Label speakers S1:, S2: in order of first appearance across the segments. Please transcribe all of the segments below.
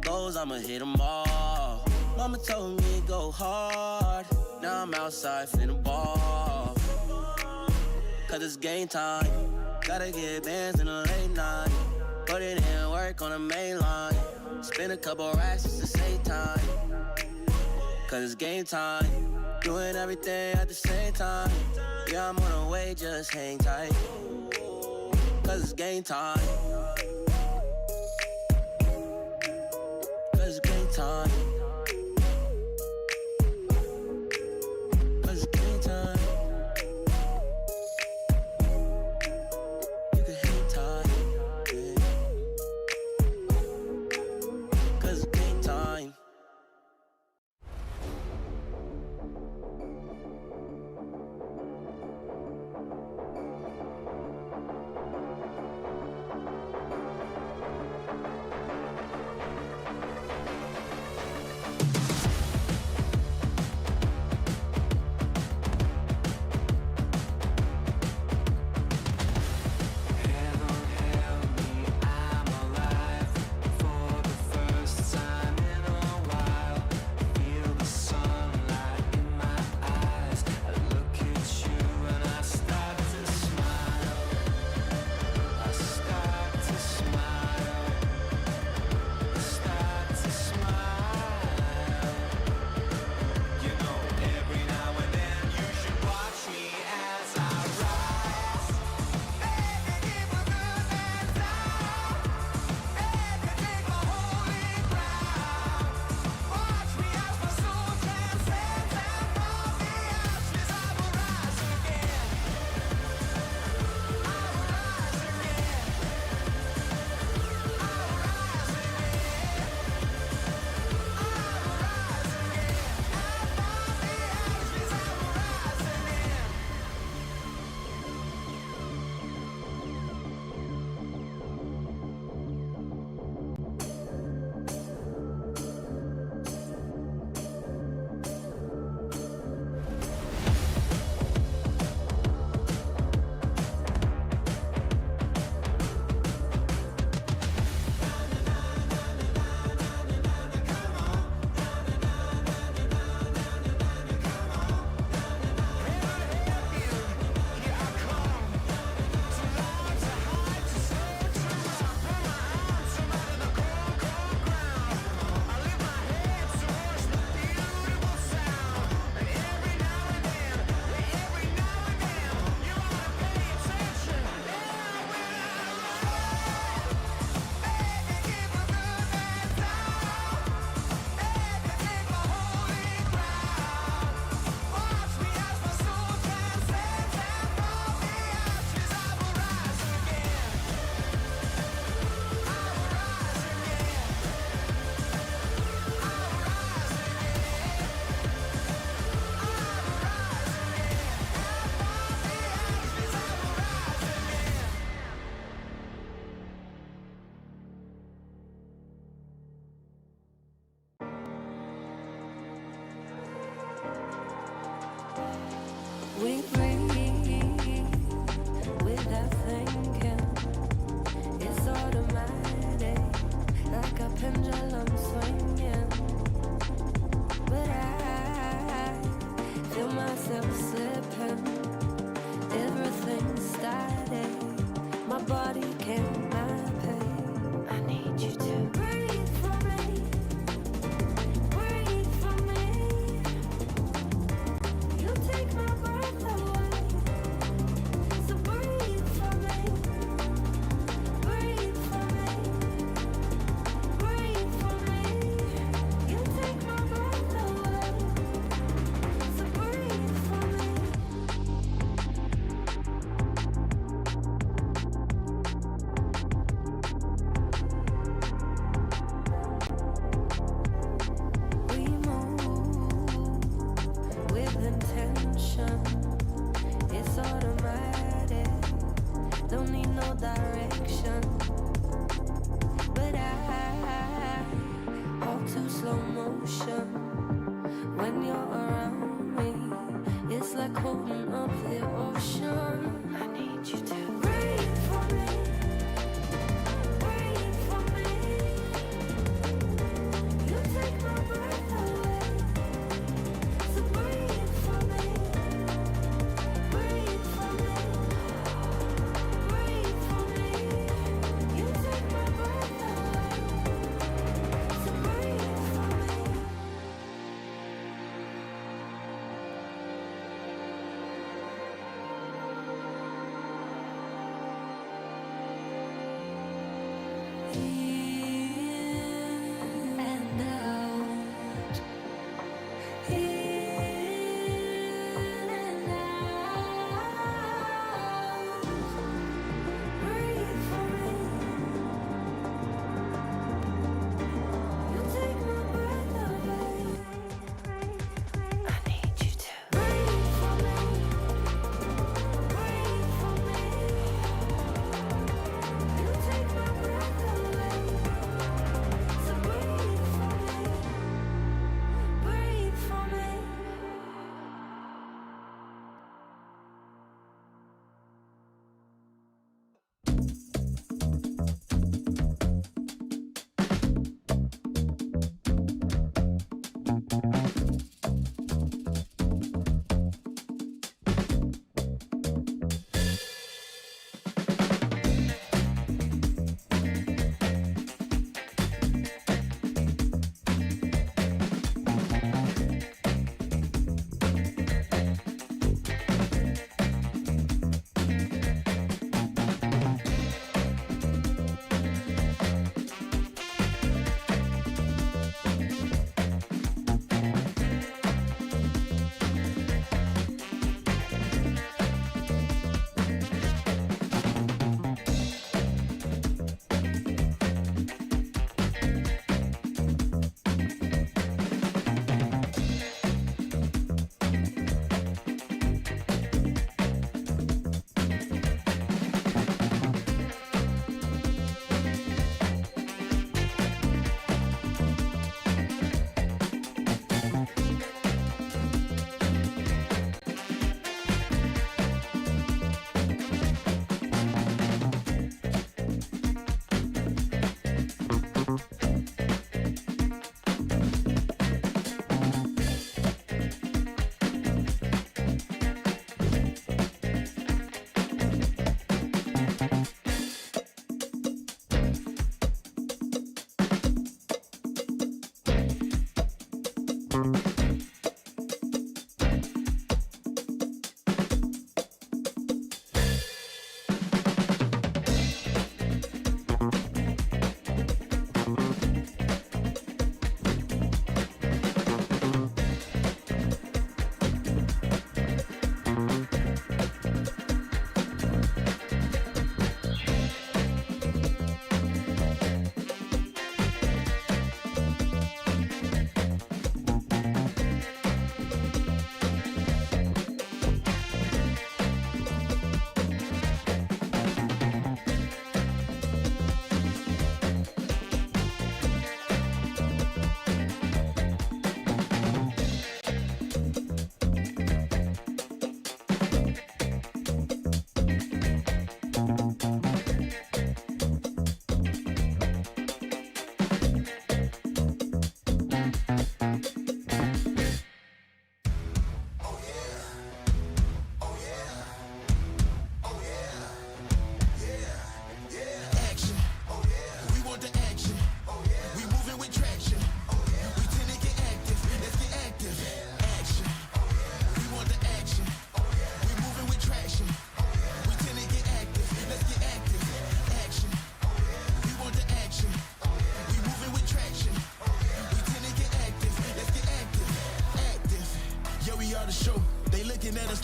S1: goals, I'ma hit them all. Mama told me go hard. Now I'm outside finna ball. Cause it's game time. Gotta get bands in the late night. Put it in work on the main line. Spend a couple racks just to save time. Cause it's game time. Doing everything at the same time. Yeah, I'm on the way, just hang tight. Cause it's game time. Cause it's game time. Cause it's game time. You can hang tight, yeah. Cause it's game time.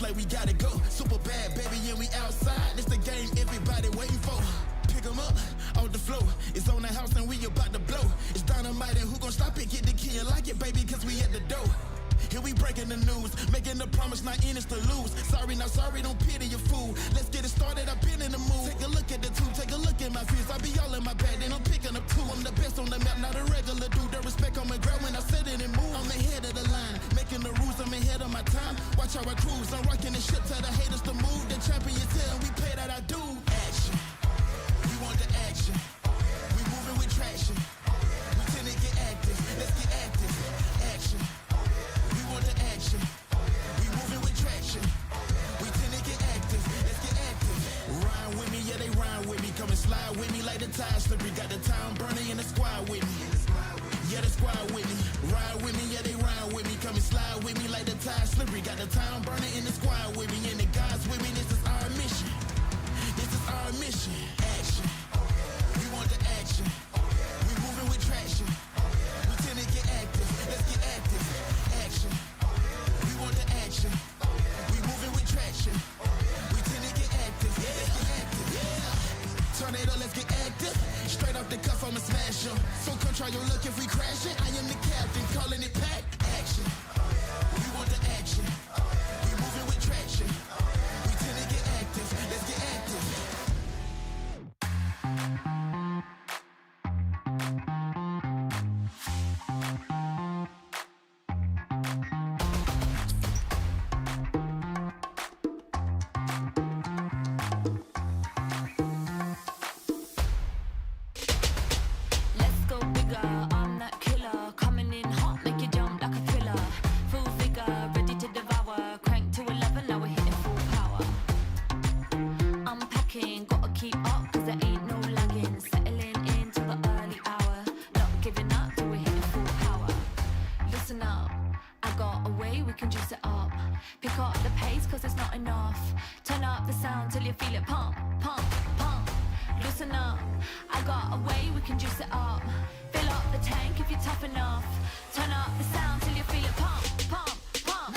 S2: like we gotta go. Super bad, baby, and we outside. This the game everybody waiting for. Pick 'em up, off the floor. It's on the house and we about to blow. It's dynamite and who gon' stop it? Get the key and like it, baby, cause we at the door. Here we breaking the news, making the promise, not in it's to lose. Sorry, not sorry, don't pity your fool. Let's get it started, I've been in the mood. Take a look at the two, take a look at my views. I be all in my bag, then I'm picking up two. I'm the best on the map, not a regular dude. The respect on my ground when I set it and move. I'm ahead of the line, making the rules, I'm ahead of my time. Watch how I cruise, I'm rocking the shit, tell the haters to move. The champions here, and we pay that I do. Action, we want the action. We moving with traction. We tend to get active, let's get active. Action. The action. We moving with traction. We tend to get active. Let's get active. Rhyme with me, yeah, they rhyme with me. Come and slide with me like the tide slippery. Got the town burning in the squad with me. Yeah, the squad with me. Ride with me, yeah, they rhyme with me. Come and slide with me like the tide slippery. Got the town burning in the squad with me. And the guys with me, this is our mission. This is our mission. Action. We want the action. cuff, I'ma smash 'em. So come try your luck if we crash it. I am the captain, calling it pack action. We want the action. We moving with traction. We tend to get active. Let's get active.
S3: Let's go bigger, I'm that killer. Coming in hot, make you jump like a thriller. Full vigor, ready to devour. Crank to 11, now we're hitting full power. I'm packing, gotta keep up, cause there ain't no lagging. Settling into the early hour. Not giving up till we're hitting full power. Listen up, I got a way we can juice it up. Pick up the pace, cause it's not enough. Turn up the sound till you feel it pump, pump, pump. Listen up, I got a way we can juice it up. Fill up the tank if you're tough enough. Turn up the sound till you feel it pump, pump, pump.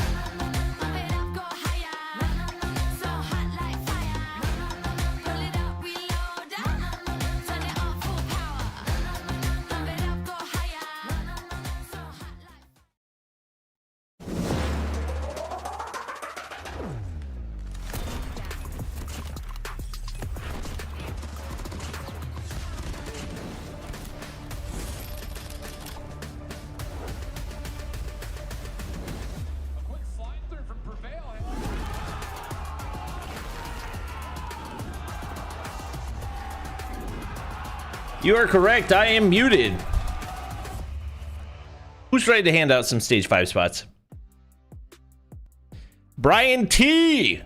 S3: Pump it up, go higher. So hot like fire. Pull it up, reload. Turn it up, full power. Pump it up, go higher. So hot like
S4: Quick slide through from Prevail.
S5: You are correct. I am muted. Who's ready to hand out some stage 5 spots? Brian T,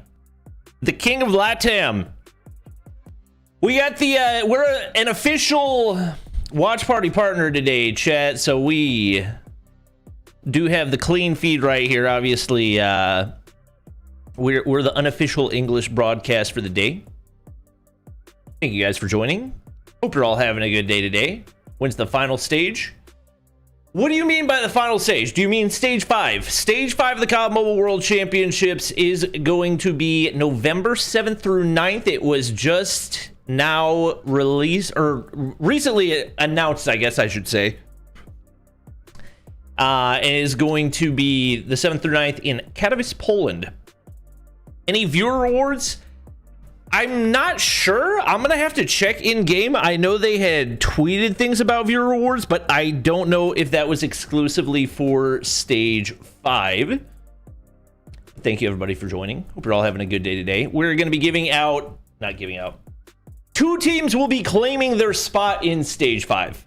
S5: the king of LATAM. We got the we're an official watch party partner today, chat. So we do have the clean feed right here. Obviously, we're the unofficial English broadcast for the day. Thank you guys for joining. Hope you're all having a good day today. When's the final stage? What do you mean by the final stage? Do you mean stage 5? Stage 5 of the COD Mobile World Championships is going to be November 7th through 9th. It was just now released, or recently announced, I guess I should say. And it is going to be the 7th through 9th in Katowice, Poland. Any viewer rewards? I'm not sure. I'm going to have to check in game. I know they had tweeted things about viewer rewards, but I don't know if that was exclusively for stage 5. Thank you everybody for joining. Hope you're all having a good day today. We're going to be giving out, not giving out. 2 teams will be claiming their spot in stage 5.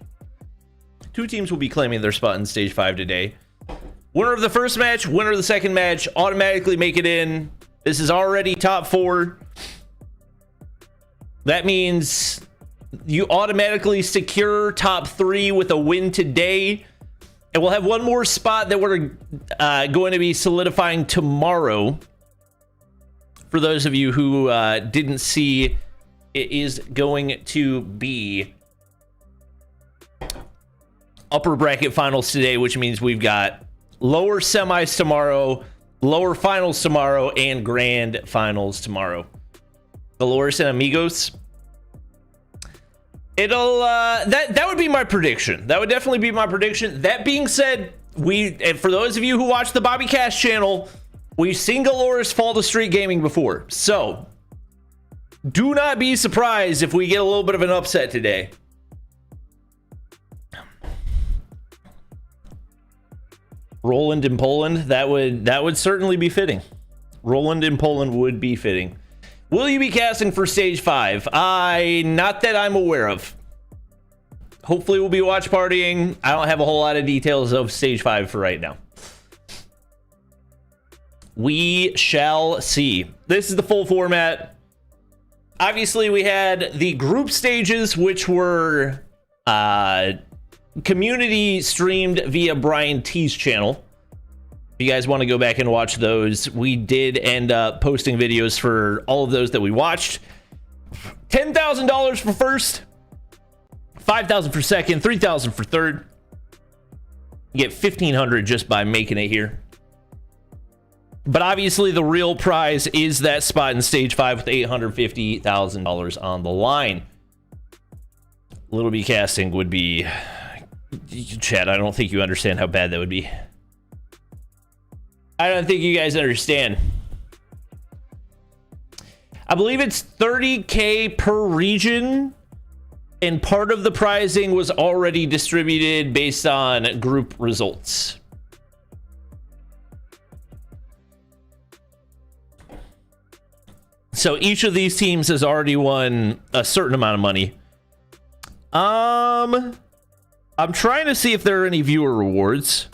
S5: 2 teams will be claiming their spot in stage 5 today. Winner of the first match, winner of the second match, automatically make it in. This is already top 4. That means you automatically secure top 3 with a win today. And we'll have one more spot that we're going to be solidifying tomorrow. For those of you who didn't see, it is going to be upper bracket finals today, which means we've got lower semis tomorrow, lower finals tomorrow, and grand finals tomorrow. Galorys and Amigos. It'll that would be my prediction. That would definitely be my prediction. That being said, and for those of you who watch the Bobby Cash channel, we've seen Galorys fall to Street Gaming before. So do not be surprised if we get a little bit of an upset today. Roland in Poland, that would certainly be fitting. Roland in Poland would be fitting. Will you be casting for stage 5? Not that I'm aware of. Hopefully we'll be watch partying. I don't have a whole lot of details of stage 5 for right now. We shall see. This is the full format. Obviously we had the group stages, which were community streamed via Brian T's channel. If you guys want to go back and watch those, we did end up posting videos for all of those that we watched. $10,000 for first, $5,000 for second, $3,000 for third. You get $1,500 just by making it here. But obviously the real prize is that spot in stage 5 with $850,000 on the line. Little B casting would be... Chad, I don't think you understand how bad that would be. I don't think you guys understand. I believe it's 30K per region, and part of the prizing was already distributed based on group results. So each of these teams has already won a certain amount of money. I'm trying to see if there are any viewer rewards.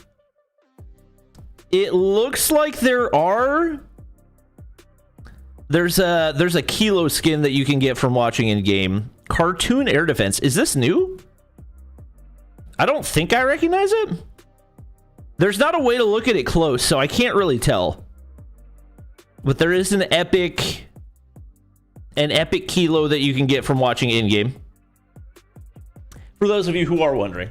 S5: It looks like there are. There's a kilo skin that you can get from watching in game. Cartoon air defense. Is this new? I don't think I recognize it. There's not a way to look at it close, so I can't really tell. But there is an epic kilo that you can get from watching in game. For those of you who are wondering.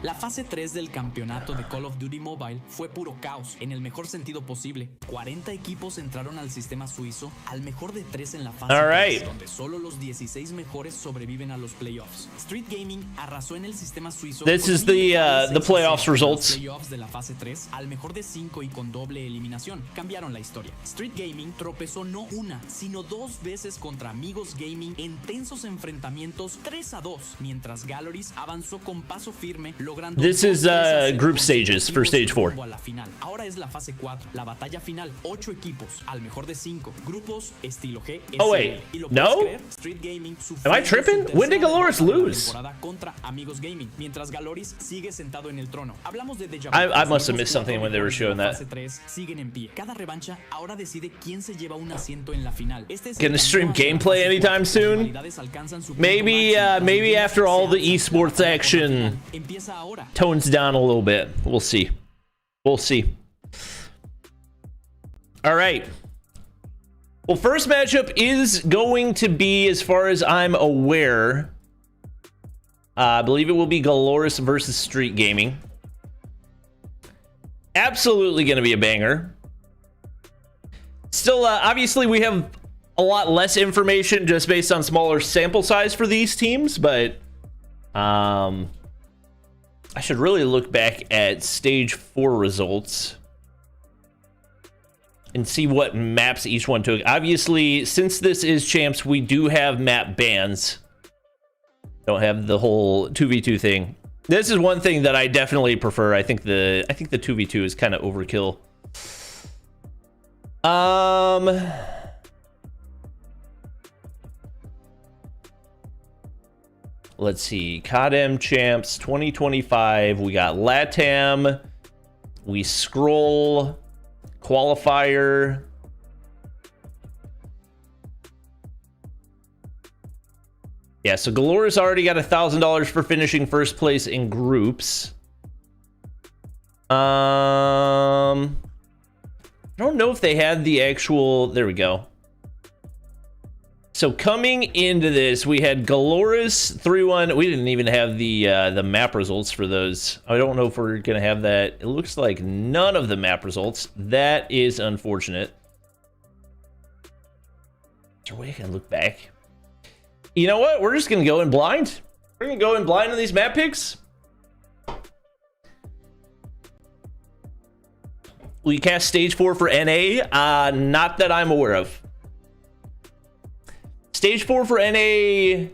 S6: La fase 3 del campeonato de Call of Duty Mobile fue puro caos, en el mejor sentido posible. 40 equipos entraron al sistema suizo, al mejor de 3 en la fase 3, donde solo los 16 mejores sobreviven a los playoffs. Street Gaming arrasó en el sistema suizo.
S5: This is the playoffs results.
S6: Playoffs de la fase 3, al mejor de 5 y con doble eliminación. Cambiaron la historia. Street Gaming tropezó no una, sino 2 veces contra Amigos Gaming en tensos enfrentamientos 3-2, mientras Galorys avanzó con paso firme.
S5: This is group stages for stage 4.
S6: Ahora es la fase 4, la batalla final, 8 equipos, al mejor de 5, grupos estilo G.
S5: Oh wait, no? Am I tripping? When did Galorys lose?
S6: Contra Amigos Gaming, mientras Galorys sigue sentado en el trono. Hablamos de
S5: I must have missed something when they were showing that.
S6: Siguen en pie. Cada revancha ahora decide quién se lleva un asiento en la final.
S5: Gonna stream gameplay anytime soon? Maybe after all the esports action tones down a little bit. We'll see. We'll see. All right. Well, first matchup is going to be, as far as I'm aware, I believe it will be Galorys versus Street Gaming. Absolutely going to be a banger. Still, obviously, we have a lot less information just based on smaller sample size for these teams, but I should really look back at stage 4 results and see what maps each one took. Obviously, since this is champs, we do have map bans. Don't have the whole 2v2 thing. This is one thing that I definitely prefer. I think the 2v2 is kind of overkill. Let's see. CODM champs 2025. We got LATAM. We scroll qualifier. Yeah, so Galorys already got $1,000 for finishing first place in groups. I don't know if they had the actual... There we go. So coming into this, we had Galorys 3-1. We didn't even have the map results for those. I don't know if we're gonna have that. It looks like none of the map results. That is unfortunate. Is there a way I can look back? You know what? We're just gonna go in blind. We're gonna go in blind on these map picks. Will you cast stage 4 for NA? Not that I'm aware of. Stage 4 for NA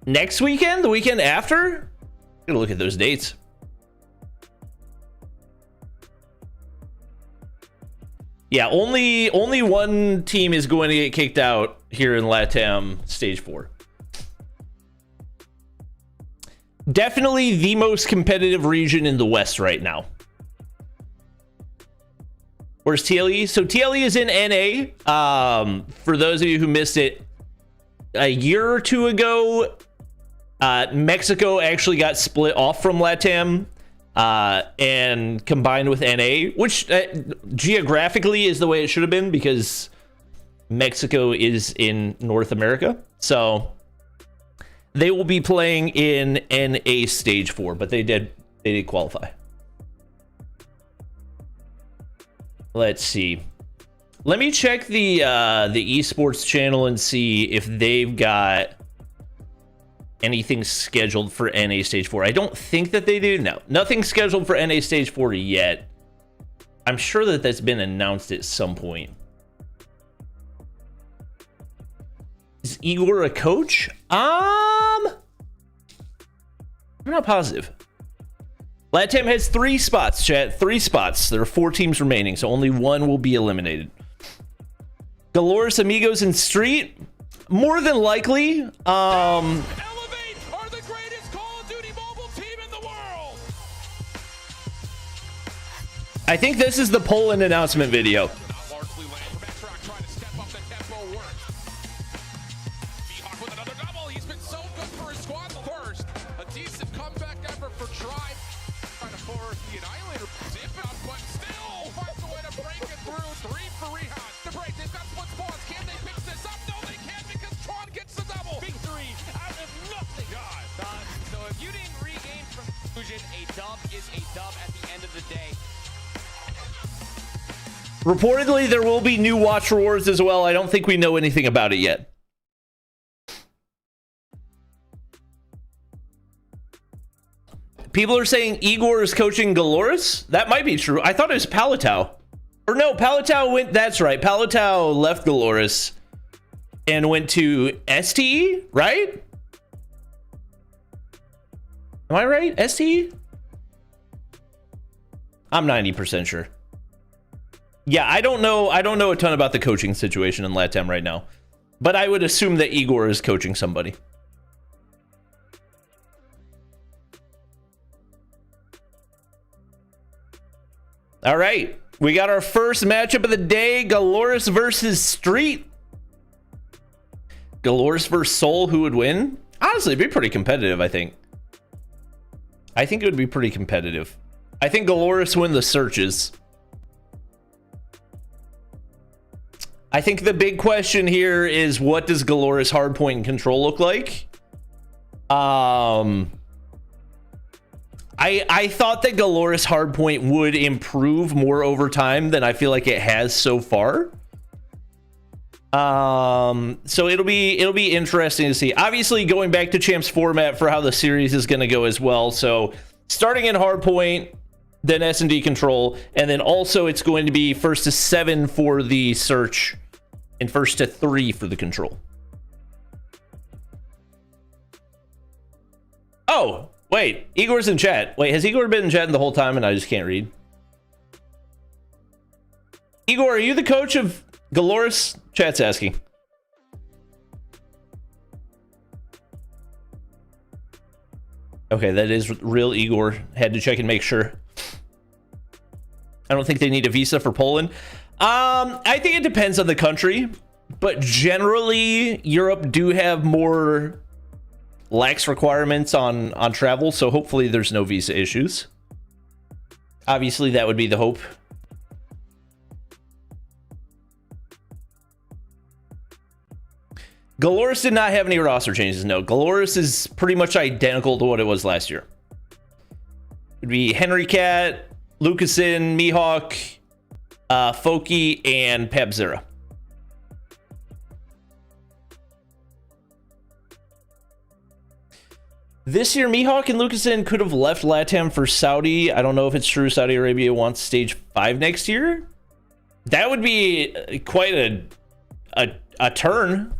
S5: next weekend? The weekend after? I'm gonna look at those dates. Yeah, only one team is going to get kicked out here in LATAM Stage 4. Definitely the most competitive region in the West right now. Where's TLE? So TLE is in NA. For those of you who missed it, a year or two ago, Mexico actually got split off from LATAM and combined with NA, which geographically is the way it should have been because Mexico is in North America. So they will be playing in NA Stage 4, but they did qualify. Let's see. Let me check the esports channel and see if they've got anything scheduled for NA Stage 4. I don't think that they do. No, nothing scheduled for NA Stage 4 yet. I'm sure that that's been announced at some point. Is Igor a coach? I'm not positive. LATAM has 3 spots, chat. 3 spots. There are 4 teams remaining, so only 1 will be eliminated. Galorys, Amigos, and Street? More than likely.
S4: Elevate are the greatest Call of Duty mobile team in the world.
S5: I think this is the Poland announcement video.
S4: Not largely land from X-Rock trying to step up the tempo work. Mihawk with another double. He's been so good for his squad first. A decent comeback effort for Tribe. Trying to force the Annihilator. Zip out, but still finds a way to break it through. 3 for Rehan. The break, they've got split spawns. Can they fix this up? No, they can't because Tron gets the double. Victory out of nothing. God.
S7: So if you didn't regain from Fusion, a dub is a dub at the end of the day.
S5: Reportedly, there will be new watch rewards as well. I don't think we know anything about it yet. People are saying Igor is coaching Galorys. That might be true. I thought it was Palatao. Or no, Palatao went... That's right. Palatao left Galorys and went to STE, right? Am I right? STE? I'm 90% sure. Yeah, I don't know a ton about the coaching situation in LATAM right now. But I would assume that Igor is coaching somebody. All right, we got our first matchup of the day, Galorys versus Street. Galorys versus Soul, who would win? Honestly, it'd be pretty competitive, I think. I think it would be pretty competitive. I think Galorys win the searches. I think the big question here is, what does Galorys hardpoint and control look like? I thought that Galorys hardpoint would improve more over time than I feel like it has so far. So it'll be interesting to see. Obviously, going back to champs format for how the series is going to go as well. So starting in hardpoint, then S&D control, and then also it's going to be 1st to 7 for the search and 1st to 3 for the control. Oh, wait, Igor's in chat. Wait, has Igor been in chat the whole time and I just can't read? Igor, are you the coach of Galorys? Chat's asking. Okay, that is real Igor. Had to check and make sure. I don't think they need a visa for Poland. I think it depends on the country, but generally Europe do have more lax requirements on travel, so hopefully there's no visa issues. Obviously, that would be the hope. Galorys did not have any roster changes. No, Galorys is pretty much identical to what it was last year. It'd be Henry Cat, Lucasin, Mihawk, Foki, and Pabzera. This year, Mihawk and Lucasin could have left LATAM for Saudi. I don't know if it's true Saudi Arabia wants Stage 5 next year. That would be quite a turn.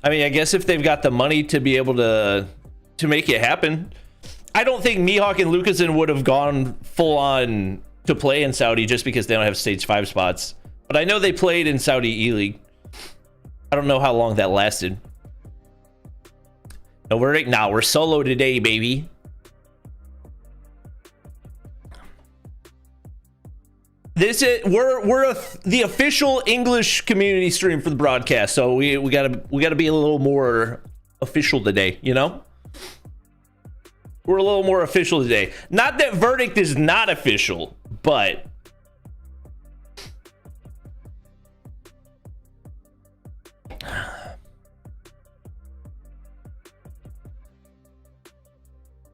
S5: I mean, I guess if they've got the money to be able to make it happen. I don't think Mihawk and Lucasin would have gone full on to play in Saudi just because they don't have Stage 5 spots. But I know they played in Saudi E-League. I don't know how long that lasted. No verdict? Nah, we're solo today, baby. This is we're the official English community stream for the broadcast, so we gotta be a little more official today, you know? We're a little more official today. Not that verdict is not official, but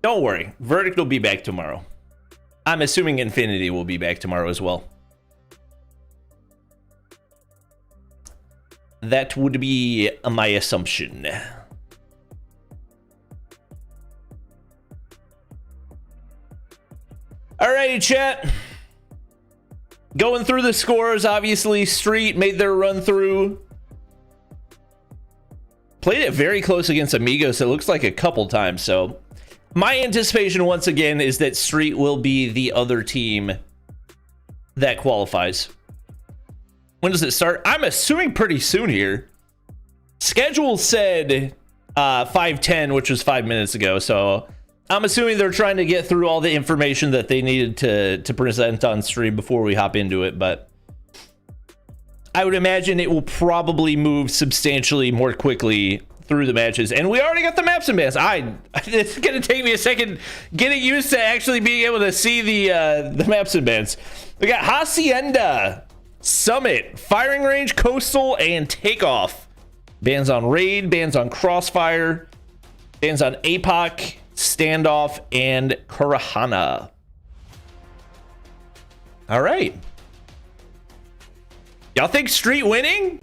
S5: don't worry, verdict will be back tomorrow. I'm assuming Infinity will be back tomorrow as well. That would be my assumption. Alrighty, chat. Going through the scores, obviously, Street made their run through. Played it very close against Amigos, it looks like a couple times, so my anticipation once again is that Street will be the other team that qualifies. When does it start? I'm assuming pretty soon here. Schedule said 5:10, which was 5 minutes ago, so I'm assuming they're trying to get through all the information that they needed to present on stream before we hop into it, but I would imagine it will probably move substantially more quickly through the matches. And we already got the maps and bands. It's gonna take me a second getting used to actually being able to see the maps and bands. We got Hacienda, Summit, Firing Range, Coastal, and Takeoff. Bans on Raid, bans on Crossfire, bans on APOC, Standoff, and Kurohana. All right. Y'all think Street winning?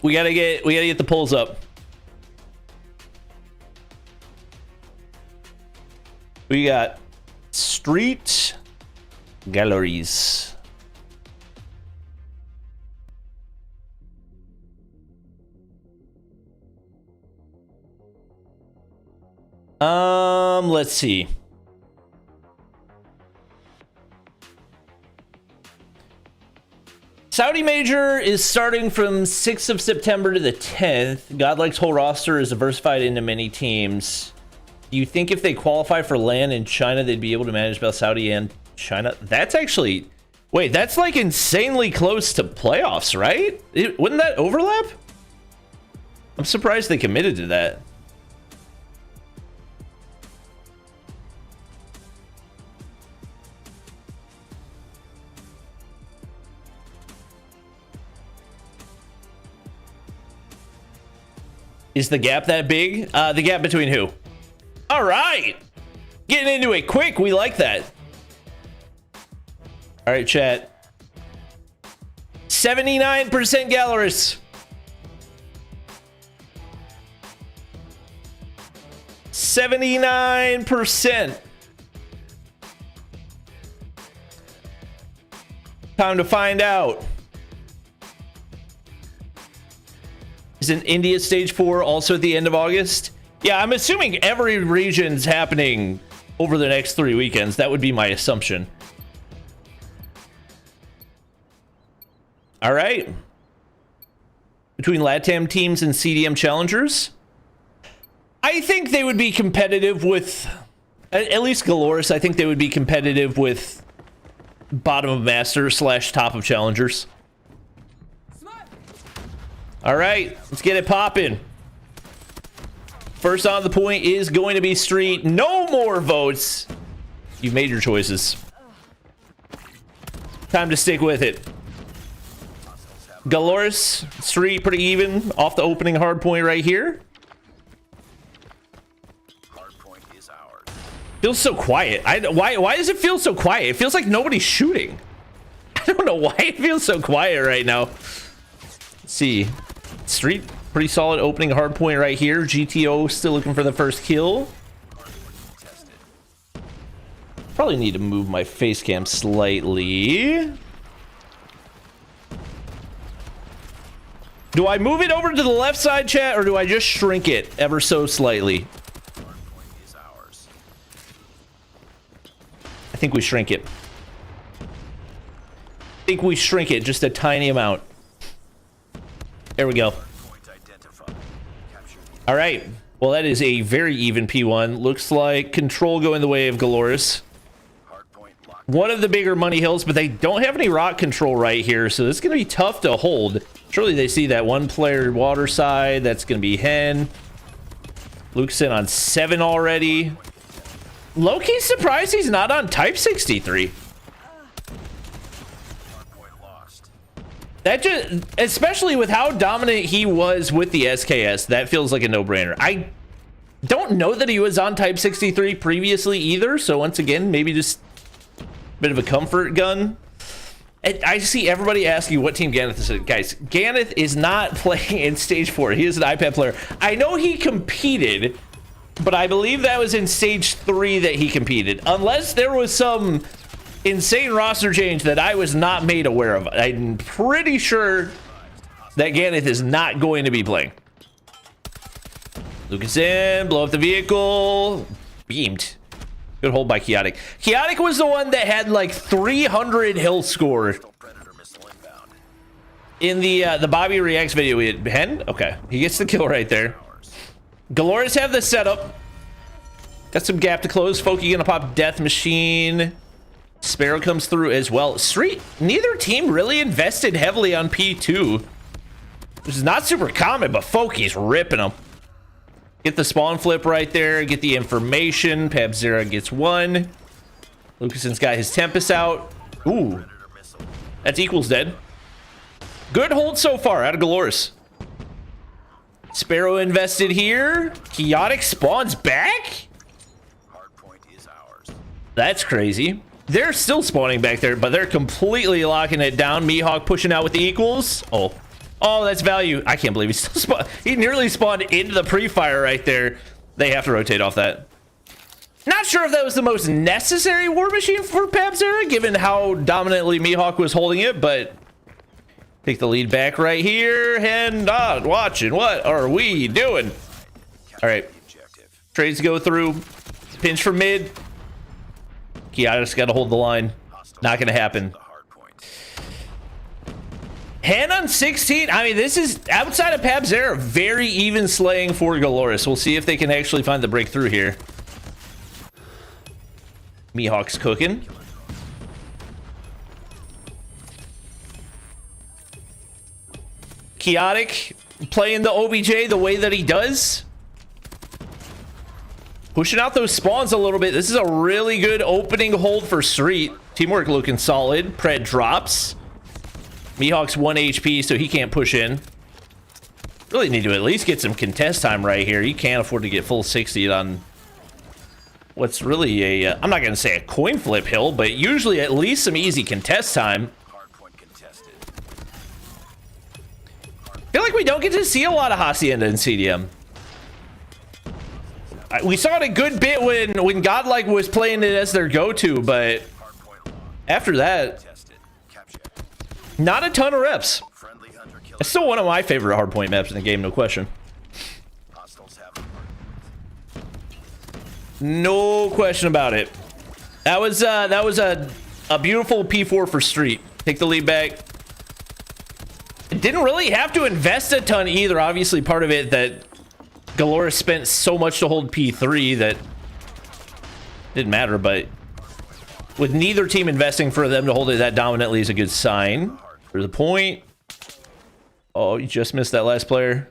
S5: We gotta get the polls up. We got Street, Galorys. Let's see. Saudi Major is starting from 6th of September to the 10th. Godlike's whole roster is diversified into many teams. Do you think if they qualify for LAN in China, they'd be able to manage both Saudi and China? That's actually... Wait, that's like insanely close to playoffs, right? Wouldn't that overlap? I'm surprised they committed to that. Is the gap that big? The gap between who? All right. Getting into it quick. We like that. All right, chat. 79% Galorys. 79%. Time to find out. Isn't India Stage 4 also at the end of August? Yeah, I'm assuming every region's happening over the next 3 weekends. That would be my assumption. All right. Between LATAM teams and CDM challengers, I think they would be competitive with, at least Galorys, I think they would be competitive with bottom of master / top of challengers. All right, let's get it popping. First on the point is going to be Street. No more votes. You've made your choices. Time to stick with it. Galorys, Street, pretty even off the opening hard point right here.
S8: Hard point is ours.
S5: Feels so quiet. Why does it feel so quiet? It feels like nobody's shooting. I don't know why it feels so quiet right now. Let's see. Street, pretty solid opening hard point right here. GTO still looking for the first kill. Probably need to move my face cam slightly. Do I move it over to the left side, chat, or do I just shrink it ever so slightly? I think we shrink it. I think we shrink it just a tiny amount. There we go. All right. Well, that is a very even P1. Looks like control going the way of Galorys. One of the bigger money hills, but they don't have any rock control right here, so this is going to be tough to hold. Surely they see that one player water side. That's going to be Hen. Luke's in on 7 already. Low-key surprised he's not on Type 63. That just, especially with how dominant he was with the SKS, that feels like a no-brainer. I don't know that he was on Type 63 previously either, so once again, maybe just a bit of a comfort gun. I see everybody asking what team Ganeth is in. Guys, Ganeth is not playing in Stage 4. He is an iPad player. I know he competed, but I believe that was in Stage 3 that he competed. Unless there was some insane roster change that I was not made aware of. I'm pretty sure that Ganeth is not going to be playing. Lucas in, blow up the vehicle. Beamed. Good hold by Chaotic. Chaotic was the one that had like 300 hill score in the Bobby Reacts video. We had Hen. Okay, he gets the kill right there. Galorys have the setup. Got some gap to close. Foki gonna pop Death Machine. Sparrow comes through as well. Street. Neither team really invested heavily on P2, which is not super common, but Foki's ripping them. Get the spawn flip right there. Get the information. Pabzera gets one. Lucason's got his Tempest out. Ooh. That's equals dead. Good hold so far out of Galorys. Sparrow invested here. Chaotic spawns back? That's crazy. They're still spawning back there, but they're completely locking it down. Mihawk pushing out with the equals. Oh, that's value. I can't believe he still spawned. He nearly spawned into the pre-fire right there. They have to rotate off that. Not sure if that was the most necessary war machine for Pabzera, given how dominantly Mihawk was holding it, but take the lead back right here. And watching. What are we doing? All right. Trades go through. Pinch from mid. Chaotic's got to hold the line. Not going to happen. Hen on 16. I mean, this is outside of Pabzera, very even slaying for Galorys. We'll see if they can actually find the breakthrough here. Mihawk's cooking. Chaotic playing the OBJ the way that he does. Pushing out those spawns a little bit. This is a really good opening hold for Street. Teamwork looking solid. Pred drops. Mihawk's 1 HP, so he can't push in. Really need to at least get some contest time right here. You can't afford to get full 60 on what's really a, I'm not going to say a coin flip hill, but usually at least some easy contest time. I feel like we don't get to see a lot of Hacienda in CDM. We saw it a good bit when Godlike was playing it as their go-to, but after that, not a ton of reps. It's still one of my favorite hardpoint maps in the game, no question. No question about it. That was a beautiful P4 for Street. Take the lead back. Didn't really have to invest a ton either. Obviously, part of it that Galorys spent so much to hold P3 that didn't matter, but with neither team investing for them to hold it that dominantly is a good sign. For the point. Oh, you just missed that last player.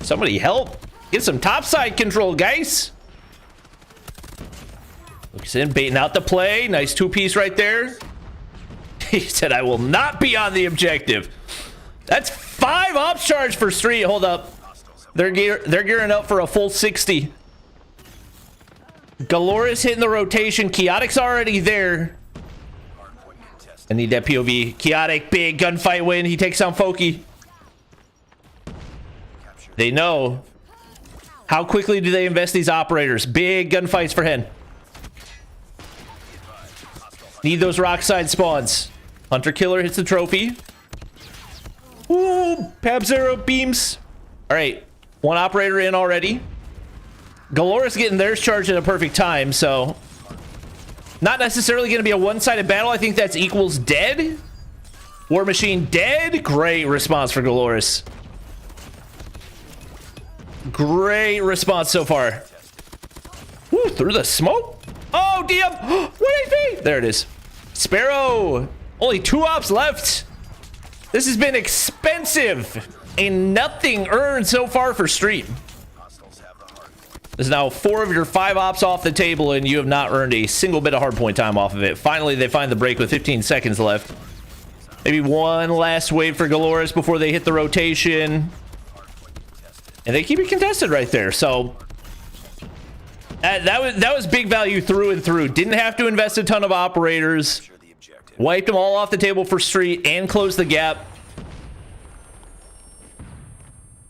S5: Somebody help. Get some topside control, guys. Looks in, baiting out the play. Nice two-piece right there. He said, I will not be on the objective. That's 5 ops charge for Street. Hold up. They're gearing up for a full 60. Galorys hitting the rotation. Chaotic's already there. I need that POV. Chaotic, big gunfight win. He takes down Foki. They know. How quickly do they invest these operators? Big gunfights for Hen. Need those rock side spawns. Hunter Killer hits the trophy. Ooh, Pabzera beams. All right, 1 operator in already. Galorys getting theirs charged at a perfect time, so not necessarily going to be a one-sided battle. I think that's equals dead. War Machine dead. Great response for Galorys. Great response so far. Woo, through the smoke. Oh, DM. What HP? There it is. Sparrow. Only 2 ops left. This has been expensive. And nothing earned so far for Street. This is now 4 of your 5 ops off the table, and you have not earned a single bit of hardpoint time off of it. Finally, they find the break with 15 seconds left. Maybe one last wave for Galorys before they hit the rotation. And they keep it contested right there. So that was big value through and through. Didn't have to invest a ton of operators. Wiped them all off the table for Street and closed the gap.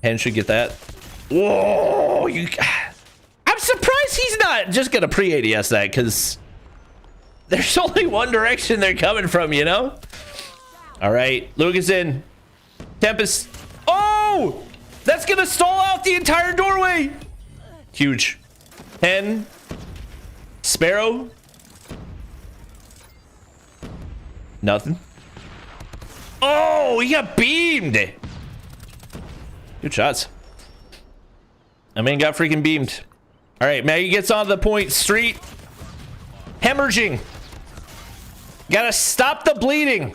S5: Hen should get that. Whoa! I'm surprised he's not just going to pre-ADS that, because there's only one direction they're coming from, you know? All right, Lucas in. Tempest. Oh! That's going to stall out the entire doorway. Huge. Hen. Sparrow. Nothing. Oh, he got beamed. Good shots. I mean, got freaking beamed. All right, Maggie gets on the point. Street. Hemorrhaging. Gotta stop the bleeding.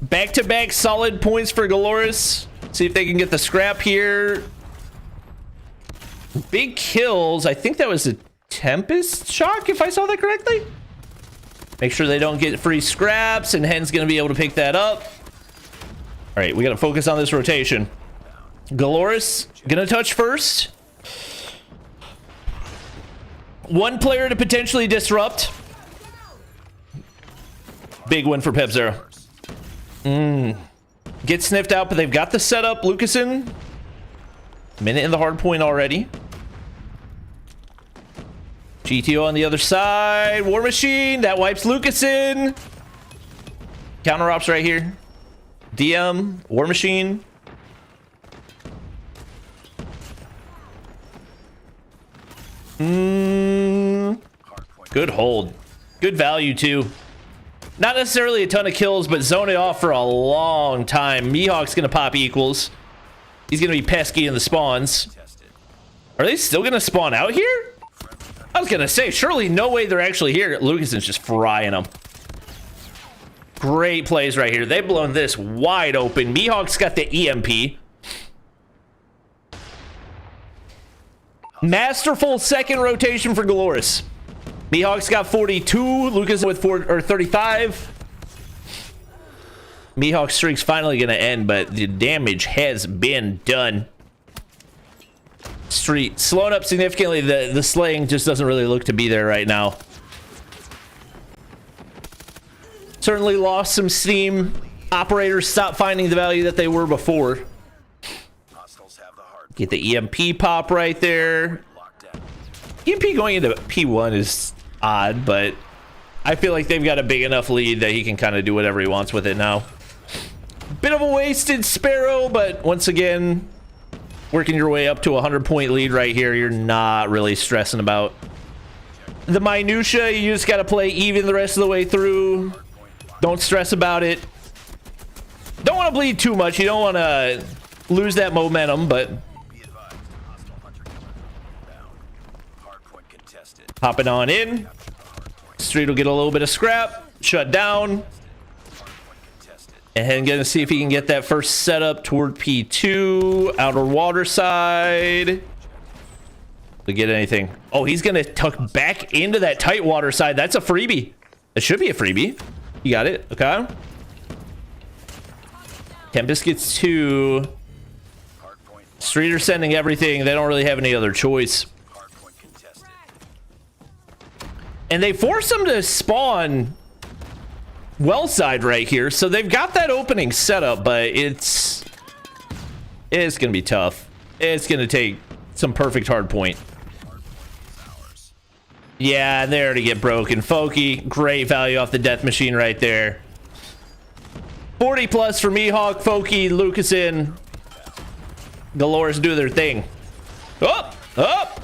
S5: Back-to-back solid points for Galorys. See if they can get the scrap here. Big kills. I think that was a Tempest shock, if I saw that correctly. Make sure they don't get free scraps, and Hen's gonna be able to pick that up. All right, we gotta focus on this rotation. Galorys gonna touch first. One player to potentially disrupt. Big win for Pep Zero. Get sniffed out, but they've got the setup. Lucasen. Minute in the hard point already. GTO on the other side. War Machine. That wipes Lucasen. Counter ops right here. DM. War Machine. Good hold. Good value, too. Not necessarily a ton of kills, but zone it off for a long time. Mihawk's going to pop equals. He's going to be pesky in the spawns. Are they still going to spawn out here? I was going to say, surely no way they're actually here. Lucasen's just frying them. Great plays right here. They've blown this wide open. Mihawk's got the EMP. Masterful second rotation for Galorys. Mihawk's got 42. Lucas with 35. Mihawk's streak's finally going to end, but the damage has been done. Street slowing up significantly. The slaying just doesn't really look to be there right now. Certainly lost some steam. Operators stopped finding the value that they were before. Get the EMP pop right there. EMP going into P1 is odd, but I feel like they've got a big enough lead that he can kind of do whatever he wants with it now. Bit of a wasted Sparrow, but once again, working your way up to a 100-point lead right here, you're not really stressing about the minutia. You just got to play even the rest of the way through. Don't stress about it. Don't want to bleed too much. You don't want to lose that momentum, but hopping on in. Street will get a little bit of scrap. Shut down. And gonna see if he can get that first setup toward P2. Outer water side. To get anything. Oh, he's gonna tuck back into that tight water side. That's a freebie. It should be a freebie. You got it. Okay. Tempest gets 2. Street are sending everything. They don't really have any other choice. And they force them to spawn well side right here, so they've got that opening set up, but it's gonna be tough. It's gonna take some perfect hard point. Yeah, they already get broken. Foki, great value off the death machine right there. 40 plus for Mihawk, Foki, Lucasen. Galorys do their thing. Up, up,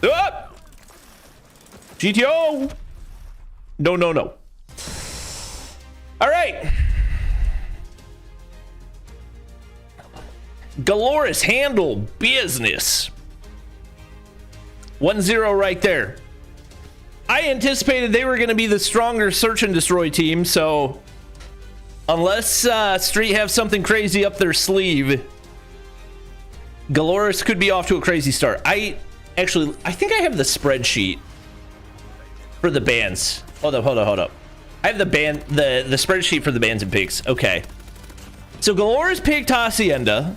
S5: up. GTO. No, no, no. All right. Galorys handle business. 1-0 right there. I anticipated they were going to be the stronger search and destroy team, so unless Street have something crazy up their sleeve, Galorys could be off to a crazy start. I think I have the spreadsheet for the bans. Hold up. I have the spreadsheet for the bans and picks. Okay. So Galorys picked Hacienda.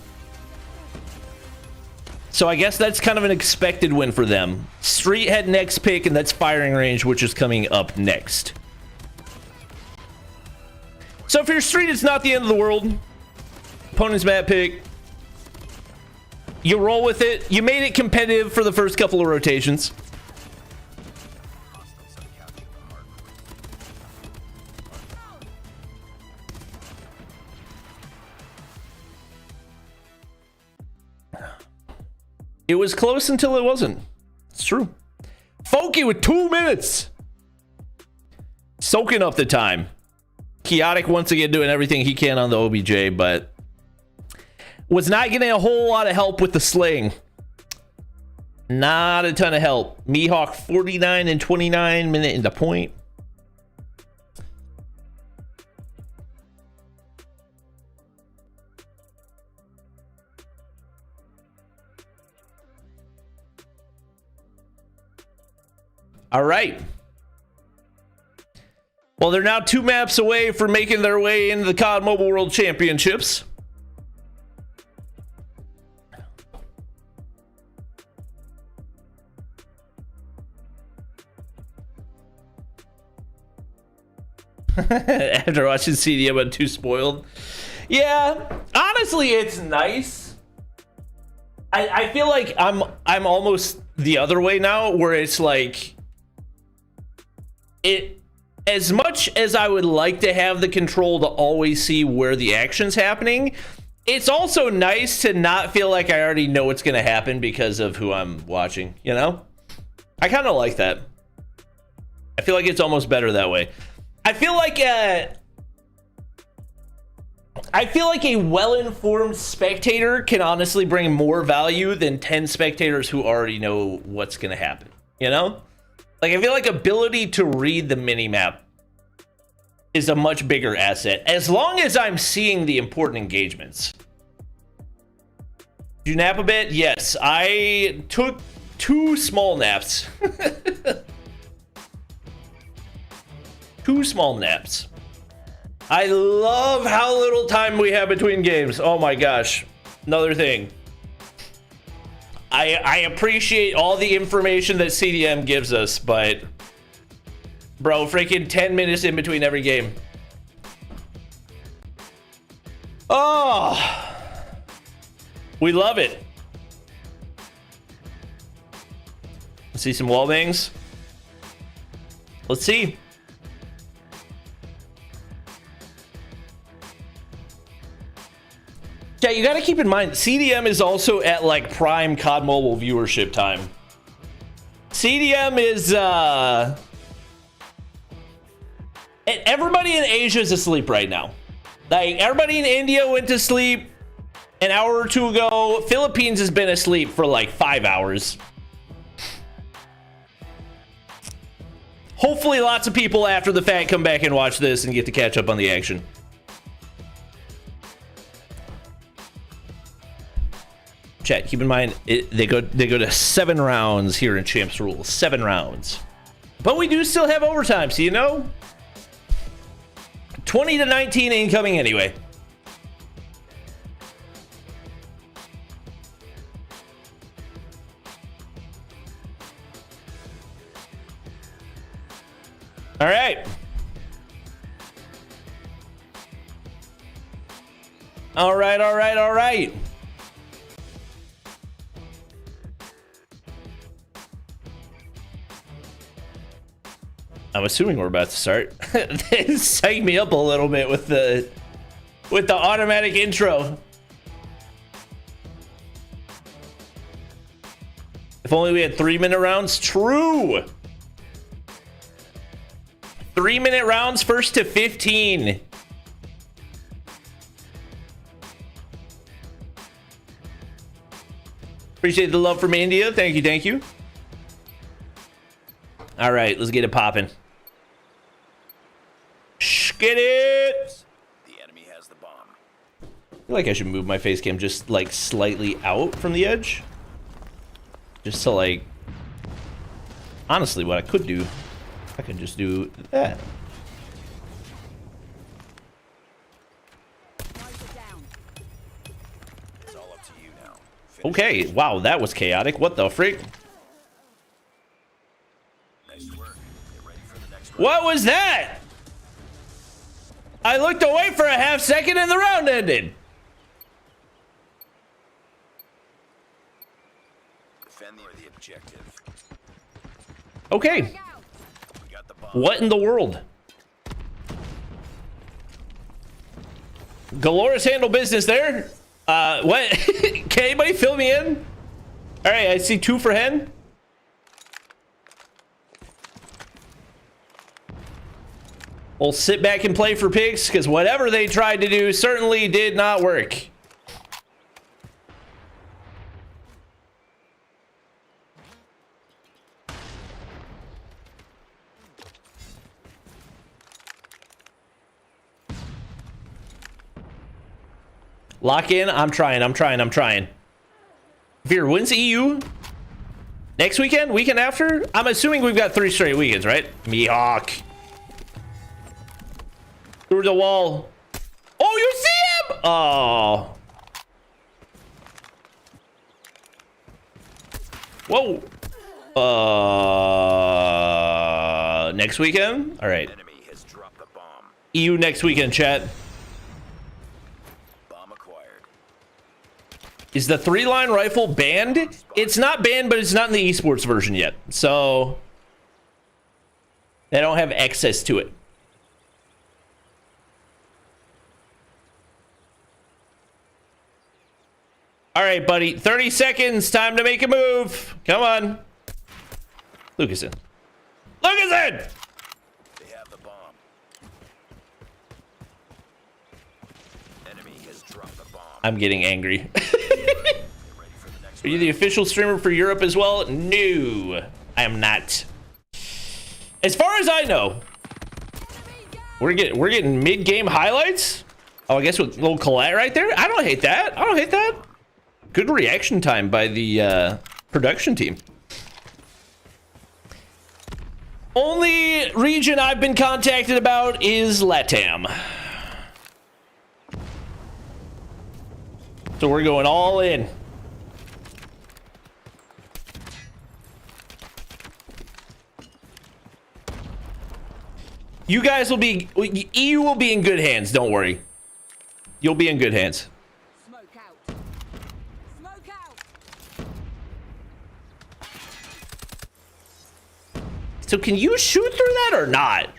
S5: So I guess that's kind of an expected win for them. Street had next pick, and that's firing range, which is coming up next. So for your street, it's not the end of the world. Opponent's map pick. You roll with it. You made it competitive for the first couple of rotations. It was close until it wasn't. It's true. Folky with 2 minutes. Soaking up the time. Chaotic once again doing everything he can on the OBJ, but was not getting a whole lot of help with the sling. Not a ton of help. Mihawk 49 and 29 minute into point. All right. Well, they're now 2 maps away from making their way into the COD Mobile World Championships. After watching CDM, I'm too spoiled. Yeah, honestly, it's nice. I feel like I'm almost the other way now, where it's like it. As much as I would like to have the control to always see where the action's happening, it's also nice to not feel like I already know what's going to happen because of who I'm watching, you know? I kind of like that. I feel like it's almost better that way. I feel like a well-informed spectator can honestly bring more value than 10 spectators who already know what's going to happen, you know? Like, I feel like ability to read the minimap is a much bigger asset, as long as I'm seeing the important engagements. Did you nap a bit? Yes, I took 2 small naps. 2 small naps. I love how little time we have between games. Oh my gosh. Another thing. I appreciate all the information that CDM gives us, but bro, freaking 10 minutes in between every game. Oh, we love it. Let's see some wall bangs. Let's see. Yeah, you got to keep in mind, CDM is also at like prime COD Mobile viewership time. CDM is everybody in Asia is asleep right now. Like, everybody in India went to sleep an hour or 2 ago. Philippines has been asleep for like 5 hours. Hopefully lots of people after the fact come back and watch this and get to catch up on the action. Chat, keep in mind, they go to 7 rounds here in Champs Rules. 7 rounds. But we do still have overtime, so you know. 20-19 incoming anyway. All right. All right, all right, all right. I'm assuming we're about to start. Psych me up a little bit with the automatic intro. If only we had 3-minute rounds. True. 3-minute rounds, first to 15. Appreciate the love from India. Thank you, thank you. All right, let's get it popping. Get it!
S8: The enemy has the bomb.
S5: I feel like I should move my face cam just like slightly out from the edge. Just to like... Honestly, what I could do, I could just do that.
S8: It's all up to you now.
S5: Okay, wow, that was chaotic. What the freak?
S8: Nice work. Get ready for the next round.
S5: What was that? I looked away for a half second and the round ended.
S8: Defend the objective.
S5: Okay.
S8: We got the bomb.
S5: What in the world? Galorys handle business there. What? Can anybody fill me in? All right, I see 2 for Hen. We'll sit back and play for pigs because whatever they tried to do certainly did not work. Lock in. I'm trying. Veer, when's EU? Next weekend? Weekend after? I'm assuming we've got 3 straight weekends, right? Mihawk. Through the wall. Oh, you see him? Oh. Whoa. Next weekend? All right.
S8: Enemy has dropped the bomb.
S5: EU next weekend, chat.
S8: Bomb acquired.
S5: Is the 3-line rifle banned? It's not banned, but it's not in the esports version yet. So they don't have access to it. All right, buddy. 30 seconds. Time to make a move. Come on. Lucasen. Lucasen!
S8: They have the bomb. Enemy has dropped the bomb.
S5: I'm getting angry.
S8: Get ready for the next
S5: Are you the official streamer for Europe as well? No, I am not. As far as I know, we're getting mid-game highlights. Oh, I guess with a little collat right there. I don't hate that. Good reaction time by the production team. Only region I've been contacted about is LATAM. So we're going all in. You guys will be, EU will be in good hands, don't worry. You'll be in good hands.
S9: Smoke out. Smoke out.
S5: So can you shoot through that or not?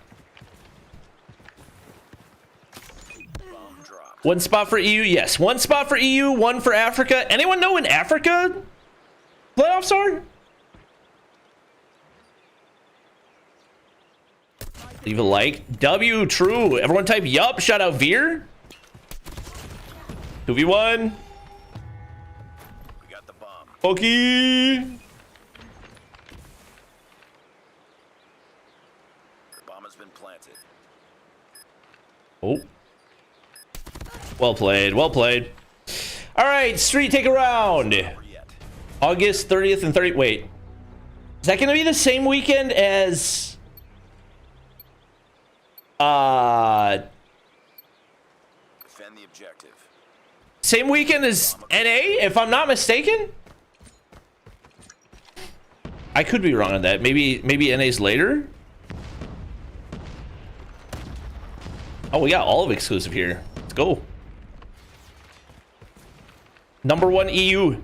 S8: bomb dropped.
S5: 1 spot for EU, yes. 1 spot for EU, 1 for Africa. Anyone know when Africa playoffs are? Leave a like. W, true. Everyone type yup. Shout out Veer. 2v1.
S8: We got the bomb.
S5: Pokey.
S8: The bomb has been planted.
S5: Oh. Well played. Well played. All right, Street, take a round.
S8: Over yet.
S5: August 30th and 30th. Wait. Is that going to be the same weekend as...
S8: Defend the objective.
S5: Same weekend as NA, if I'm not mistaken? I could be wrong on that. Maybe NA's later? Oh, we got all of exclusive here. Let's go. Number 1 EU.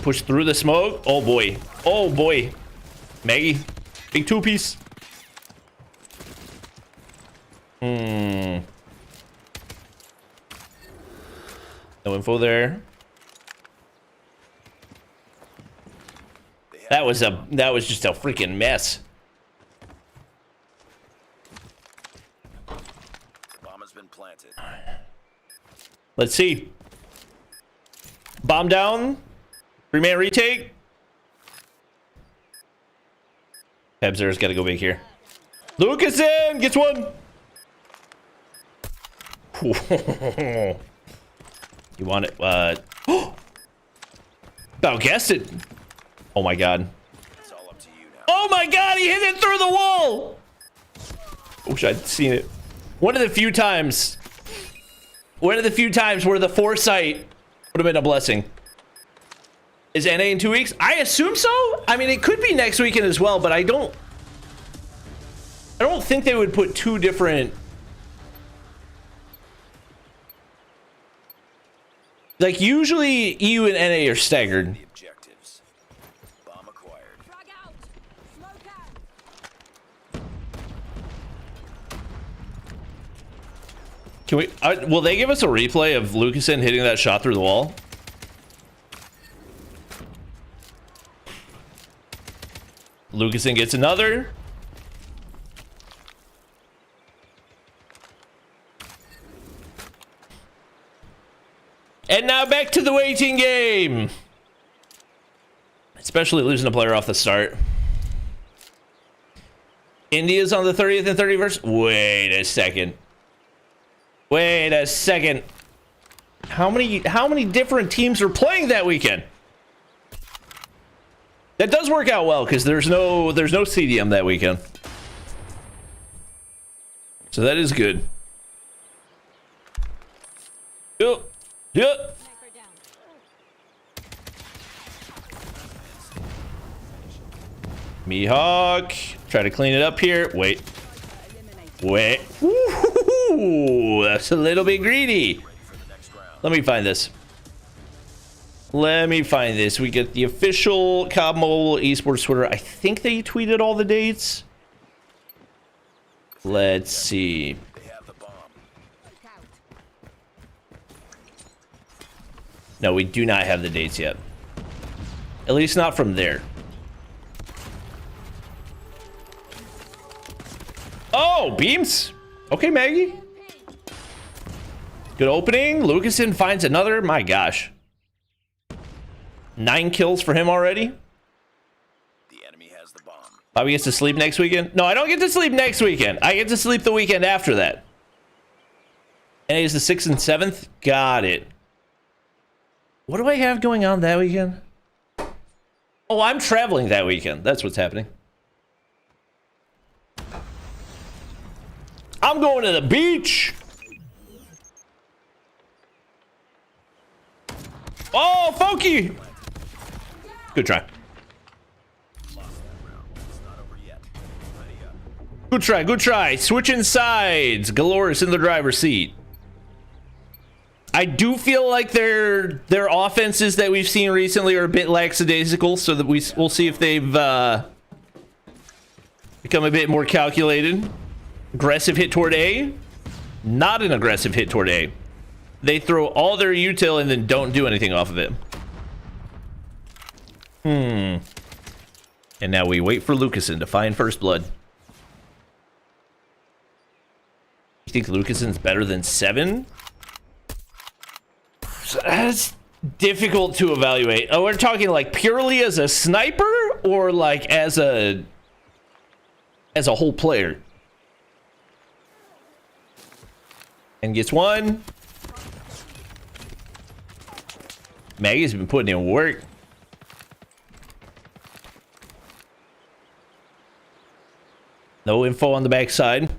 S5: Push through the smoke. Oh boy. Oh boy. Maggie. Big 2-piece. No info there. That was just a freaking mess.
S8: The bomb has been planted.
S5: Let's see. Bomb down. 3-man retake. Pebzer's got to go big here. Lucasen gets 1. You want it? Oh, guessed it. Oh my god.
S8: It's all up to you now.
S5: Oh my god, he hit it through the wall. Wish I'd seen it. One of the few times where the foresight would have been a blessing. Is NA in 2 weeks? I assume so. I mean, it could be next weekend as well, but I don't I don't think they would put two different... Like, usually EU and NA are staggered.
S8: The objectives. Bomb acquired.
S9: Frag out. Smoke out.
S5: Can we... will they give us a replay of Lucasen hitting that shot through the wall? Lucasen gets another. And now back to the waiting game. Especially losing a player off the start. India's on the 30th and 31st. Wait a second. Wait a second. How many different teams are playing that weekend? That does work out well because there's no CDM that weekend. So that is good. Yep. Yep.
S9: Sniper down.
S5: Mihawk. Try to clean it up here. Wait. Wait. Ooh, that's a little bit greedy. Let me find this. Let me find this. We get the official COD Mobile Esports Twitter. I think they tweeted all the dates. Let's see.
S8: They have the bomb.
S9: Smoke out.
S5: No, we do not have the dates yet. At least not from there. Oh, beams. Okay, Maggie. Good opening. Lucasen finds another. My gosh. 9 kills for him already.
S8: The enemy has the bomb.
S5: Bobby gets to sleep next weekend. No, I don't get to sleep next weekend. I get to sleep the weekend after that. And it is the 6th and 7th. Got it. What do I have going on that weekend? Oh, I'm traveling that weekend. That's what's happening. I'm going to the beach. Oh, Funky. Good try. Good try, good try. Switching sides. Galorys in the driver's seat. I do feel like their offenses that we've seen recently are a bit lackadaisical, so that we'll see if they've become a bit more calculated. Aggressive hit toward A. Not an aggressive hit toward A. They throw all their util and then don't do anything off of it. And now we wait for Lucasen to find first blood. You think Lucasen's better than 7? That's difficult to evaluate. Oh, we're talking like purely as a sniper or like as a whole player. And gets one. Maggie's been putting in work. No info on the backside.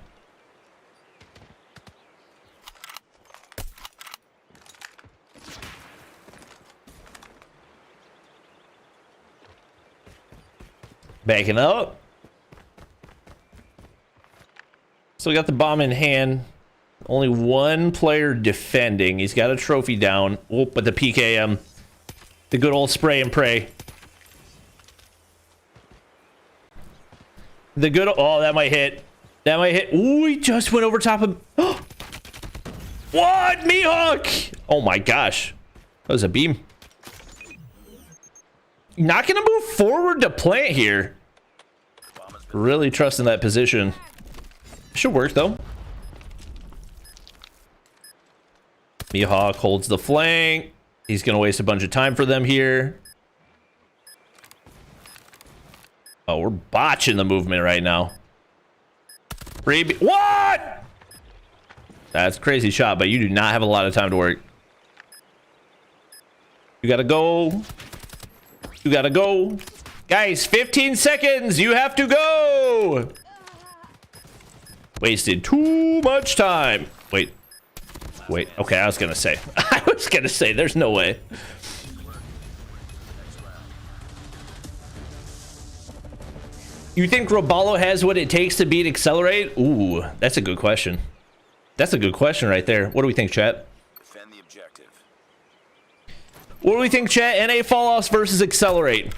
S5: Backing up. Still got the bomb in hand. Only one player defending. He's got a trophy down. Oh, but the PKM. The good old spray and pray. The good... Oh, that might hit. That might hit. Ooh, he just went over top of... What? Mihawk! Oh my gosh. That was a beam. Not going to move forward to plant here. Really trusting that position. Should work, though. Mihawk holds the flank. He's going to waste a bunch of time for them here. Oh, we're botching the movement right now. What? That's a crazy shot, but you do not have a lot of time to work. You got to go. You got to go. Guys, 15 seconds. You have to go. Wasted too much time. Wait. Wait. Okay, I was going to say. I was going to say, there's no way. You think Robalo has what it takes to beat Accelerate? Ooh, that's a good question. That's a good question right there. What do we think, chat?
S8: Defend the objective.
S5: What do we think, chat? NA Falloffs versus Accelerate.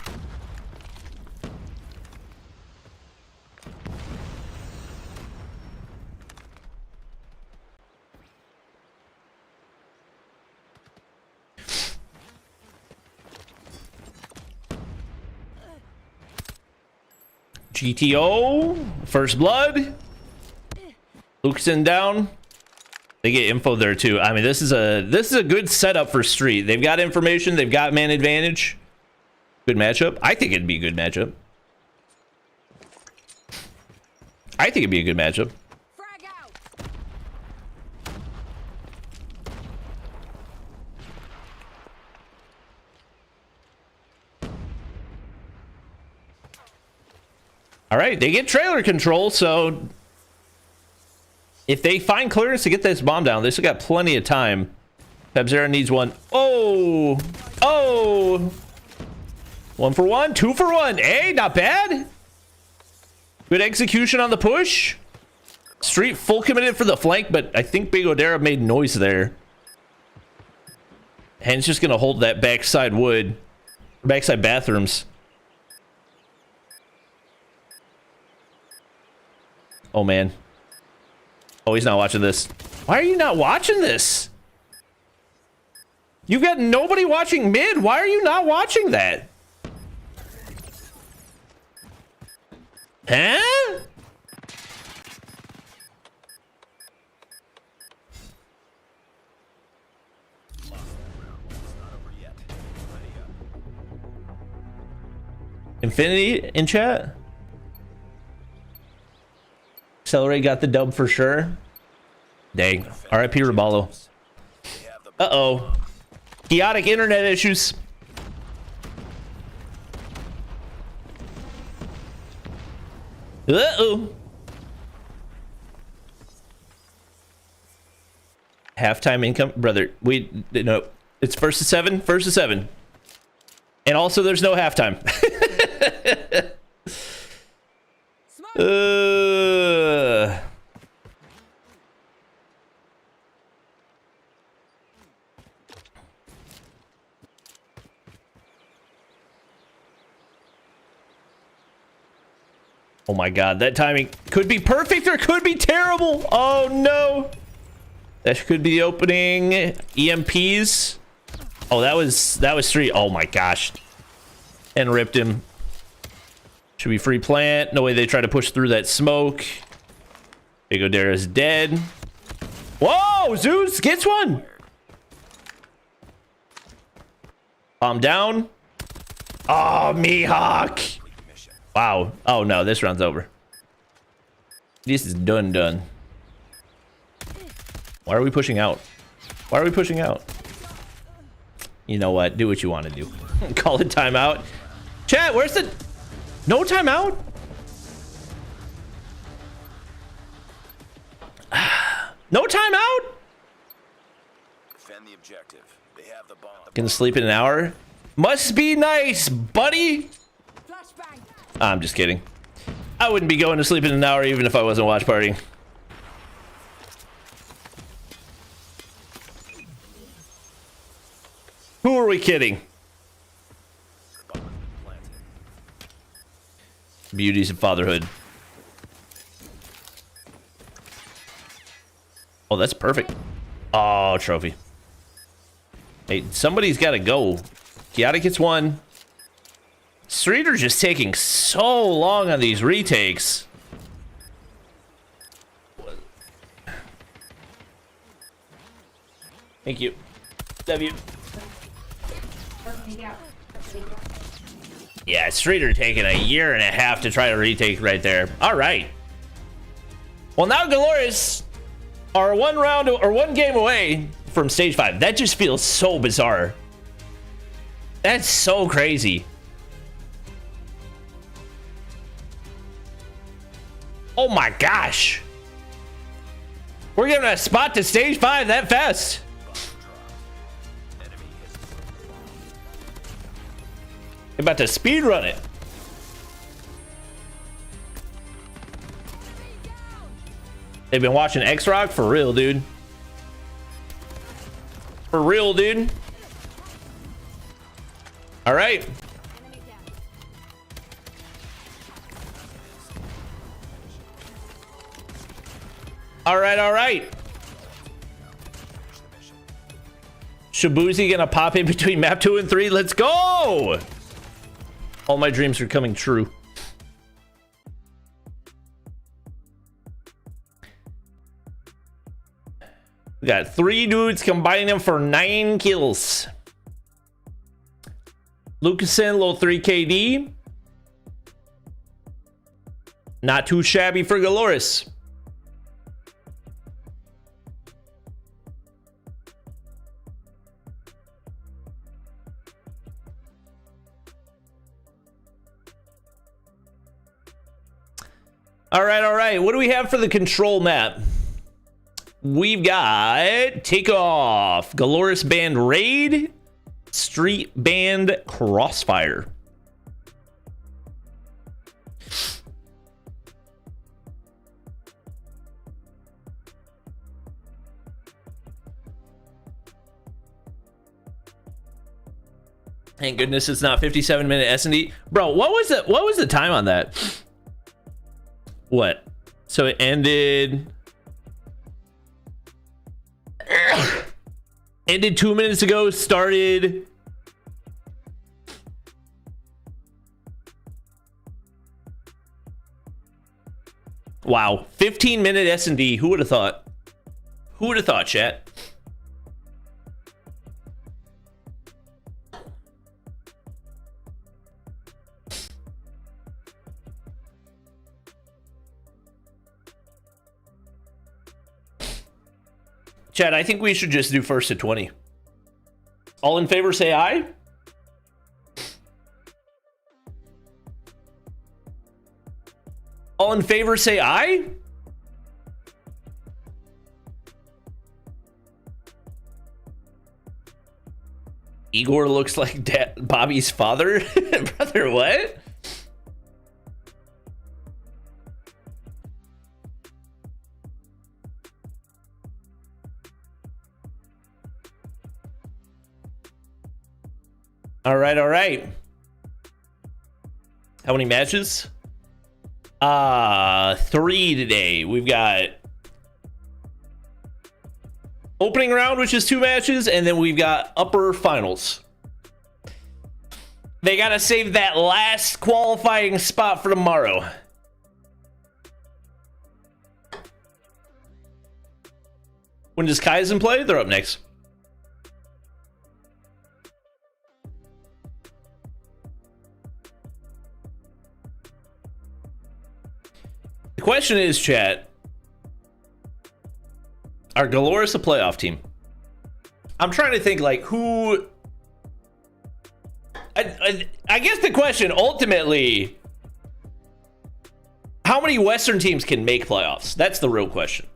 S5: GTO, First Blood, Lukeson down. They get info there too. I mean, this is a good setup for Street. They've got information. They've got man advantage. Good matchup. I think it'd be a good matchup. I think it'd be a good matchup.
S9: Frag out.
S5: All right, they get trailer control, so if they find clearance to get this bomb down, they still got plenty of time. Pebzera needs one. Oh, oh, 1 for 1, 2 for 1. Hey, not bad. Good execution on the push. Street full committed for the flank, but I think Big Odera made noise there. And it's just gonna hold that backside wood, backside bathrooms. Oh man. Oh, he's not watching this. Why are you not watching this? You've got nobody watching mid. Why are you not watching that? Huh? Infinity in chat? Accelerate got the dub for sure. Dang. RIP Robalo. Uh-oh. Chaotic internet issues. Uh-oh. Halftime income. Brother, no. It's first to 7. First to 7. And also there's no halftime. Oh my god, that timing could be perfect or could be terrible. Oh no. That could be the opening. EMPs. Oh, that was 3. Oh my gosh. And ripped him. Should be free plant. No way they try to push through that smoke. Big Odera's dead. Whoa, Zeus gets one. Bomb down. Oh, Mihawk. Wow. Oh no, this round's over. This is done. Why are we pushing out? Why are we pushing out? You know what? Do what you want to do. Call it timeout. Chat, where's the... No timeout? No timeout?
S8: Defend the objective. They have the bomb.
S5: Can sleep in an hour? Must be nice, buddy.
S9: Flashbang.
S5: I'm just kidding. I wouldn't be going to sleep in an hour even if I wasn't watch partying. Who are we kidding? Beauties of fatherhood. Oh, that's perfect. Oh, trophy. Hey, somebody's got to go. Chaotic gets one. Streeter's just taking so long on these retakes. Thank you. Love you. Yeah, Streeter taking 1.5 years to try to retake right there. All right. Well, now Galorys are 1 round or 1 game away from stage 5. That just feels so bizarre. That's so crazy. Oh my gosh. We're giving a spot to stage 5 that fast. They're about to speed run it. They've been watching X-Rock? For real, dude. For real, dude. All right. All right, all right. Shabuzi gonna pop in between map 2 and 3. Let's go! All my dreams are coming true. We got 3 dudes combining them for 9 kills. Lucasen, low 3 KD. Not too shabby for Galorys. All right, all right. What do we have for the control map? We've got Takeoff, Galorys Band Raid, Street Band Crossfire. Thank goodness it's not 57-minute S&D. Bro, what was the time on that? What? So it ended 2 minutes ago, started wow, 15-minute S&D. Who would have thought? Who would have thought, chat? Chad, I think we should just do first to 20. All in favor, say aye. All in favor, say aye. Igor looks like Bobby's father. Brother, what? All right, all right. How many matches? 3 today. We've got opening round, which is 2 matches, and then we've got upper finals. They gotta save that last qualifying spot for tomorrow. When does Kaizen play? They're up next. The question is, chat, are Galorys a playoff team? I'm trying to think, like, who... I guess the question, ultimately, how many Western teams can make playoffs? That's the real question.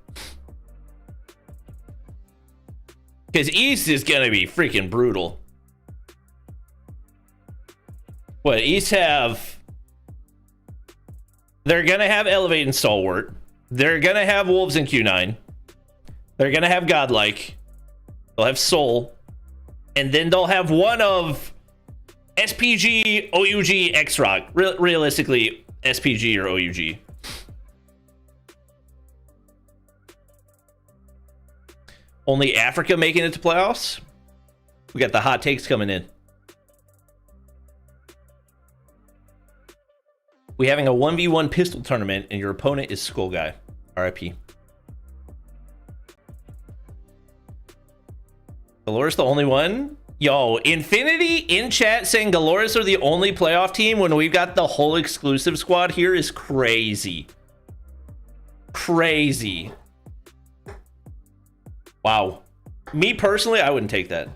S5: Because East is going to be freaking brutal. What, East have... They're going to have Elevate and Stalwart. They're going to have Wolves and Q9. They're going to have Godlike. They'll have Soul. And then they'll have one of SPG, OUG, X-Rock. Realistically, SPG or OUG. Only Africa making it to playoffs? We got the hot takes coming in. We having a 1v1 pistol tournament and your opponent is Skull Guy. RIP. Galorys the only one? Yo, Infinity in chat saying Galorys are the only playoff team when we've got the whole exclusive squad here is crazy. Crazy. Wow. Me personally, I wouldn't take that.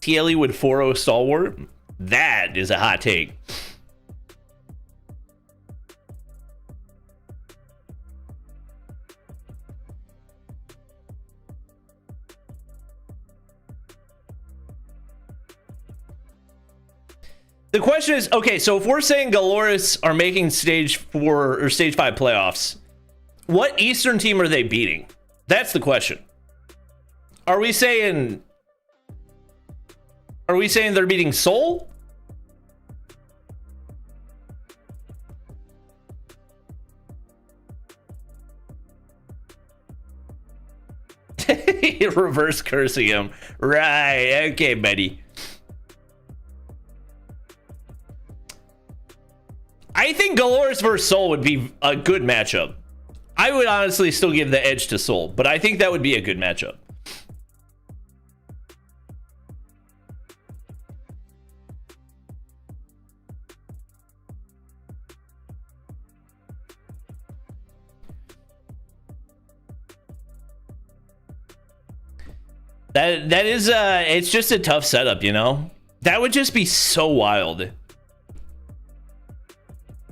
S5: TLE with 4-0 Stalwart? That is a hot take. The question is, okay, so if we're saying Galorys are making stage 4 or stage 5 playoffs, what Eastern team are they beating? That's the question. Are we saying they're beating Seoul? Reverse cursing him. Right, okay, buddy. I think Galorys versus Seoul would be a good matchup. I would honestly still give the edge to Seoul, but I think that would be a good matchup. That is it's just a tough setup, you know? That would just be so wild.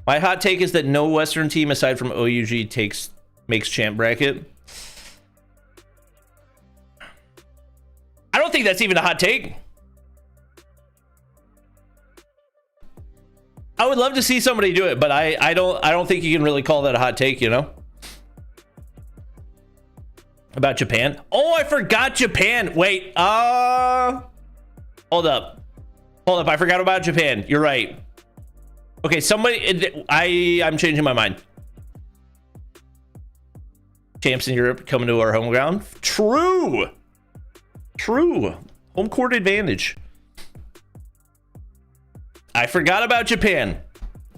S5: My hot take is that no Western team aside from OUG makes champ bracket. I don't think that's even a hot take. I would love to see somebody do it, but I don't think you can really call that a hot take, you know? About Japan. Oh, I forgot Japan. Wait, hold up. I forgot about Japan. You're right. Okay, somebody, I'm changing my mind. Champs in Europe coming to our home ground. True. Home court advantage. I forgot about Japan.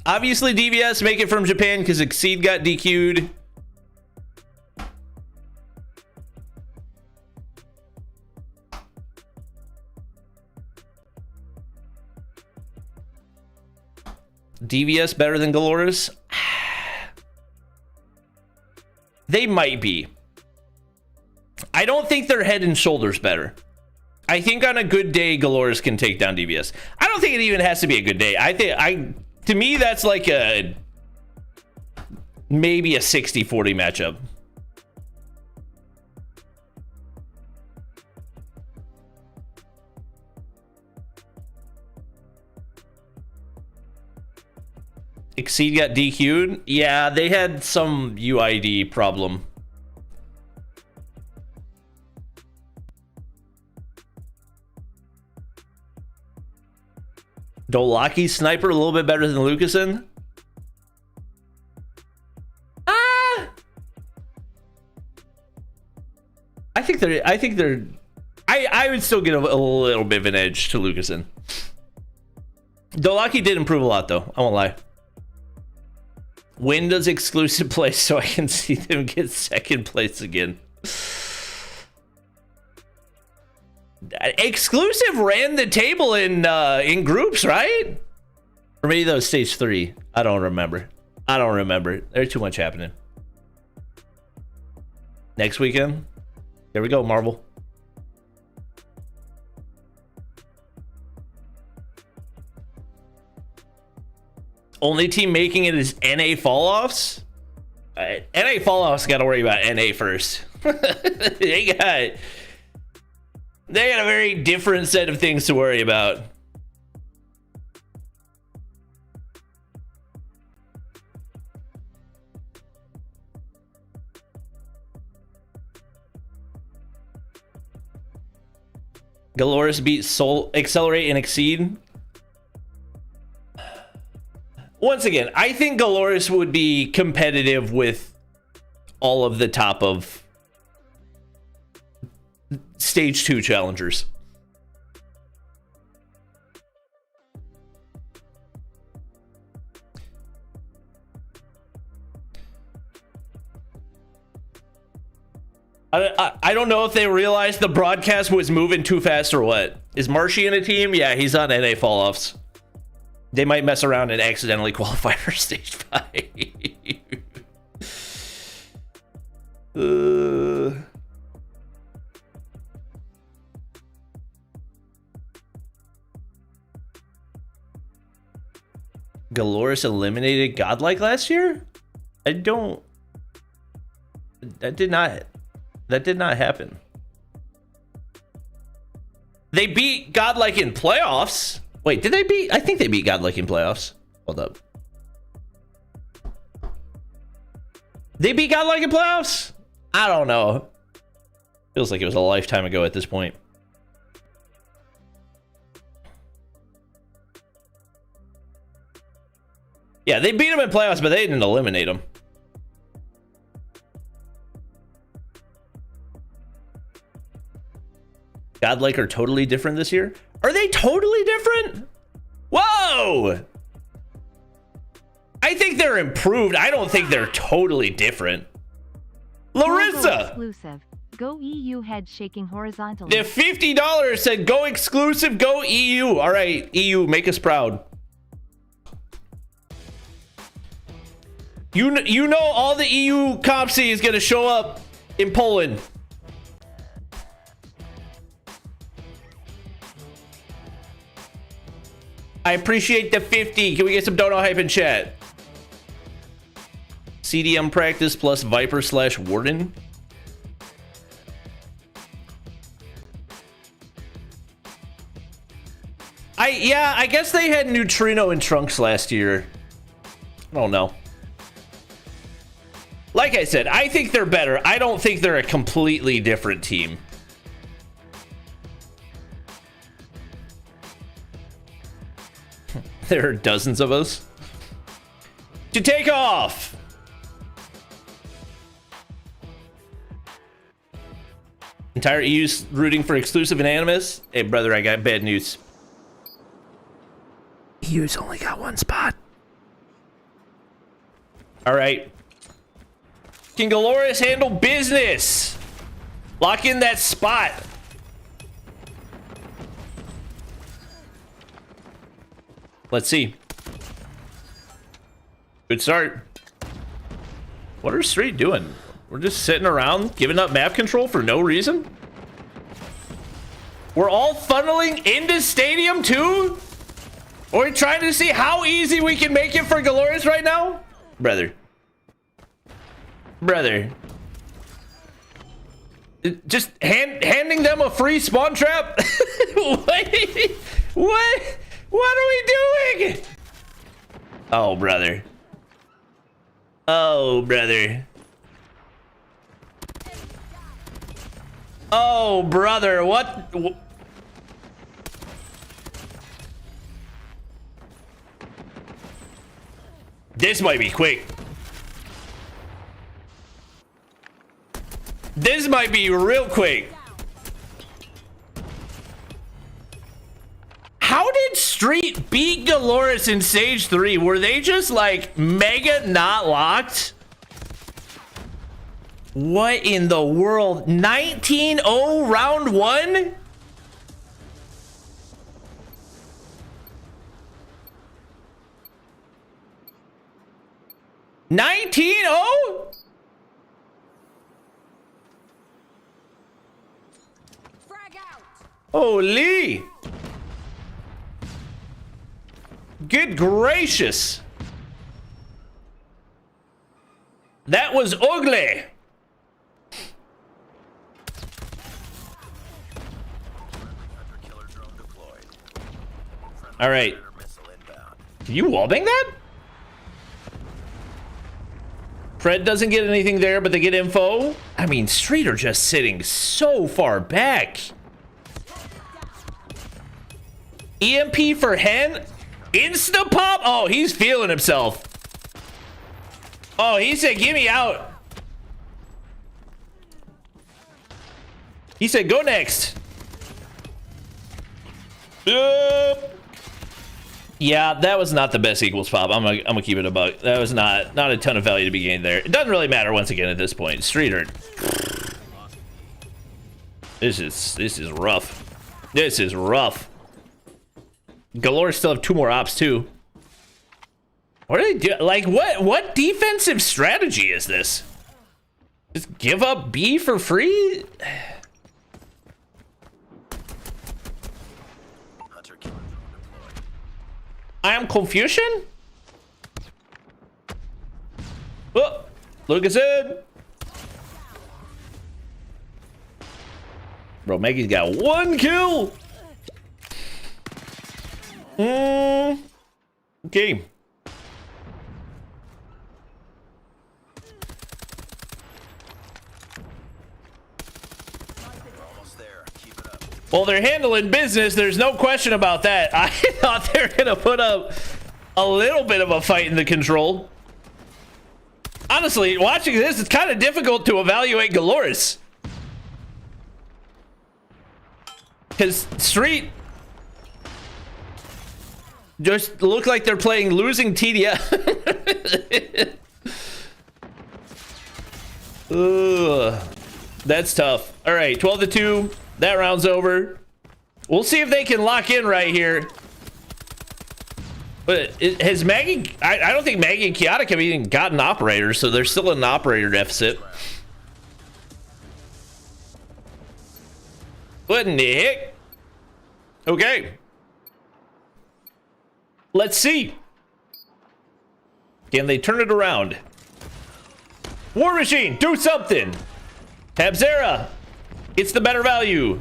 S5: Obviously, DVS make it from Japan because Exceed got DQ'd. DVS better than Galorys? They might be. I don't think they're head and shoulders better. I think on a good day, Galorys can take down DVS. I don't think it even has to be a good day. To me, that's like maybe a 60-40 matchup. Exceed got DQ'd? Yeah, they had some UID problem. Dolaki sniper a little bit better than Lucasen? I would still get a little bit of an edge to Lucasen. Dolaki did improve a lot though, I won't lie. When does exclusive play so I can see them get second place again? Exclusive ran the table in groups, right? Or maybe that was stage 3. I don't remember. There's too much happening. Next weekend? There we go, Marvel. Only team making it is NA fall-offs? NA fall-offs got to worry about NA first. They got a very different set of things to worry about. Galorys beat Soul, Accelerate, and Exceed. Once again, I think Galorys would be competitive with all of the top of stage 2 challengers. I don't know if they realized the broadcast was moving too fast or what. Is Marshy in a team? Yeah, he's on NA fall-offs. They might mess around and accidentally qualify for stage 5. Galorys eliminated Godlike last year? That did not happen. They beat Godlike in playoffs. Wait, did they beat? I think they beat Godlike in playoffs. Hold up. They beat Godlike in playoffs? I don't know. Feels like it was a lifetime ago at this point. Yeah, they beat them in playoffs, but they didn't eliminate them. Godlike are totally different this year? Are they totally different? Whoa! I think they're improved. I don't think they're totally different. Larissa!
S10: Exclusive. Go EU head shaking horizontally.
S5: The $50 said go exclusive, go EU. All right, EU, make us proud. You know all the EU COPC is going to show up in Poland. I appreciate the 50. Can we get some dono hype in chat? CDM practice plus Viper / Warden. I guess they had Neutrino and Trunks last year. I don't know. Like I said, I think they're better. I don't think they're a completely different team. There are dozens of us. To take off. Entire EU's rooting for exclusive and animus. Hey, brother, I got bad news. EU's only got one spot. All right. Can Galorys handle business? Lock in that spot. Let's see. Good start. What are Street doing? We're just sitting around giving up map control for no reason? We're all funneling into Stadium 2? Are we trying to see how easy we can make it for Galorys right now? Brother. Brother. Just handing them a free spawn trap? Wait, what? What are we doing? Oh, brother. Oh, brother. Oh, brother, what? This might be quick. This might be real quick. How did Street beat Galorys in Stage 3? Were they just like mega not locked? What in the world? 19-0 round 1? $19-0? Holy! Good gracious! That was ugly! Alright. Can you wallbang that? Fred doesn't get anything there, but they get info. I mean, Street are just sitting so far back. EMP for Hen. Insta-pop? Oh, he's feeling himself. Oh, he said, get me out. He said, go next. Yeah, that was not the best equals pop. I'm gonna keep it a buck. That was not a ton of value to be gained there. It doesn't really matter once again at this point. Streeter. This is rough. This is rough. Galorys still have 2 more ops too. What are they do? Like what defensive strategy is this? Just give up B for free? I am Confucian? Oh, Lucas in. Bro, Maggie's got 1 kill. Okay. Well, they're handling business. There's no question about that. I thought they were going to put up a little bit of a fight in the control. Honestly, watching this, it's kind of difficult to evaluate Galorys. Because Street just look like they're playing losing TDF. Ugh, that's tough. All right, 12-2. That round's over. We'll see if they can lock in right here. But has Maggie... I don't think Maggie and Chaotic have even gotten operators, so they're still in an operator deficit. What in the heck? Okay. Let's see. Can they turn it around? War Machine, do something. Tabzera, it's the better value.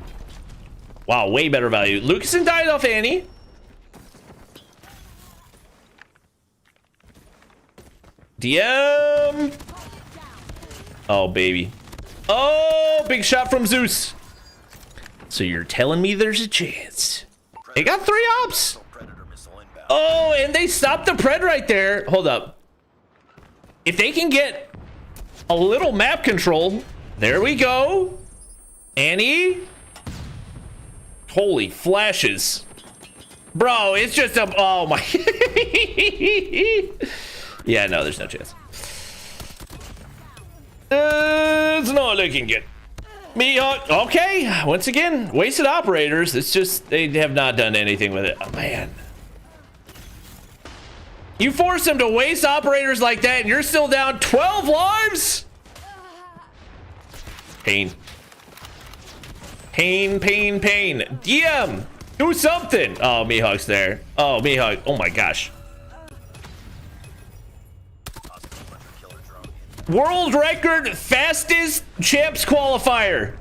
S5: Wow, way better value. Lucasen died off Annie. DM. Oh, baby. Oh, big shot from Zeus. So you're telling me there's a chance. They got 3 ops. Oh, and they stopped the pred right there. Hold up. If they can get a little map control. There we go. Annie. Holy flashes. Bro, it's just a... Oh, my... Yeah, no, there's no chance. It's not looking good. Mihawk. Okay. Once again, wasted operators. It's just... They have not done anything with it. Oh, man. You force them to waste operators like that, and you're still down 12 lives? Pain. Pain, pain, pain. DM, do something. Oh, Mihawk's there. Oh, Mihawk. Oh, my gosh. World record fastest champs qualifier.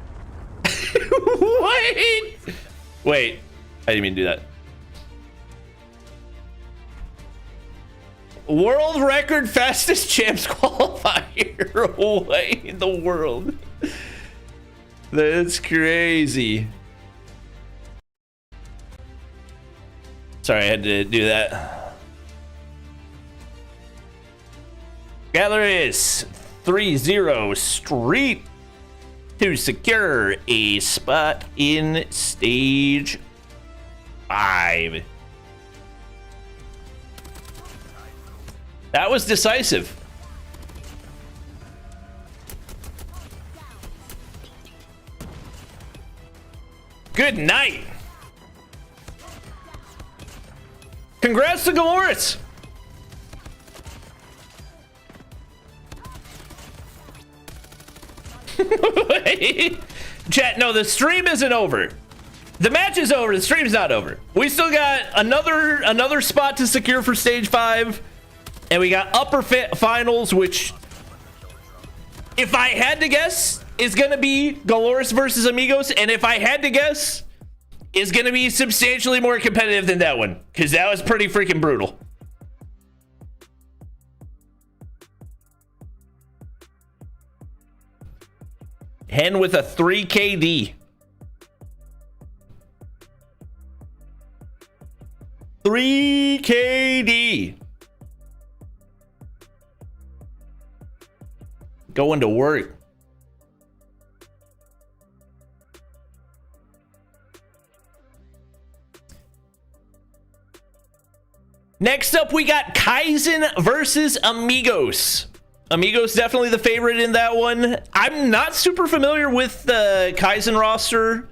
S5: Wait. I didn't mean to do that. World record fastest champs qualifier. What in the world? That's crazy. Sorry, I had to do that. Galorys 3-0 Street to secure a spot in stage 5. That was decisive. Good night. Congrats to Galorys. Chat, no, the stream isn't over. The match is over. The stream's not over. We still got another spot to secure for stage 5. And we got upper finals, which, if I had to guess, is going to be Galorys versus Amigos. And if I had to guess, is going to be substantially more competitive than that one. Because that was pretty freaking brutal. Hen with a 3 KD. 3 KD. Going to work. Next up, we got Kaizen versus Amigos. Amigos definitely the favorite in that one. I'm not super familiar with the Kaizen roster.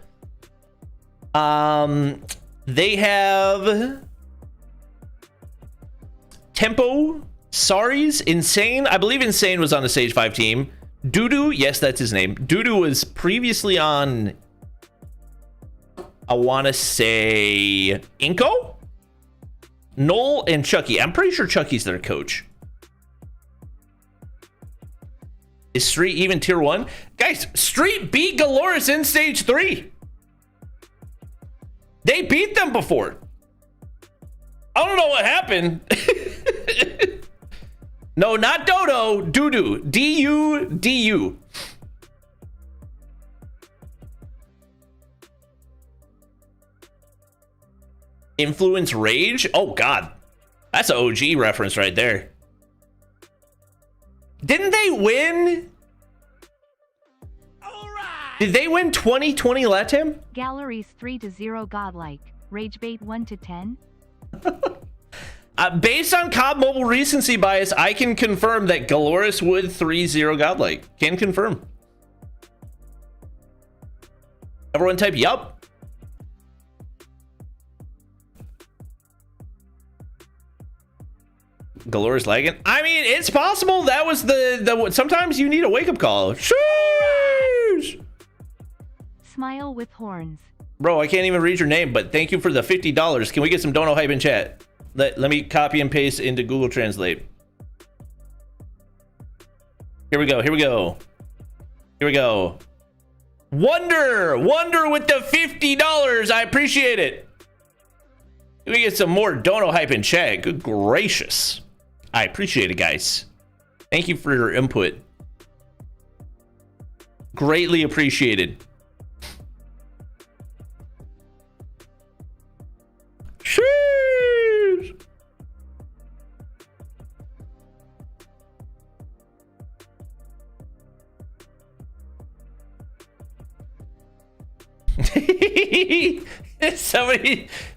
S5: They have Tempo, Saris, Insane. I believe Insane was on the Stage 5 team. Dudu, yes, that's his name. Dudu was previously on, I want to say, Inko? Noel and Chucky. I'm pretty sure Chucky's their coach. Is Street even tier 1? Guys, Street beat Galorys in stage 3. They beat them before. I don't know what happened. No, not Dodo. Doo-doo. D-U-D-U. Influence Rage? Oh, God. That's an OG reference right there. Didn't they win? Did they win 2020 LATAM?
S10: Galorys 3-0 godlike. Ragebait 1-10.
S5: Based on COD Mobile recency bias, I can confirm that Galorys would 3-0 godlike. Can confirm. Everyone type yup. Galorys lagging. I mean, it's possible that was the sometimes you need a wake up call. Sheesh.
S10: Smile with horns.
S5: Bro, I can't even read your name, but thank you for the $50. Can we get some dono hype in chat? Let me copy and paste into Google Translate. Here we go. Here we go. Here we go. Wonder with the $50. I appreciate it. Let me get some more dono hype in chat. Good gracious. I appreciate it, guys. Thank you for your input. Greatly appreciated. Sheesh.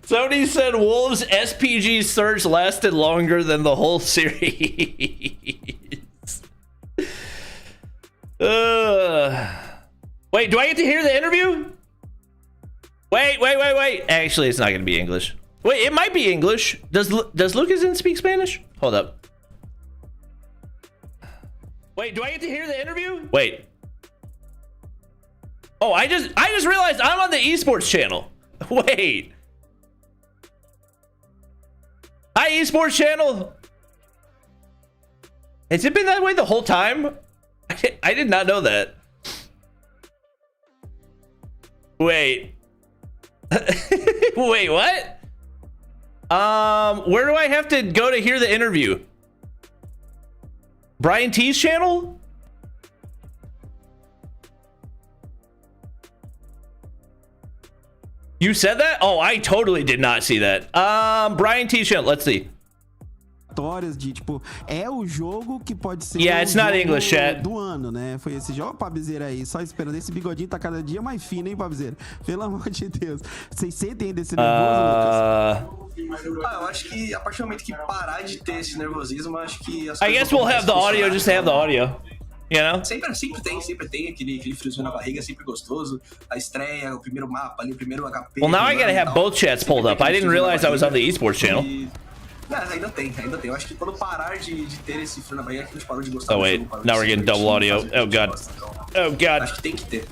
S5: Somebody said Wolves SPG search lasted longer than the whole series. Wait, do I get to hear the interview? Wait. Actually, it's not going to be English. Wait, it might be English. Does Lucas speak Spanish? Hold up. Wait, do I get to hear the interview? Wait. Oh, I just realized I'm on the Esports channel. Wait. Hi, Esports channel. Has it been that way the whole time? I did not know that. Wait. Wait, what? Where do I have to go to hear the interview? Brian T's channel? You said that? Oh, I totally did not see that. Brian T. Channel, let's see.
S11: De, tipo, é o jogo que pode ser
S5: it's not English, chat.
S11: Do ano, né? Foi esse jogo, Pabzeira aí, só esperando. Esse bigodinho tá cada dia mais fino, hein, Pabzeira? Pelo amor de Deus. Vocês sentem desse nervoso, Lucas?
S12: Eu acho que a partir do momento que parar de ter esse nervosismo, acho que
S5: I guess we'll have the audio, just have the audio. You know?
S12: Sempre tem aquele friozinho na barriga, sempre gostoso. A estreia, o primeiro mapa ali, o primeiro HP.
S5: Well, now I gotta have both chats pulled up. I didn't realize I was on the Esports channel.
S12: Ainda tem. Eu acho que quando parar de ter esse frio na barriga, que a gente parou de gostar.
S5: Oh, wait. Now we're getting double audio. Oh, God. Oh, God.
S12: Acho que tem que ter.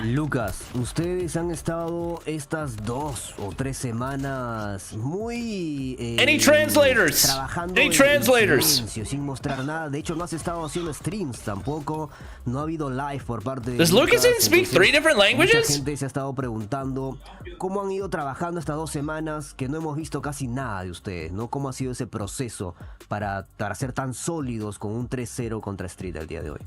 S13: Lucas, ustedes han estado estas 2 o 3 semanas muy
S5: Any translators?
S13: Trabajando
S5: Any translators?
S13: silencio, sin mostrar nada. De hecho, no has estado haciendo streams tampoco. No ha habido live por parte de
S5: Does Lucas speak 3 different languages?
S13: Mucha gente se ha estado preguntando cómo han ido trabajando estas 2 semanas que no hemos visto casi nada de ustedes, ¿no? ¿Cómo ha sido ese proceso para ser tan sólidos con un 3-0 contra Street el día de hoy?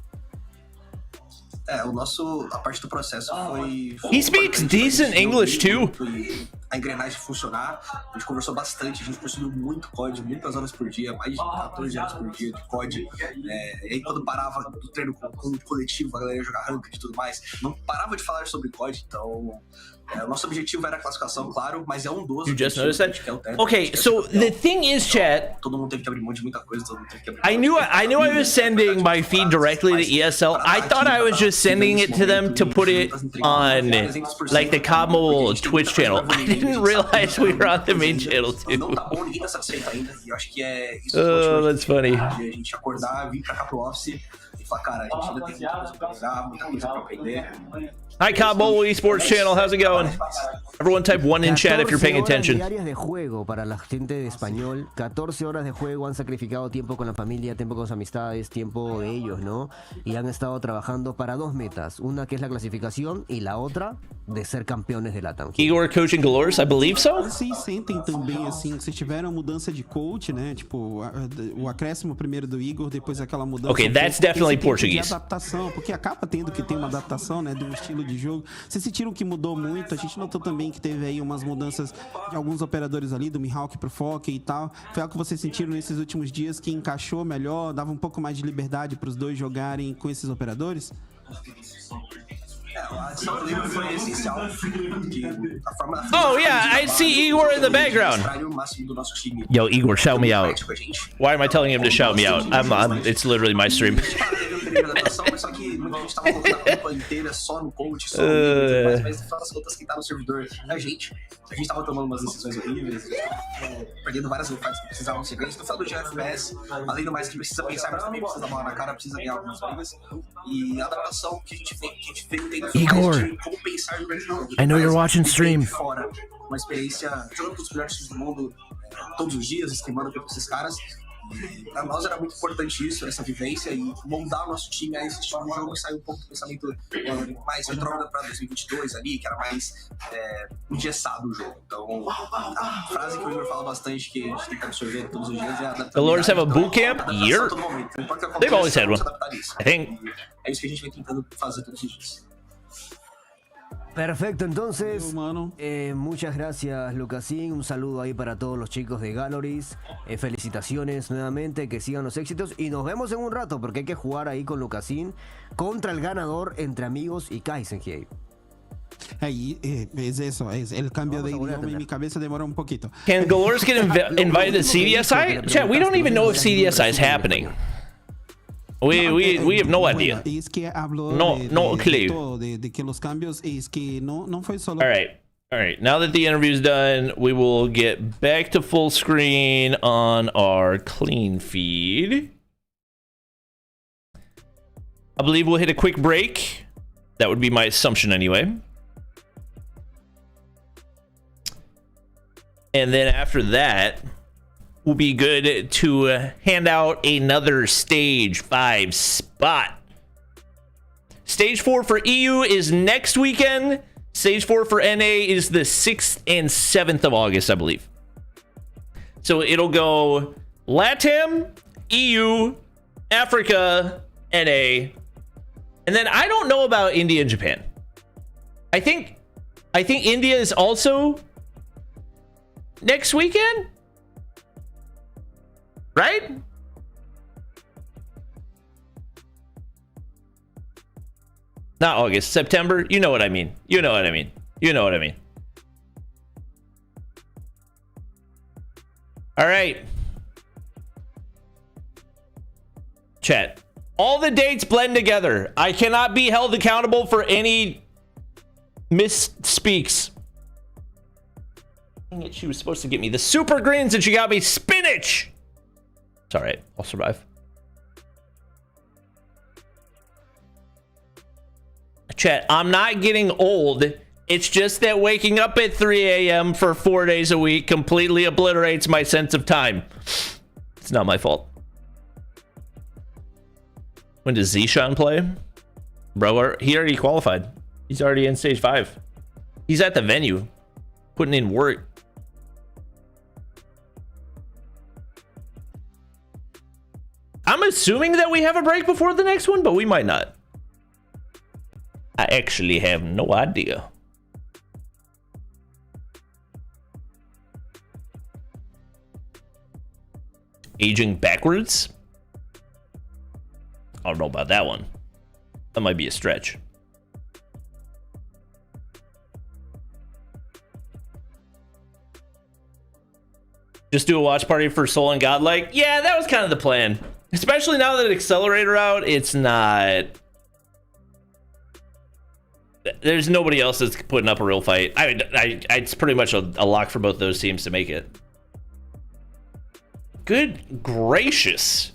S12: A parte do processo foi
S5: He speaks decent English too.
S12: A engrenagem funcionar, a gente conversou bastante, a gente consumiu muito COD, muitas horas por dia, mais de 14 horas por dia de COD. E aí quando parava do treino com o coletivo, a galera ia jogar ranked e tudo mais, não parava de falar sobre COD, então o nosso objetivo era a classificação, claro, mas é um dos
S5: You just noticed that?
S12: que é o teto.
S5: Okay, so the thing is, chat.
S12: Todo mundo teve que abrir mão de muita coisa, todo mundo teve que abrir
S5: I knew I was sending my feed directly to ESL. I thought I was just sending it to them to put it on like the Cabo Twitch channel. I didn't realize we were on the main channel too.
S12: Não tá bom, ninguém tá satisfeito ainda, e eu acho que é isso.
S5: Oh, that's funny.
S12: A gente acordar, vir pra cá pro office e falar, cara, a gente ainda tem muita coisa pra melhorar, muita coisa pra aprender.
S5: Hi, Cabo Esports channel. How's it going? Everyone type 1 in chat if you're paying
S13: 14
S5: attention.
S13: horas diarias de juego para la gente de español. 14 horas de juego, han sacrificado tiempo con la familia, tiempo con sus amistades, tiempo de ellos, ¿no? Y han estado trabajando para dos metas. Una que es la clasificación y la otra de ser campeones de LATAM.
S5: Igor coaching Galorys, I believe so.
S11: Vocês sentem também, assim, que vocês tiveram mudança de coach, né? Tipo, o acréscimo primeiro do Igor, depois aquela mudança.
S5: Okay, that's definitely Portuguese.
S11: De adaptação, porque acaba tendo que ter uma adaptação, né? Do estilo de jogo. Vocês sentiram que mudou muito? A gente notou também que teve aí umas mudanças de alguns operadores ali, do Mihawk pro Fokke e tal. Foi algo que vocês sentiram nesses últimos dias que encaixou melhor, dava um pouco mais de liberdade para os dois jogarem com esses operadores?
S5: Oh yeah, I see Igor in the background. Yo, Igor, shout me out. Why am I telling him to shout me out? It's literally my stream.
S12: Mas só que muita gente tava colocando a culpa inteira só no coach, só no mas no final das contas quem tá no servidor é a gente tava tomando umas decisões horríveis, perdendo várias fights que precisavam ser ganhas. No final do dia FPS, além do mais que precisa pensar, mas também precisa dar bola na cara, precisa ganhar algumas brigas. E a adaptação que a gente veio tendo de como pensar no jogo.
S5: I know you're watching stream.
S12: Fora uma experiência jogando com os melhores times do mundo todos os dias, esquemando com esses caras. Para nós era muito importante isso, essa vivência e moldar o nosso time a esse estilo de jogo e sair um pouco do pensamento mais retrógrado para 2022 ali, que era mais engessado o jogo. Então, a frase que o Igor fala bastante, que a gente tem que absorver todos os dias, é a
S5: The Lords have a boot camp? Year? They've always had one. I think.
S12: É isso que a gente vem tentando fazer todos os dias.
S13: Perfecto, entonces, muchas gracias, Lucasín. Un saludo ahí para todos los chicos de Galorys. Felicitaciones nuevamente, que sigan los éxitos. Y nos vemos en un rato, porque hay que jugar ahí con Lucasín contra el ganador entre Amigos y Kaizen Gaming.
S11: Es eso, es el cambio de idioma en mi cabeza demora un poquito.
S5: Can Galorys get invited to CDSI? Chat, we don't even know if CDSI is happening. We have no idea.
S11: Es que habló
S5: no clue.
S11: De que los cambios es que no fue solo.
S5: All right. Now that the interview's done, we will get back to full screen on our clean feed. I believe we'll hit a quick break. That would be my assumption anyway. And then after that, will be good to hand out another Stage 5 spot. Stage 4 for EU is next weekend. Stage 4 for NA is the 6th and 7th of August, I believe. So it'll go LATAM, EU, Africa, NA. And then I don't know about India and Japan. I think India is also next weekend? Right? Not August, September. You know what I mean. All right. Chat. All the dates blend together. I cannot be held accountable for any misspeaks. Dang it, she was supposed to get me the super greens and she got me spinach. It's all right. I'll survive. Chat, I'm not getting old. It's just that waking up at 3 a.m. for 4 days a week completely obliterates my sense of time. It's not my fault. When does Zishan play? Bro, he already qualified. He's already in Stage 5. He's at the venue, putting in work. I'm assuming that we have a break before the next one, but we might not. I actually have no idea. Aging backwards? I don't know about that one. That might be a stretch. Just do a watch party for Soul and Godlike? Yeah, that was kind of the plan. Especially now that Accelerator out, it's not... There's nobody else that's putting up a real fight. I mean, it's pretty much a lock for both those teams to make it. Good gracious.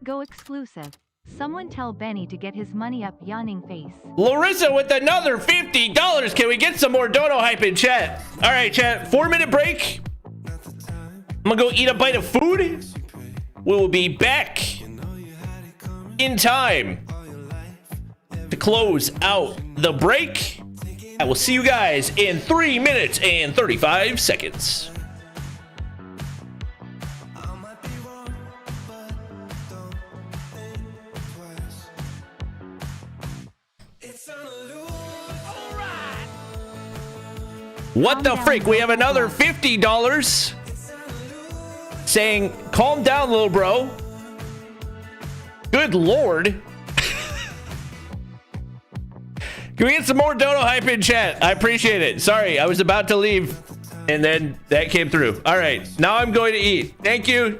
S10: Go exclusive. Someone tell Benny to get his money up, yawning face.
S5: Larissa with another $50. Can we get some more dono hype in chat? All right, chat. 4-minute break. I'm gonna go eat a bite of food. We will be back in time to close out the break. I will see you guys in 3 minutes and 35 seconds. What the freak? We have another $50 saying, calm down, little bro. Good Lord. Can we get some more dono hype in chat? I appreciate it. Sorry, I was about to leave and then that came through. All right, now I'm going to eat. Thank you.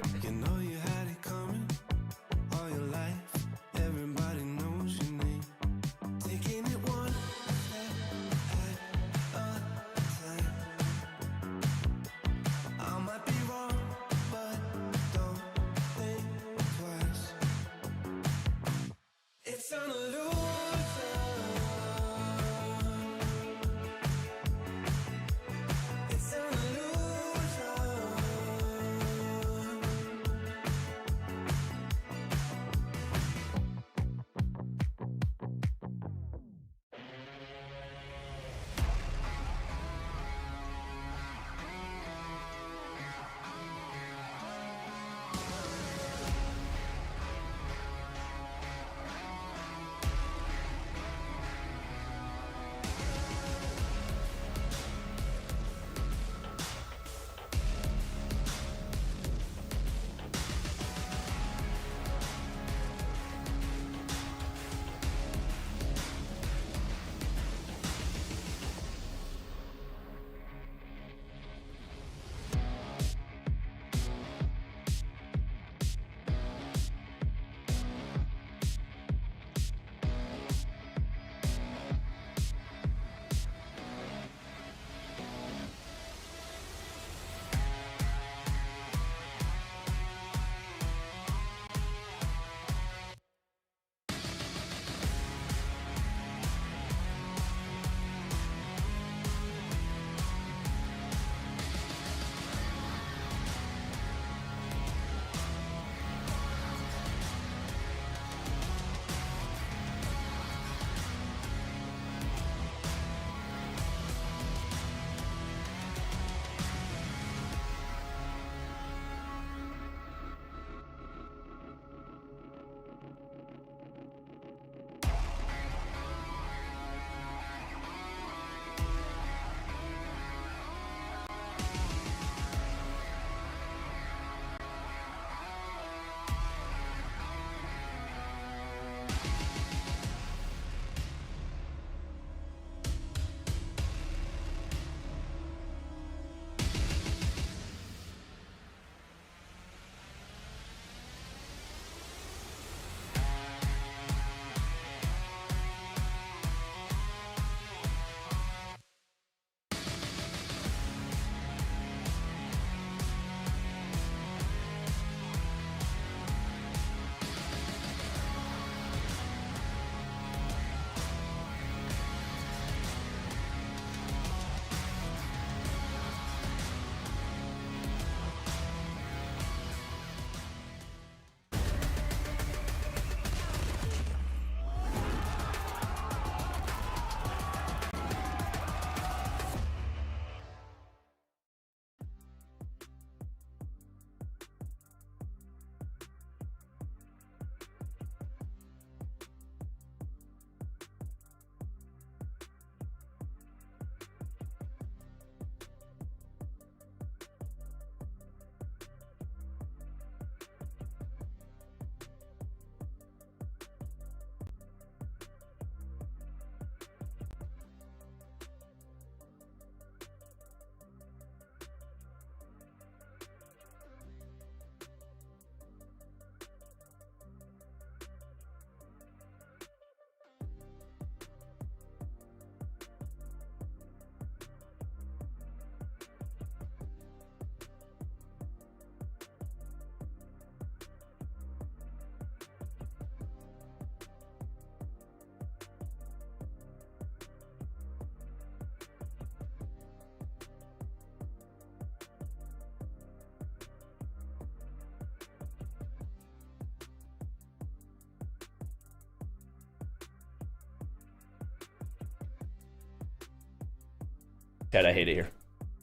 S5: God, I hate it here.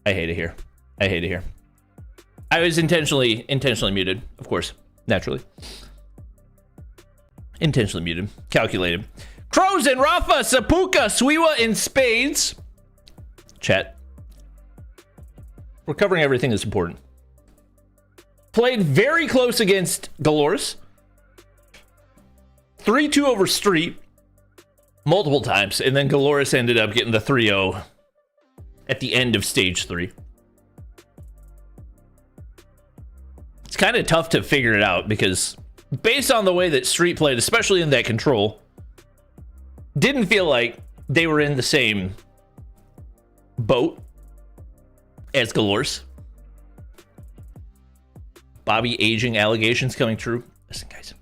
S5: I hate it here. I hate it here. I was intentionally muted, of course, naturally. Intentionally muted. Calculated. Crows and Rafa, Sapuka, Swiwa in spades. Chat. We're covering everything that's important. Played very close against Galorys. 3-2 over Street. Multiple times. And then Galorys ended up getting the 3-0 at the end of stage 3. It's kind of tough to figure it out because based on the way that Street played, especially in that control, didn't feel like they were in the same boat as Galorys. Bobby aging allegations coming true. Listen, guys.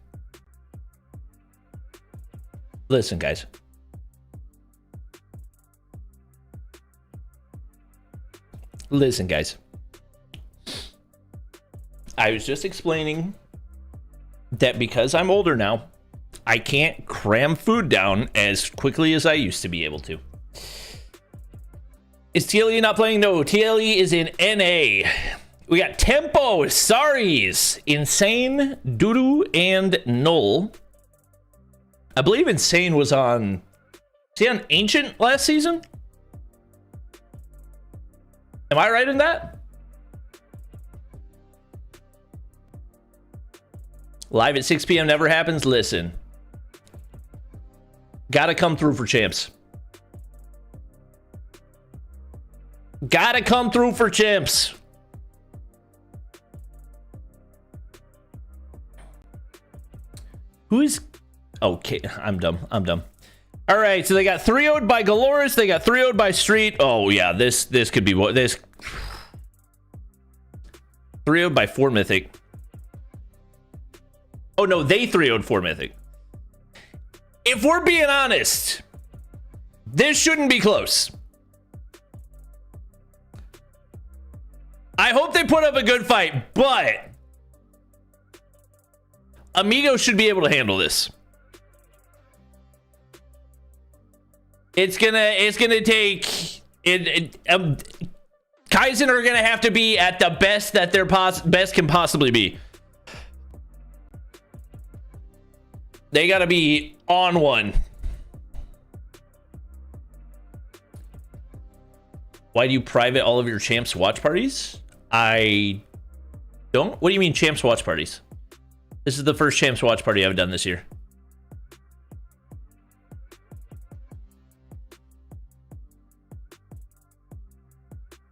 S5: Listen, guys. Listen, guys. I was just explaining that because I'm older now, I can't cram food down as quickly as I used to be able to. Is TLE not playing? No, TLE is in NA. We got Tempo, Saris, Insane, Dudu, and Null. I believe Insane was on... Was he on Ancient last season? Am I right in that? Live at 6 p.m. never happens. Listen. Gotta come through for champs. Gotta come through for champs. Who's... Okay, I'm dumb. I'm dumb. All right, so they got 3-0'd by Galorys. They got 3-0'd by Street. Oh, yeah, this could be what... This... 3-0'd by 4 Mythic. Oh, no, they 3-0'd 4 Mythic. If we're being honest, this shouldn't be close. I hope they put up a good fight, but Amigos should be able to handle this. It's gonna take Kaizen are gonna have to be at the best that their best can possibly be. They gotta be on one. Why do you private all of your champs watch parties? I don't. What do you mean champs watch parties? This is the first champs watch party I've done this year.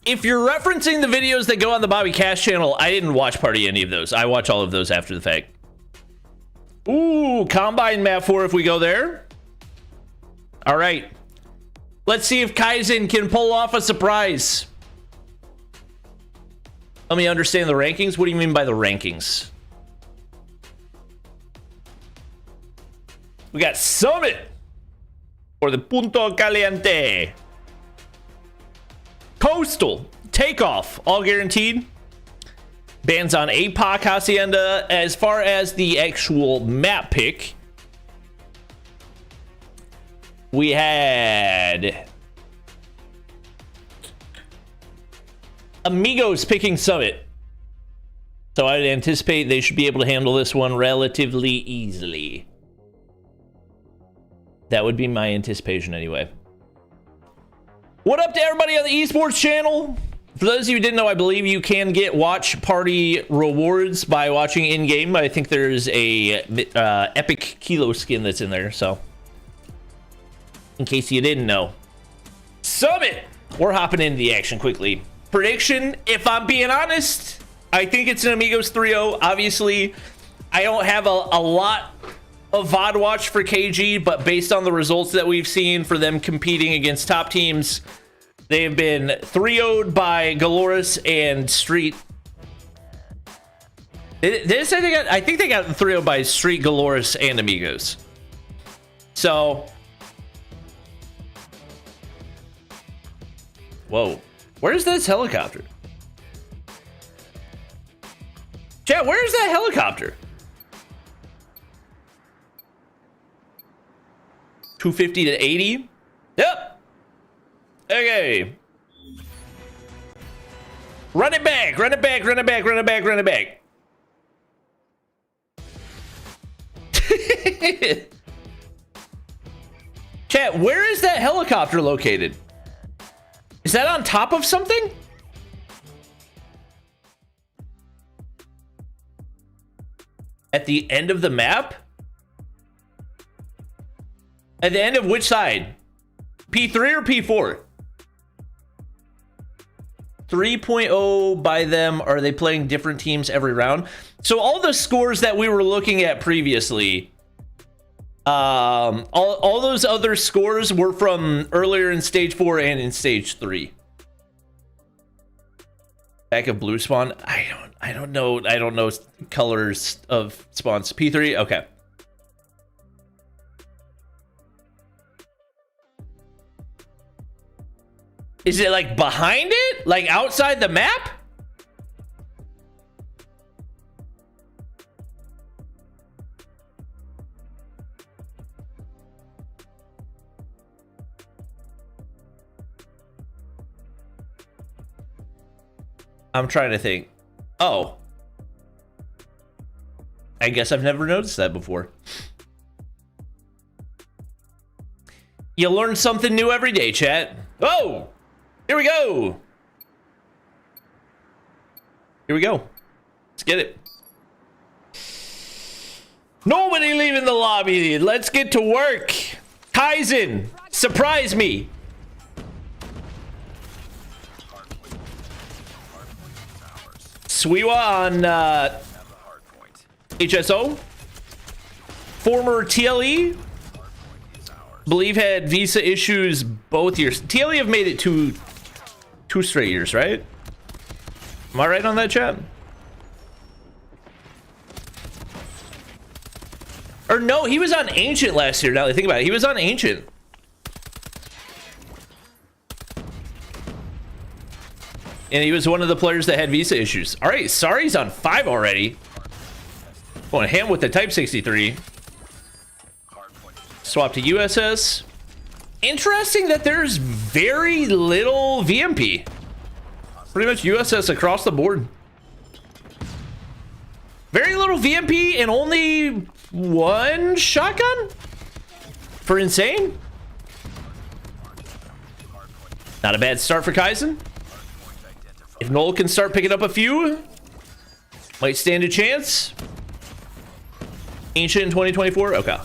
S5: If you're referencing the videos that go on the Bobby Cash channel, I didn't watch party any of those. I watch all of those after the fact. Ooh, Combine map 4 if we go there. All right. Let's see if Kaizen can pull off a surprise. Let me understand the rankings. What do you mean by the rankings? We got Summit for the Punto Caliente. Coastal, Takeoff, all guaranteed. Bans on APOC, Hacienda. As far as the actual map pick, we had Amigos picking Summit. So I'd anticipate they should be able to handle this one relatively easily. That would be my anticipation anyway. What up to everybody on the Esports channel? For those of you who didn't know, I believe you can get watch party rewards by watching in-game. I think there's a epic Kilo skin that's in there, so in case you didn't know. Summit! We're hopping into the action quickly. Prediction, if I'm being honest, I think it's an Amigos 3-0. Obviously, I don't have a lot of VOD watch for KG, but based on the results that we've seen for them competing against top teams, they have been 3-0'd by Galorys and Street. I think they got 3-0 by Street, Galorys, and Amigos. So, whoa, where's this helicopter? Chat, where's that helicopter? 250 to 80. Yep. Okay. Run it back, run it back, run it back, run it back, run it back. Chat, where is that helicopter located? Is that on top of something? At the end of the map? At the end of which side? P3 or P4? 3.0 by them. Are they playing different teams every round? So all the scores that we were looking at previously, all those other scores were from earlier in stage 4 and in stage 3. Back of blue spawn. I don't know colors of spawns. P3. Okay. Is it like behind it? Like outside the map? I'm trying to think. Oh. I guess I've never noticed that before. You learn something new every day, chat. Oh! Here we go. Here we go. Let's get it. Nobody leaving the lobby. Let's get to work. Kaizen, surprise me. Swiwa on HSO. Former TLE. Believe had visa issues both years. TLE have made it two straight years, right? Am I right on that, chat? Or no, he was on Ancient last year. Now that I think about it, he was on Ancient. And he was one of the players that had visa issues. All right, Sari's on 5 already. Going ham with the Type 63. Swap to USS. Interesting that there's very little VMP. Pretty much USS across the board. Very little VMP and only one shotgun? For Insane? Not a bad start for Kaizen. If Noel can start picking up a few, might stand a chance. Ancient in 2024? Okay.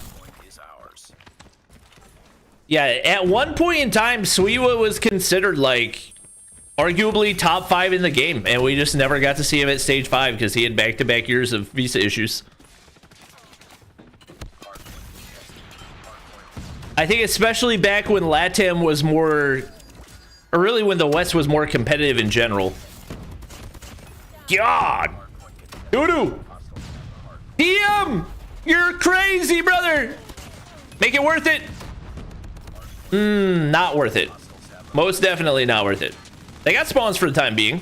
S5: Yeah, at one point in time, Swiwa was considered like arguably top 5 in the game, and we just never got to see him at stage 5 because he had back-to-back years of visa issues. I think especially back when LATAM was more, or really when the West was more competitive in general. God! Doo-doo! DM! You're crazy, brother! Make it worth it! Not worth it. Most definitely not worth it. They got spawns for the time being.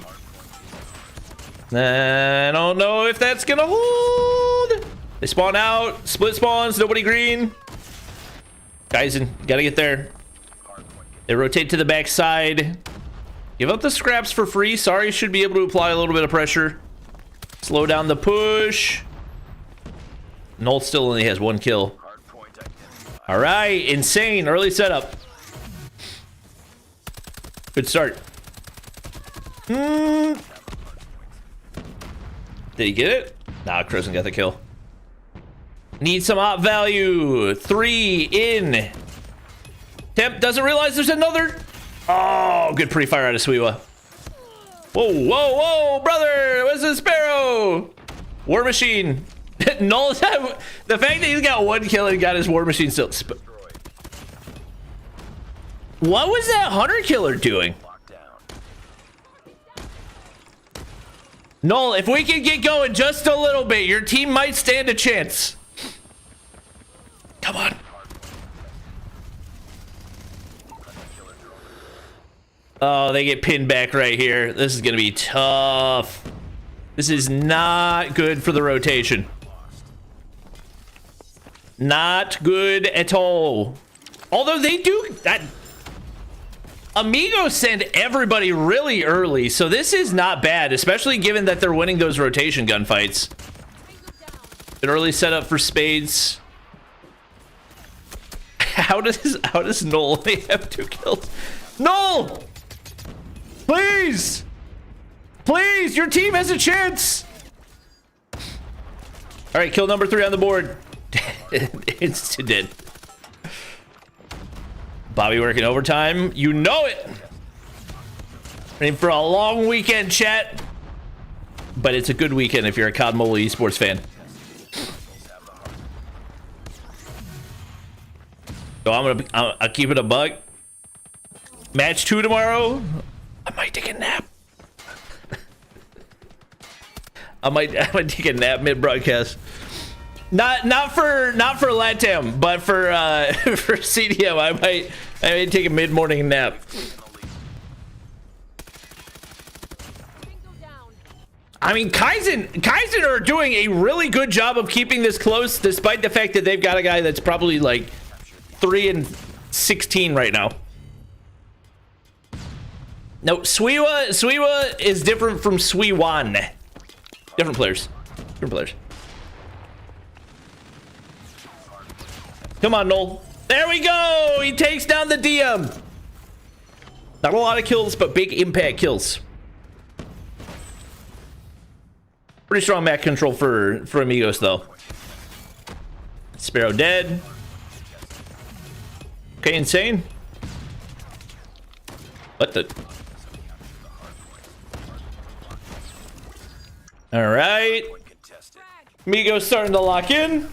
S5: I don't know if that's gonna hold. They spawn out. Split spawns. Nobody green. Kaizen, gotta get there. They rotate to the back side. Give up the scraps for free. Sorry, should be able to apply a little bit of pressure. Slow down the push. Nolt still only has 1 kill. All right, Insane. Early setup. Good start. Did he get it? Nah, Croson got the kill. Need some op value. 3 in. Temp doesn't realize there's another. Oh, good pre-fire out of Swiwa. Whoa, whoa, whoa, brother. Where's the Sparrow? War Machine. No, the fact that he's got 1 kill and got his War Machine still. What was that Hunter Killer doing? Noel, if we can get going just a little bit, your team might stand a chance. Come on. Oh, they get pinned back right here. This is going to be tough. This is not good for the rotation. Not good at all. Although they do that. Amigos send everybody really early, so this is not bad, especially given that they're winning those rotation gunfights. An early setup for Spades. How does Noel only have 2 kills? Noel! Please! Please, your team has a chance! Alright, kill number 3 on the board. It's dead. Bobby working overtime. You know it! Ready for a long weekend, chat. But it's a good weekend if you're a COD Mobile Esports fan. So I'll keep it a buck. Match 2 tomorrow. I might take a nap. I might take a nap mid-broadcast. Not for LATAM, but for for CDM, I might take a mid-morning nap. I mean, Kaizen are doing a really good job of keeping this close, despite the fact that they've got a guy that's probably like 3-16 right now. No, Swiwa is different from Swiwan. Different players. Different players. Come on, Noel. There we go. He takes down the DM. Not a lot of kills, but big impact kills. Pretty strong map control for Amigos, though. Sparrow dead. Okay, insane. What the? All right. Amigos starting to lock in.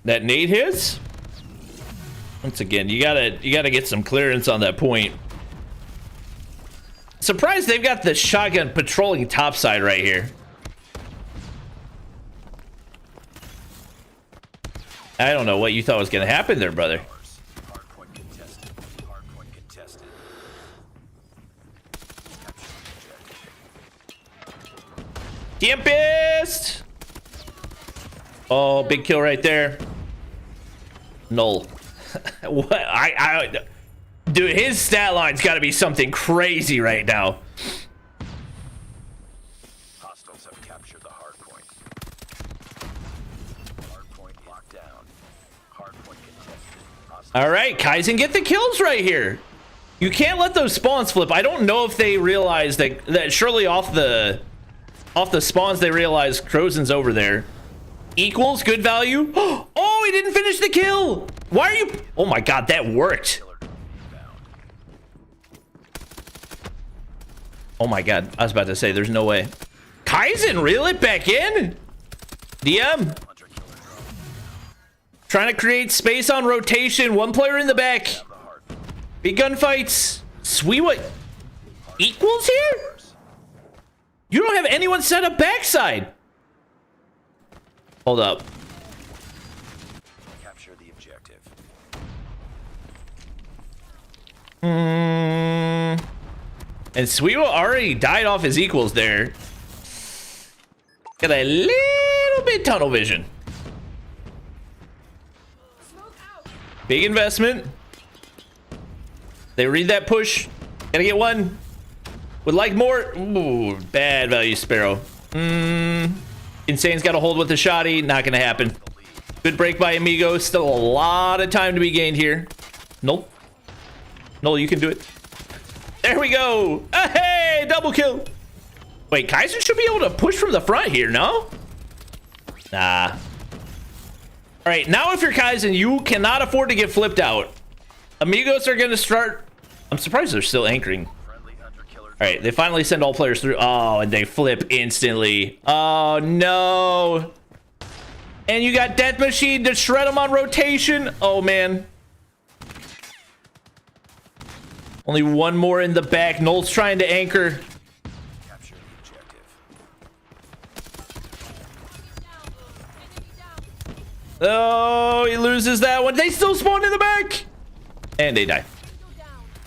S5: That nade hits. Once again, you gotta get some clearance on that point. Surprised they've got the shotgun patrolling topside right here. I don't know what you thought was gonna happen there, brother. Tempest! Oh, big kill right there. Null. What? Dude, his stat line's got to be something crazy right now.
S8: Hostiles have captured the hard point. Hard point locked down. Hard point contested.
S5: All right, Kaizen, get the kills right here. You can't let those spawns flip. I don't know if they realize that surely off the spawns they realize Crozen's over there. Equals good value. Oh, he didn't finish the kill. Why are you? Oh my god, that worked. Oh my god, I was about to say there's no way. Kaizen, reel it back in. DM trying to create space on rotation. One player in the back. Big gunfights. Swiwa equals here. You don't have anyone set up backside. Hold up.
S8: Capture the objective.
S5: And Swiwa already died off his equals there. Got a little bit tunnel vision. Big investment. They read that push. Gotta get one. Would like more. Ooh, bad value Sparrow. Insane's got a hold with the shotty. Not gonna happen. Good break by Amigo. Still a lot of time to be gained here. Nope. Noel, you can do it. There we go. Hey, double kill. Wait, Kaizen should be able to push from the front here, no? Nah. All right, now if you're Kaizen, you cannot afford to get flipped out. Amigos are gonna start. I'm surprised they're still anchoring. All right, they finally send all players through. Oh, and they flip instantly. Oh, no. And you got Death Machine to shred them on rotation. Oh, man. Only one more in the back. Noel's trying to anchor. Oh, he loses that one. They still spawn in the back. And they die.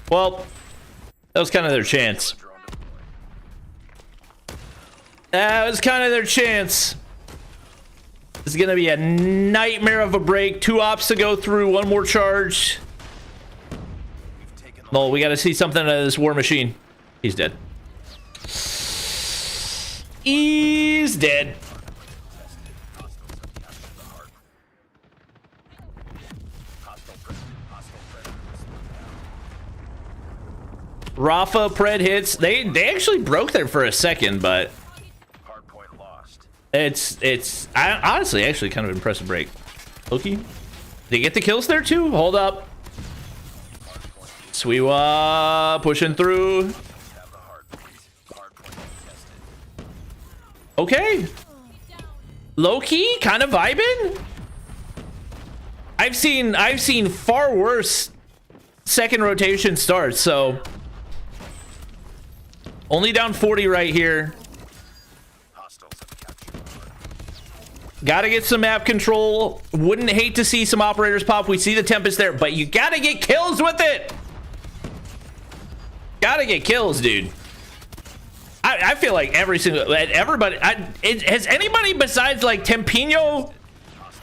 S5: Well, that was kind of their chance. That was kind of their chance. This is going to be a nightmare of a break. 2 ops to go through. 1 more charge. No, we got to see something out of this war machine. He's dead. He's dead. Rafa Pred hits. They actually broke there for a second, but it's honestly actually kind of impressive break. Loki, they get the kills there too. Hold up. Sweewa pushing through. Okay. Low-key, kind of vibing. I've seen far worse second rotation starts, so only down 40 right here. Gotta get some map control. Wouldn't hate to see some operators pop. We see the Tempest there, but you gotta get kills with it. Gotta get kills, dude. I feel like everybody, has anybody besides like Tempino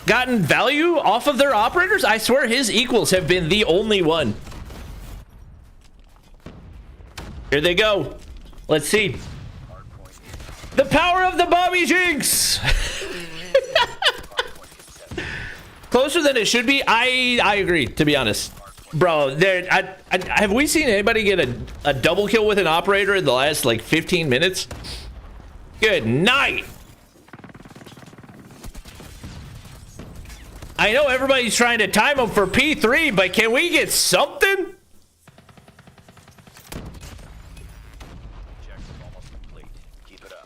S5: gotten value off of their operators? I swear his equals have been the only one. Here they go. Let's see. The power of the Bobby Jinx. Closer than it should be. I agree, to be honest. Bro, have we seen anybody get a double kill with an operator in the last like 15 minutes? Good night. I know everybody's trying to time him for P3, but can we get something?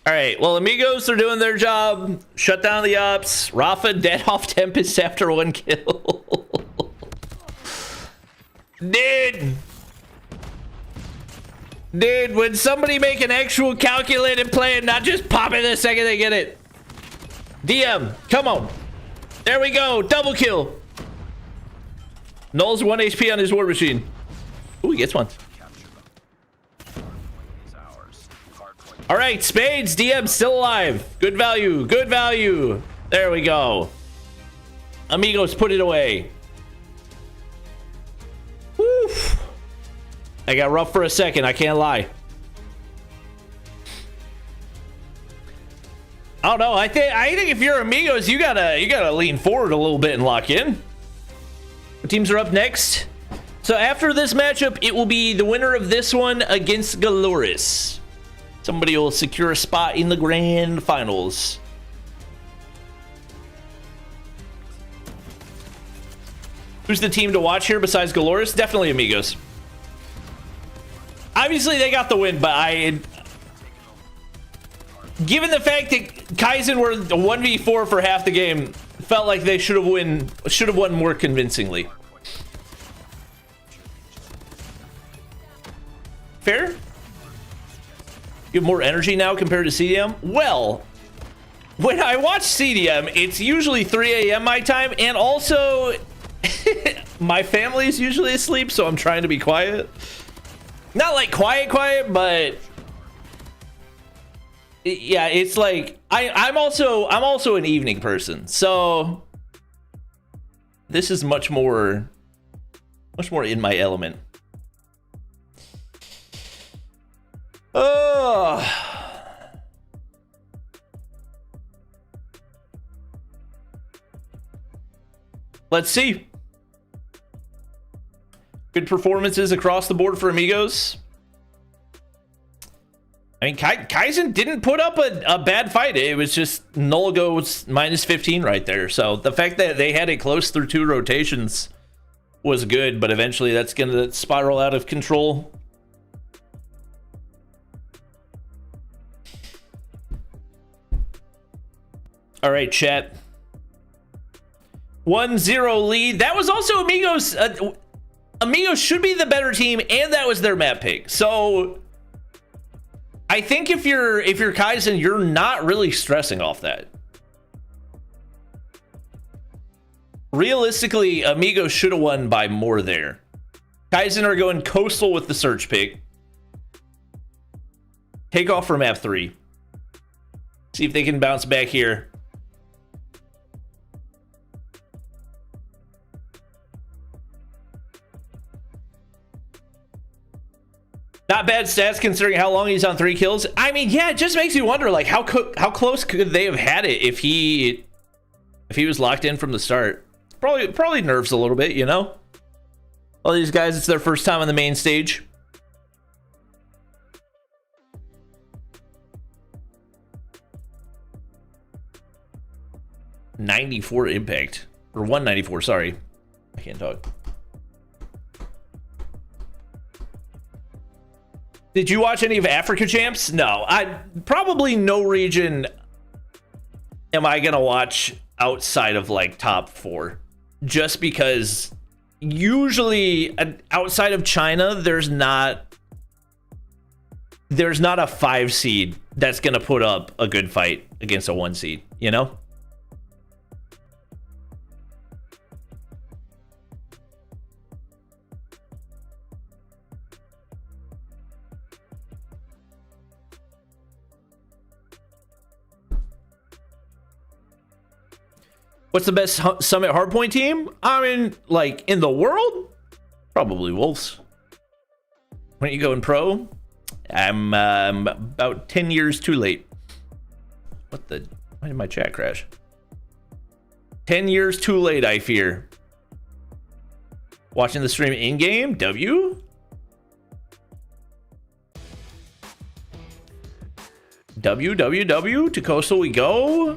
S5: All right, well, Amigos are doing their job. Shut down the ops. Rafa dead off Tempest after one kill. Dude, when somebody make an actual calculated plan, not just pop it the second they get it. DM, come on. There we go, double kill. Null's 1 HP on his war machine. Ooh, he gets one. All right, Spades, DM still alive. Good value, good value. There we go. Amigos put it away. Woof. I got rough for a second, I can't lie. I don't know. I think if you're Amigos, you gotta lean forward a little bit and lock in. What teams are up next? So after this matchup, it will be the winner of this one against Galorys. Somebody will secure a spot in the grand finals. Who's the team to watch here besides Galorys? Definitely Amigos. Obviously, they got the win, but given the fact that Kaizen were 1v4 for half the game, felt like they should have won more convincingly. Fair? You have more energy now compared to CDM? Well, when I watch CDM, it's usually 3 a.m. my time, and also my family is usually asleep, so I'm trying to be quiet. Not like quiet, but yeah, it's like I'm also an evening person, so this is much more in my element. Oh, let's see. Good performances across the board for Amigos. I mean, Kaizen didn't put up a bad fight. It was just Null goes minus 15 right there. So the fact that they had it close through 2 rotations was good, but eventually that's going to spiral out of control. All right, chat. 1-0 lead. That was also Amigos. Amigos should be the better team, and that was their map pick. So I think if you're Kaizen, you're not really stressing off that. Realistically, Amigos should have won by more there. Kaizen are going coastal with the search pick. Takeoff for map 3. See if they can bounce back here. Not bad stats considering how long he's on 3 kills. I mean, yeah, it just makes you wonder, like, how close could they have had it if he was locked in from the start? Probably nerves a little bit, you know? All these guys, it's their first time on the main stage. .94 impact, or 194. Sorry, I can't talk. Did you watch any of Africa Champs? No, probably no region am I gonna watch outside of like top 4, just because usually outside of China there's not a 5 seed that's gonna put up a good fight against a 1 seed, you know? What's the best Summit Hardpoint team? I mean, like, in the world? Probably Wolves. When you going pro? I'm about 10 years too late. Why did my chat crash? 10 years too late, I fear. Watching the stream in-game? W? To Coastal we go.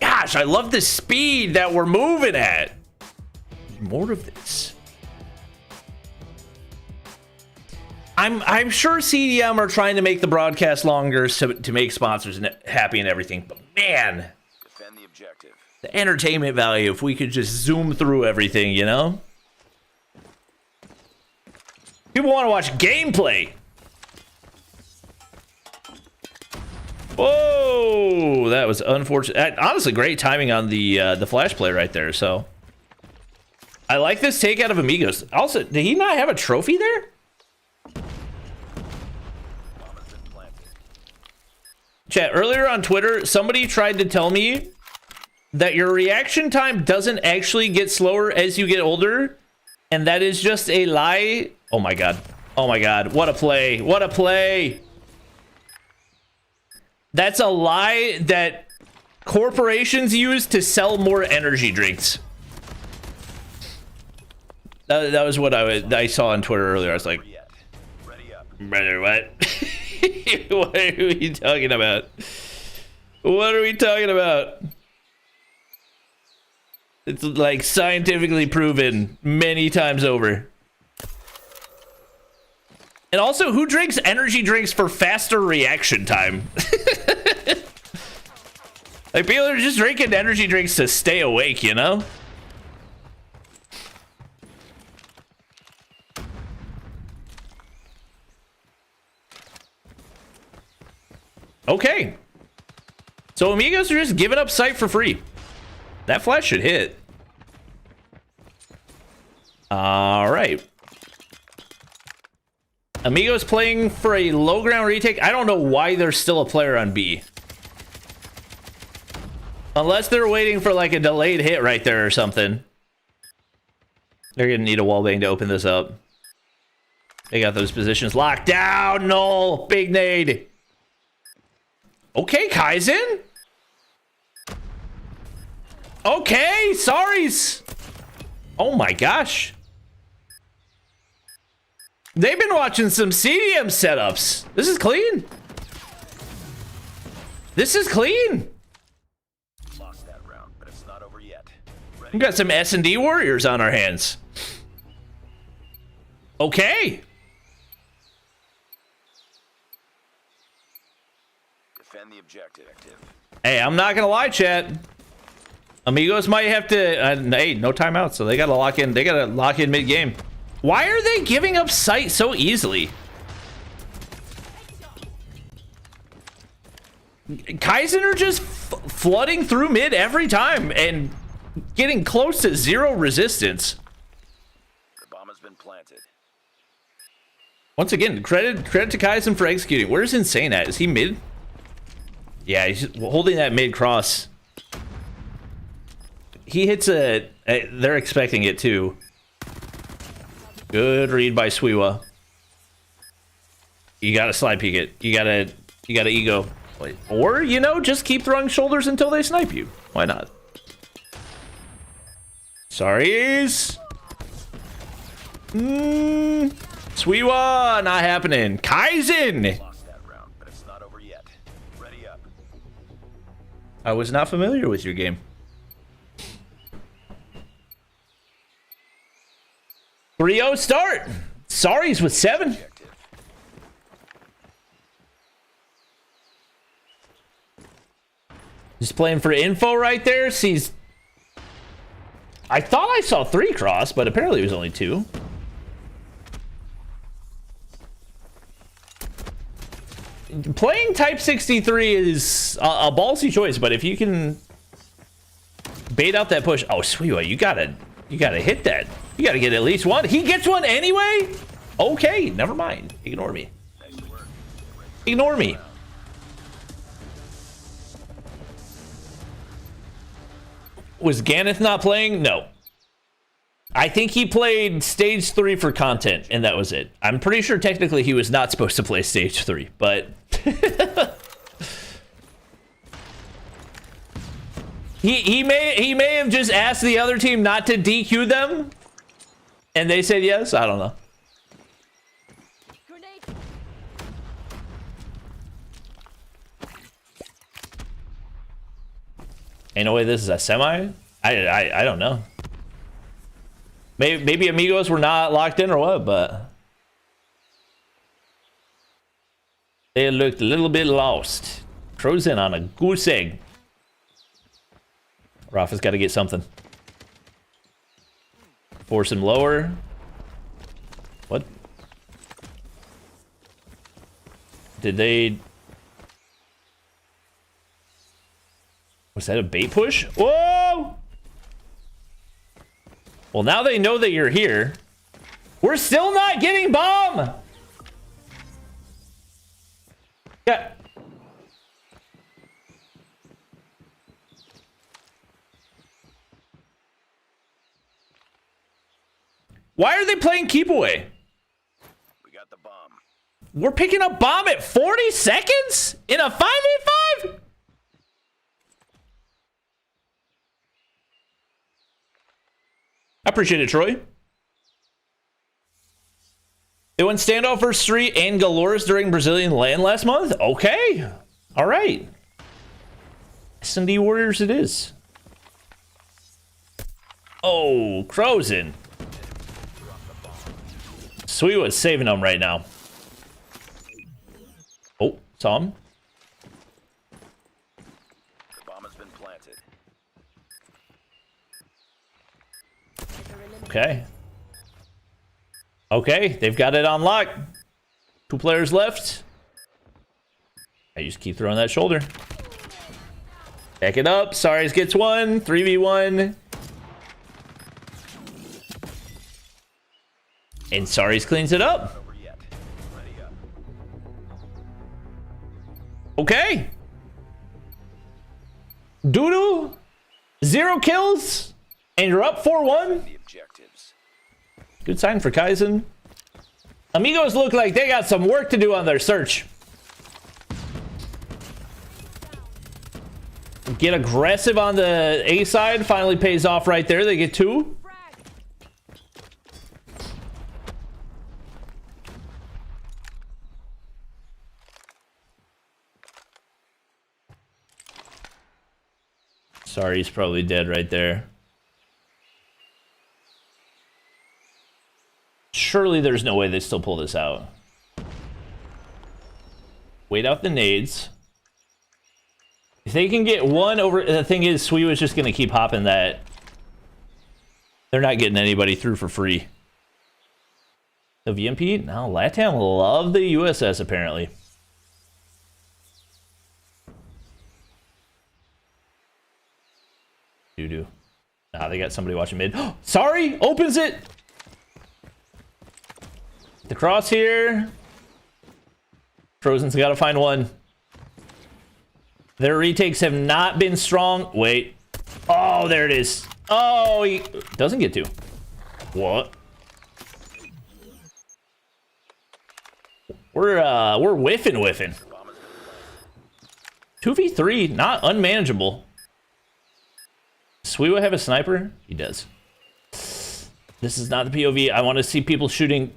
S5: Gosh, I love the speed that we're moving at. More of this. I'm sure CDM are trying to make the broadcast longer to make sponsors happy and everything, but man,
S8: defend the objective.
S5: The entertainment value, if we could just zoom through everything, you know? People want to watch gameplay. Whoa, that was unfortunate. Honestly, great timing on the flash play right there. So I like this take out of Amigos. Also, did he not have a trophy there? Chat, earlier on Twitter, somebody tried to tell me that your reaction time doesn't actually get slower as you get older, and that is just a lie. Oh my god. Oh my god. What a play. What a play. That's a lie that corporations use to sell more energy drinks. That was what I saw on Twitter earlier. I was like, brother, what? What are we talking about? What are we talking about? It's like scientifically proven many times over. And also, who drinks energy drinks for faster reaction time? Like, people are just drinking energy drinks to stay awake, you know? Okay. So Amigos are just giving up sight for free. That flash should hit. All right. Amigos playing for a low ground retake. I don't know why there's still a player on B. Unless they're waiting for like a delayed hit right there or something. They're gonna need a wallbang to open this up. They got those positions locked down. No, big nade. Okay, Kaizen. Okay, sorries. Oh my gosh. They've been watching some CDM setups. This is clean. This is clean.
S8: Lost that round, but it's not over yet.
S5: We got some S&D warriors on our hands. Okay.
S8: Defend the objective.
S5: Hey, I'm not gonna lie, chat. Amigos might have to. Hey, no timeout, so they gotta lock in. They gotta lock in mid game. Why are they giving up sight so easily? Kaizen are just flooding through mid every time and getting close to zero resistance.
S8: The bomb has been planted.
S5: Once again, credit to Kaizen for executing. Where's Insane at? Is he mid? Yeah, he's holding that mid cross. He hits a... They're expecting it too. Good read by Swiwa. You gotta slide peek it. You gotta ego. Wait. Or, you know, just keep throwing shoulders until they snipe you. Why not? Sorries. Sweewa, not happening. Kaizen.
S8: Lost that round, but it's not over yet. Ready up.
S5: I was not familiar with your game. .3-0 start. Sorry's with 7. Just playing for info right there. Sees. I thought I saw 3 cross, but apparently it was only 2. Playing Type 63 is a ballsy choice, but if you can bait out that push. Oh, Sweewa, you gotta hit that. You gotta get at least one. He gets one anyway? Okay, never mind. Ignore me. Ignore me. Was Ganeth not playing? No. I think he played stage 3 for content, and that was it. I'm pretty sure technically he was not supposed to play stage 3, but he may have just asked the other team not to DQ them, and they said yes. I don't know. Ain't no way this is a semi. I don't know. Maybe Amigos were not locked in or what, but they looked a little bit lost. Frozen on a goose egg. Rafa's got to get something. Force him lower. What? Did they? Was that a bait push? Whoa! Well, now they know that you're here. We're still not getting bomb! Yeah. Why are they playing keep away?
S8: We got the bomb.
S5: We're picking up bomb at 40 seconds? In a 5v5? I appreciate it, Troy. They went standoff versus 3 and Galorys during Brazilian LAN last month? Okay. All right. S&D Warriors it is. Oh, Crozen. Sweewa's saving them right now. Oh, saw him.
S8: The bomb has been planted.
S5: Okay. Okay, they've got it on lock. 2 players left. I just keep throwing that shoulder. Back it up. Sorry's gets 1. 3v1. And Sorry's cleans it up. Okay. Doodoo. 0 kills. And you're up 4-1. Good sign for Kaizen. Amigos look like they got some work to do on their search. Get aggressive on the A side. Finally pays off right there. They get 2. Sorry, he's probably dead right there. Surely there's no way they still pull this out. Wait out the nades. If they can get 1 over... The thing is, Sweewa's just going to keep hopping that. They're not getting anybody through for free. The VMP? No, LATAM love the USS, apparently. Doo-doo. Nah, they got somebody watching mid. Sorry! Opens it! The cross here. Frozen's got to find 1. Their retakes have not been strong. Wait. Oh, there it is. Oh, he doesn't get 2. What? We're whiffing. 2v3, not unmanageable. Does Sweewa have a sniper? He does. This is not the POV. I want to see people shooting.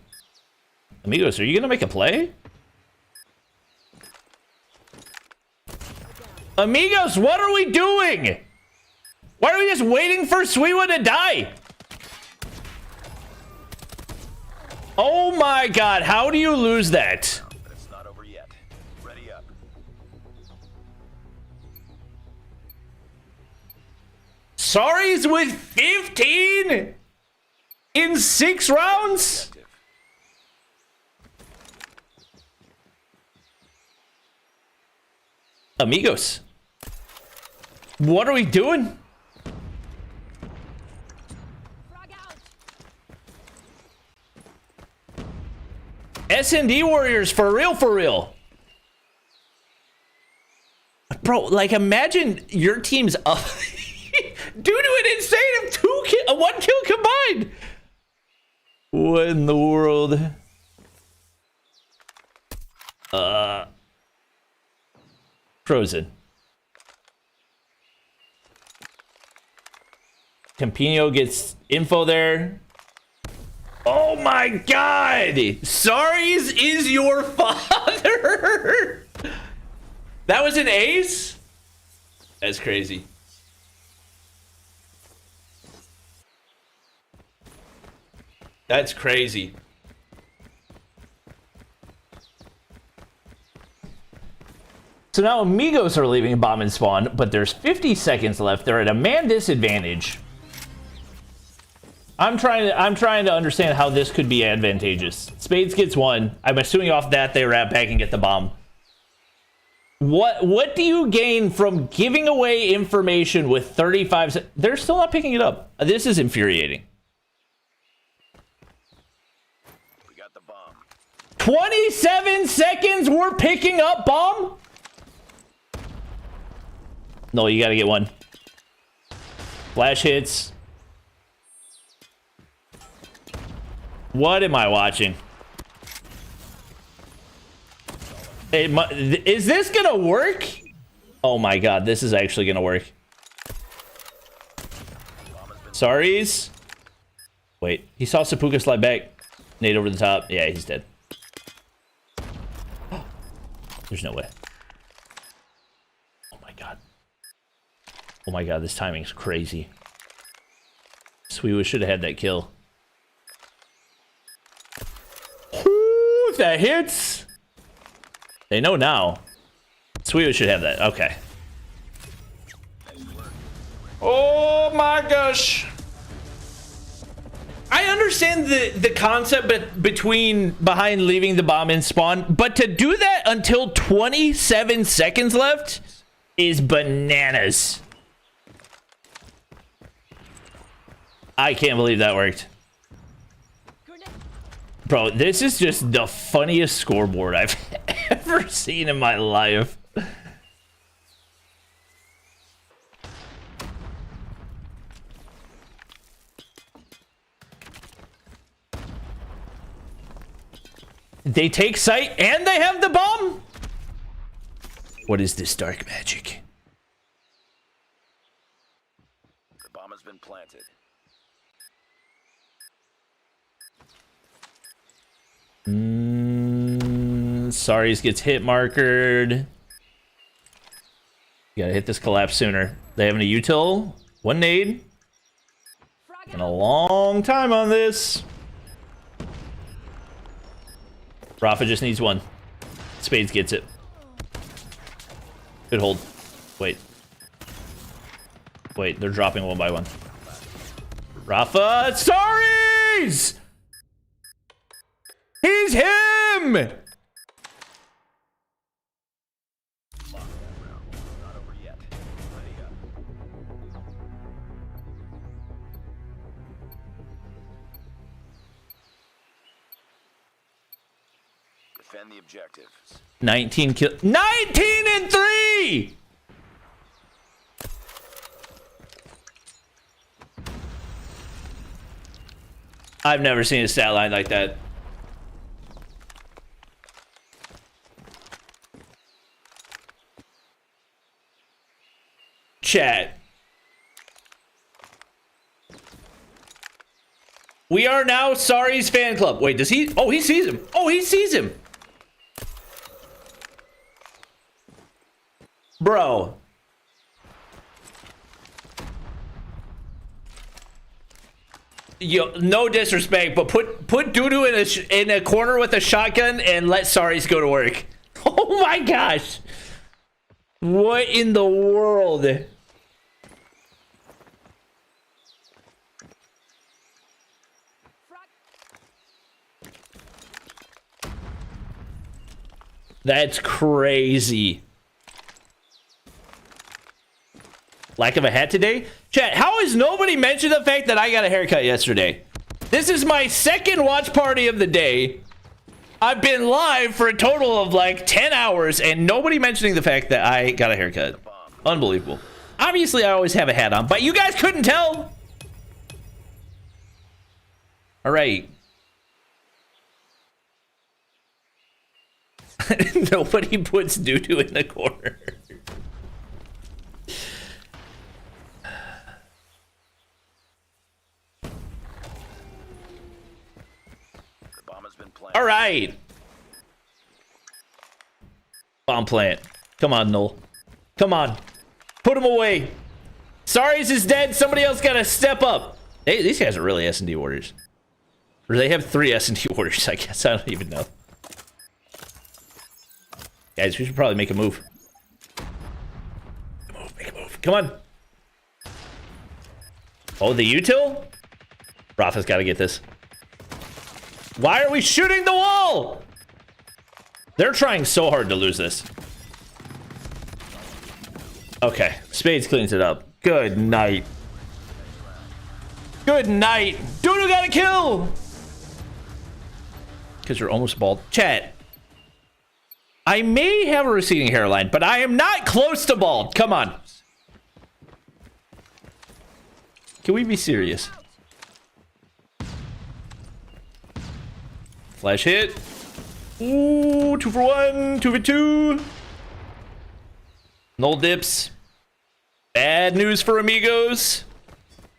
S5: Amigos, are you gonna make a play? Amigos, what are we doing? Why are we just waiting for Sweewa to die? Oh my god, how do you lose that?
S8: It's not over yet. Ready up.
S5: Sorry's with 15 in 6 rounds? Amigos, what are we doing? S&D Warriors, for real. Bro, like, imagine your team's up due to an insane of 1 kill combined. What in the world? Frozen. Campino gets info there. Oh my god! Sorry's is your father! That was an ace? That's crazy. That's crazy. So now Amigos are leaving bomb and spawn, but there's 50 seconds left. They're at a man disadvantage. I'm trying to understand how this could be advantageous. Spades gets 1. I'm assuming off that they wrap back and get the bomb. What do you gain from giving away information with 35 seconds? They're still not picking it up. This is infuriating.
S8: We got the bomb.
S5: 27 seconds we're picking up bomb? No, you gotta get 1. Flash hits. What am I watching? Is this gonna work? Oh my god, this is actually gonna work. Sorry's. Wait, he saw Seppuku slide back. Nade over the top. Yeah, he's dead. There's no way. Oh my god. Oh my god, this timing's crazy. Sweewa should have had that kill. Ooh, if that hits. They know now. Sweewa should have that. Okay. Oh my gosh. I understand the concept behind leaving the bomb in spawn, but to do that until 27 seconds left is bananas. I can't believe that worked. Bro, this is just the funniest scoreboard I've ever seen in my life. They take sight and they have the bomb? What is this dark magic?
S8: The bomb has been planted.
S5: Sorry's gets hit markered. You gotta hit this collapse sooner. They having a util. 1 nade. And a long time on this. Rafa just needs 1. Spades gets it. Good hold. Wait. Wait, they're dropping 1 by 1. Rafa, sorry's! He's him!
S8: Defend the objectives.
S5: 19 kill. 19 and 3! I've never seen a stat line like that. chat. We are now Sari's fan club. Wait, does he? Oh, he sees him. Oh, he sees him. Bro. Yo, no disrespect, but put Dudu in a corner with a shotgun and let Saris go to work. Oh my gosh. What in the world? That's crazy. Lack of a hat today? Chat, how has nobody mentioned the fact that I got a haircut yesterday? This is my second watch party of the day. I've been live for a total of like 10 hours and nobody mentioning the fact that I got a haircut. Unbelievable. Obviously, I always have a hat on, but you guys couldn't tell. All right. Nobody puts doo-doo in the corner. All right. Bomb plant. Come on, Null. Come on. Put him away. Saris is dead. Somebody else got to step up. Hey, these guys are really S&D warriors. Or they have 3 S&D warriors, I guess. I don't even know. Guys, we should probably make a move. Make a move. Come on. Oh, the util? Rafa's got to get this. Why are we shooting the wall? They're trying so hard to lose this. Okay, Spades cleans it up. Good night. Good night. Dudu got a kill. Because you're almost bald. Chat. I may have a receding hairline, but I am not close to bald. Come on. Can we be serious? Flash hit. Ooh, 2 for 1, 2 for 2. Null dips. Bad news for Amigos.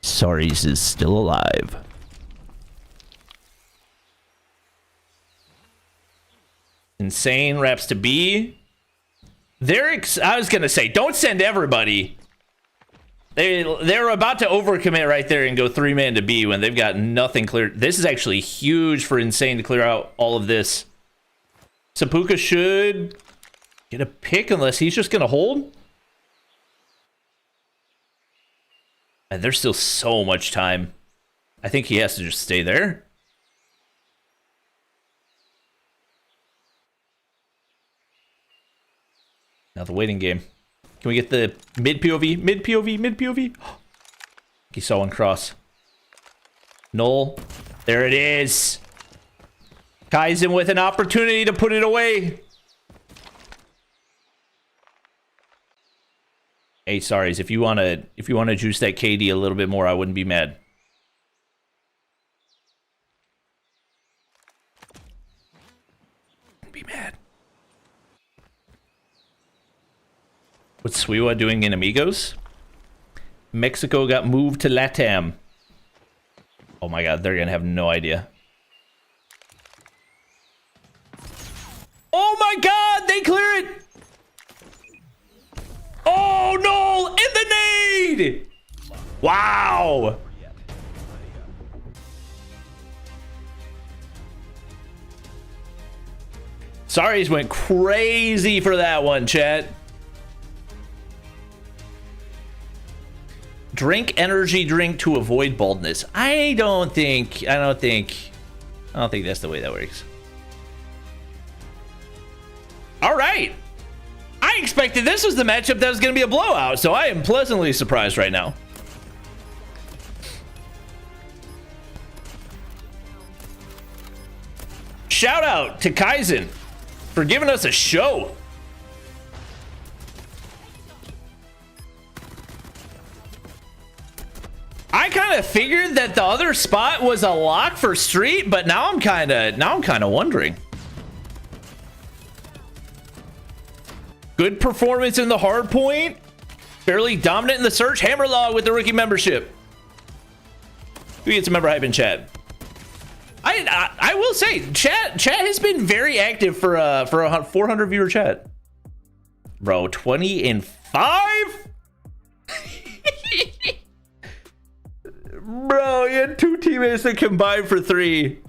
S5: Saris is still alive. Insane wraps to B. I was gonna say, don't send everybody. They're about to overcommit right there and go 3-man to B when they've got nothing cleared. This is actually huge for Insane to clear out all of this. Sapuka should get a pick unless he's just gonna hold. And there's still so much time. I think he has to just stay there. Now the waiting game. Can we get the mid POV? Mid POV? Mid POV? He saw one cross. Null. There it is. Kaizen with an opportunity to put it away. Hey, Saris, if you wanna juice that KD a little bit more, I wouldn't be mad. Be mad. What's Swiwa doing in Amigos? Mexico got moved to LATAM. Oh my god, they're gonna have no idea. Oh my god, they clear it! Oh no! In the nade! Wow! Saris went crazy for that one, chat. Drink energy drink to avoid baldness. I don't think that's the way that works. All right. I expected this was the matchup that was going to be a blowout, so I am pleasantly surprised right now. Shout out to Kaizen for giving us a show. I kind of figured that the other spot was a lock for Street, but now I'm kind of wondering. Good performance in the hard point. Fairly dominant in the search. Hammerlog with the rookie membership. Who gets a member hype in chat? I will say, chat has been very active for a 400 viewer chat. Bro, 20-5? Bro, you had 2 teammates that combined for 3.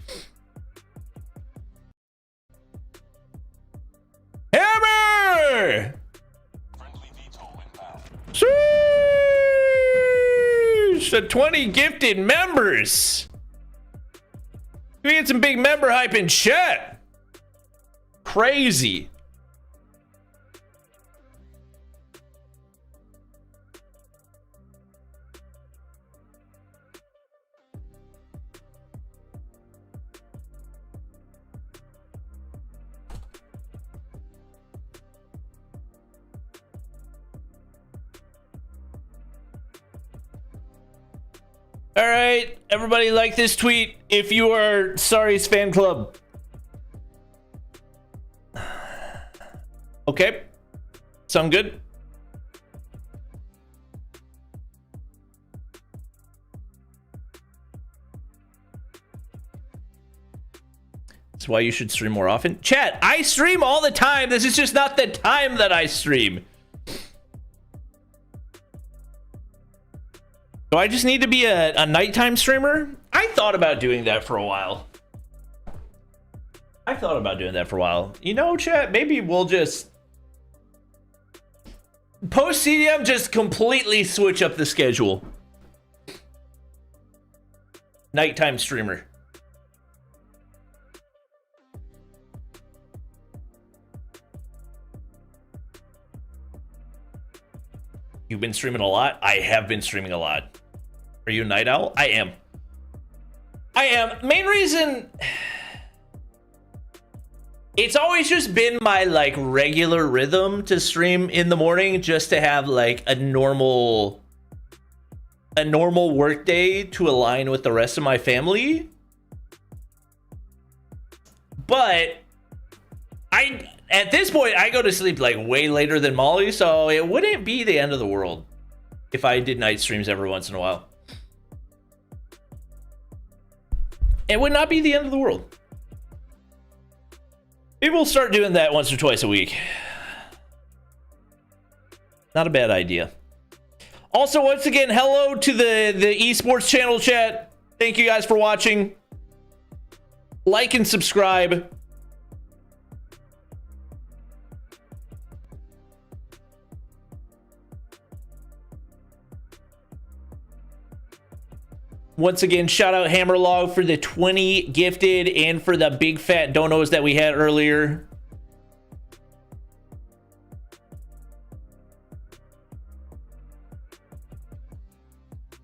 S5: Hammer! Sheesh! The 20 gifted members. We get some big member hype in chat. Crazy. All right, everybody like this tweet if you are Sorry's fan club. Okay, sound good? That's why you should stream more often. Chat, I stream all the time. This is just not the time that I stream. Do I just need to be a nighttime streamer? I thought about doing that for a while. You know, chat, maybe we'll just... Post CDM, just completely switch up the schedule. Nighttime streamer. You've been streaming a lot? I have been streaming a lot. Are you a night owl? I am. Main reason... It's always just been my, like, regular rhythm to stream in the morning just to have, like, a normal work day to align with the rest of my family. But at this point, I go to sleep, like, way later than Molly, so it wouldn't be the end of the world if I did night streams every once in a while. It would not be the end of the world. Maybe we'll start doing that once or twice a week. Not a bad idea. Also, once again, hello to the Esports channel chat. Thank you guys for watching. Like and subscribe. Once again, shout out Hammerlog for the 20 gifted and for the big fat donos that we had earlier.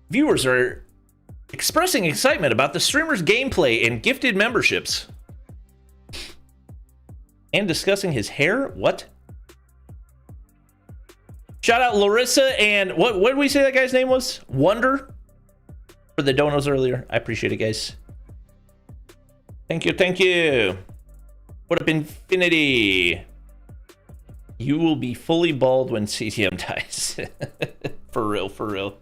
S5: Viewers are expressing excitement about the streamer's gameplay and gifted memberships. And discussing his hair? What? Shout out Larissa and what did we say that guy's name was? Wonder? For the donos earlier. I appreciate it, guys. Thank you. What up, Infinity? You will be fully bald when CTM dies. For real.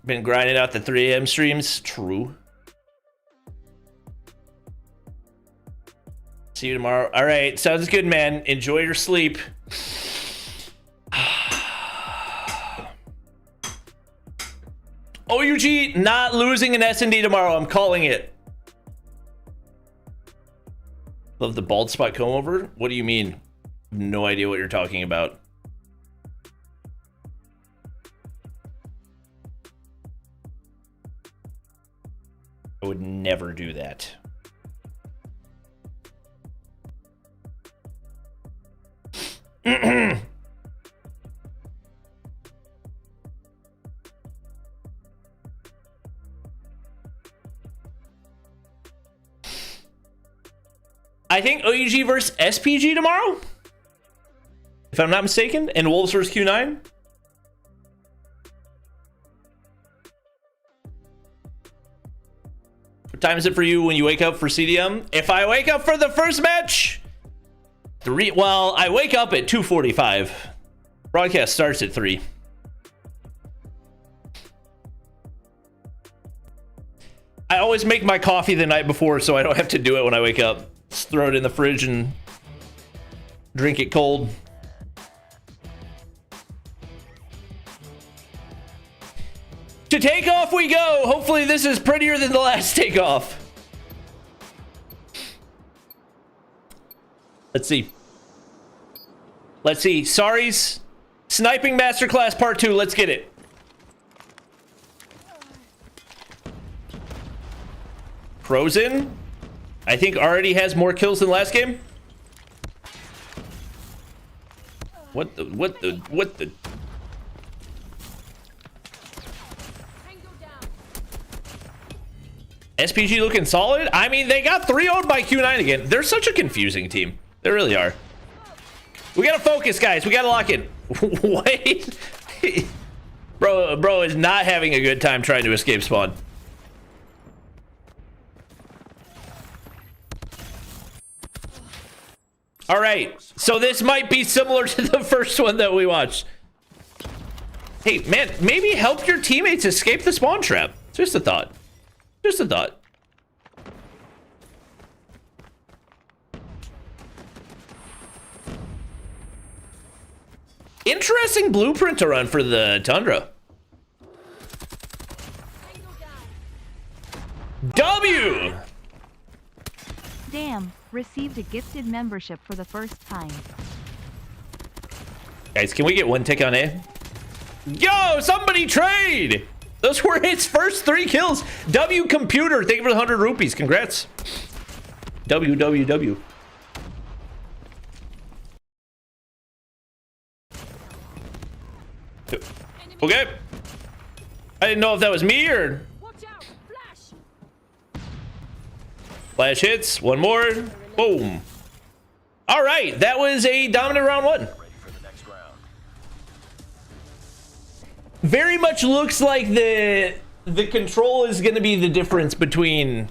S5: Been grinding out the 3 AM streams. True. See you tomorrow. All right, sounds good, man. Enjoy your sleep. OUG not losing an S&D tomorrow. I'm calling it. Love the bald spot comb over. What do you mean? No idea what you're talking about. I would never do that. I think OUG versus SPG tomorrow, if I'm not mistaken, and Wolves versus Q9. What time is it for you when you wake up for CDM? If I wake up for the first match, 3. Well, I wake up at 2:45. Broadcast starts at 3. I always make my coffee the night before so I don't have to do it when I wake up. Just throw it in the fridge and drink it cold. To Takeoff we go. Hopefully this is prettier than the last Takeoff. Let's see. Let's see. Sorry's Sniping Masterclass Part 2. Let's get it. Frozen, I think already has more kills than last game. What the? SPG looking solid. I mean, they got 3-0'd by Q9 again. They're such a confusing team. They really are. We gotta focus, guys. We gotta lock in. Wait. Bro is not having a good time trying to escape spawn. All right. So this might be similar to the first one that we watched. Hey, man, maybe help your teammates escape the spawn trap. Just a thought. Just a thought. Interesting blueprint to run for the Tundra. W!
S10: Damn, received a gifted membership for the first time.
S5: Guys, can we get one tick on A? Yo, somebody trade! Those were his first 3 kills. W Computer, thank you for the 100 rupees. Congrats. W. Okay. I didn't know if that was me or... Flash hits. One more. Boom. All right. That was a dominant round 1. Very much looks like the control is going to be the difference between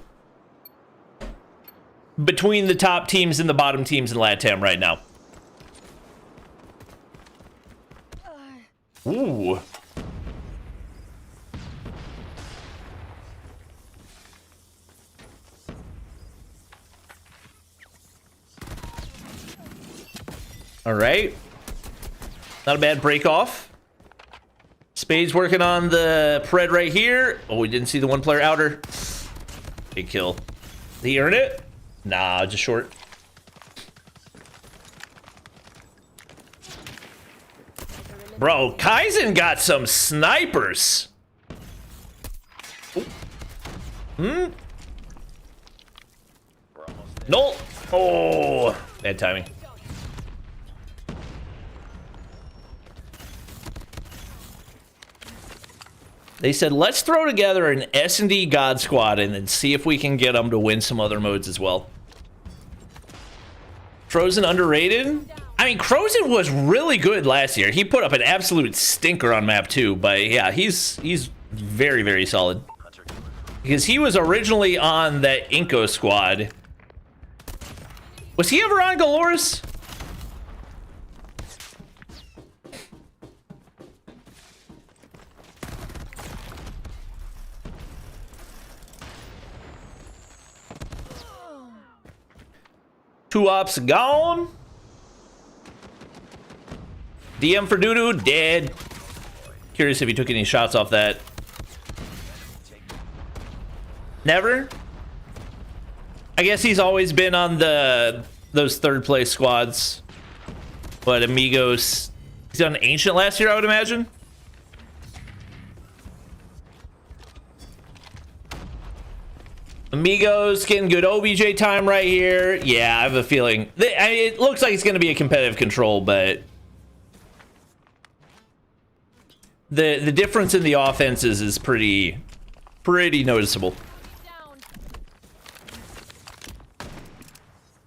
S5: the top teams and the bottom teams in LATAM right now. Ooh. All right. Not a bad break off. Spade's working on the Pred right here. Oh, we didn't see the one player outer. Big kill. Did he earn it? Nah, just short. Bro, Kaizen got some snipers. No. Oh, bad timing. They said, let's throw together an S&D God Squad and then see if we can get them to win some other modes as well. Frozen underrated? I mean, Frozen was really good last year. He put up an absolute stinker on map 2, but yeah, he's very, very solid. Because he was originally on that Inko squad. Was he ever on Galorys? Two ops gone. DM for Doodoo dead. Curious if he took any shots off that. Never? I guess he's always been on those third place squads. But Amigos, he's on Ancient last year, I would imagine. Amigos getting good OBJ time right here. Yeah, I have a feeling. I mean, it looks like it's going to be a competitive control, but the difference in the offenses is pretty noticeable.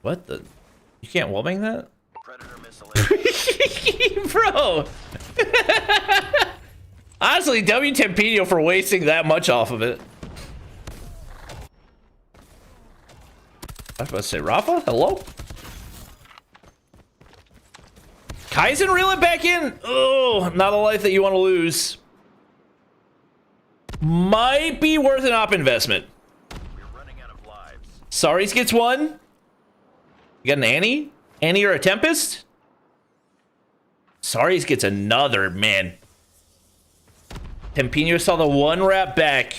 S5: What the? You can't wallbang that? Bro. Honestly, W Tempino for wasting that much off of it. I was about to say, Rafa, hello? Kaizen, reel it back in. Oh, not a life that you want to lose. Might be worth an op investment.
S8: We're running out of lives.
S5: Saris gets one. You got an Annie? Annie or a Tempest? Saris gets another, man. Tempino saw the one wrap back.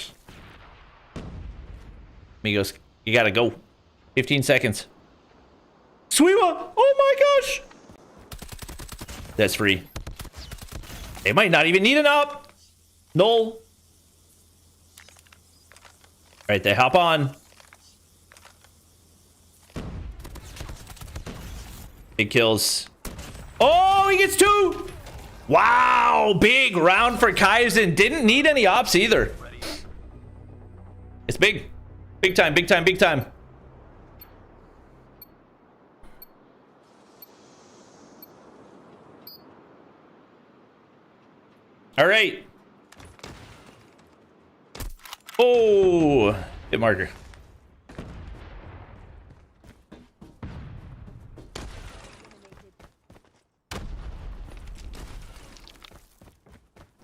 S5: Amigos, you gotta go. 15 seconds. Suiwa! Oh my gosh! That's free. They might not even need an up. Null. Alright, they hop on. Big kills. Oh, he gets 2! Wow, big round for Kaizen. Didn't need any ops either. It's big. Big time, big time, big time. All right. Oh, hit marker.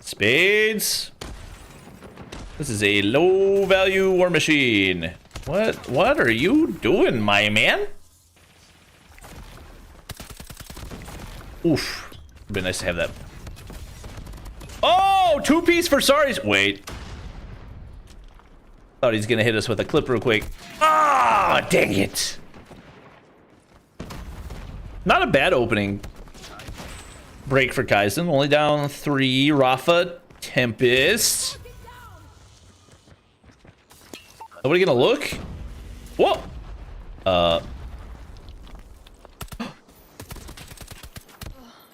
S5: Spades. This is a low value war machine. What are you doing, my man? Oof. It'd be nice to have that. Oh, 2-piece for Saris. Wait. Thought he's gonna hit us with a clip real quick. Ah, dang it. Not a bad opening break for Kaizen. Only down 3. Rafa, Tempest. Nobody gonna look? Whoa.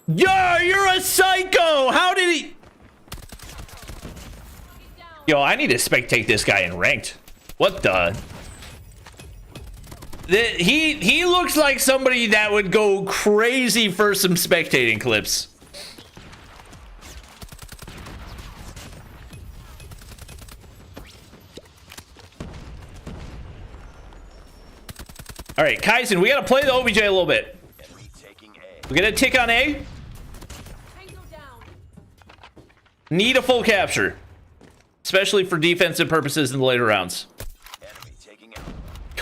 S5: Yeah, you're a psycho. How did he? Yo, I need to spectate this guy in ranked. What the? He looks like somebody that would go crazy for some spectating clips. All right, Kaizen, we gotta play the OBJ a little bit. We gotta tick on A. Need a full capture, especially for defensive purposes in the later rounds.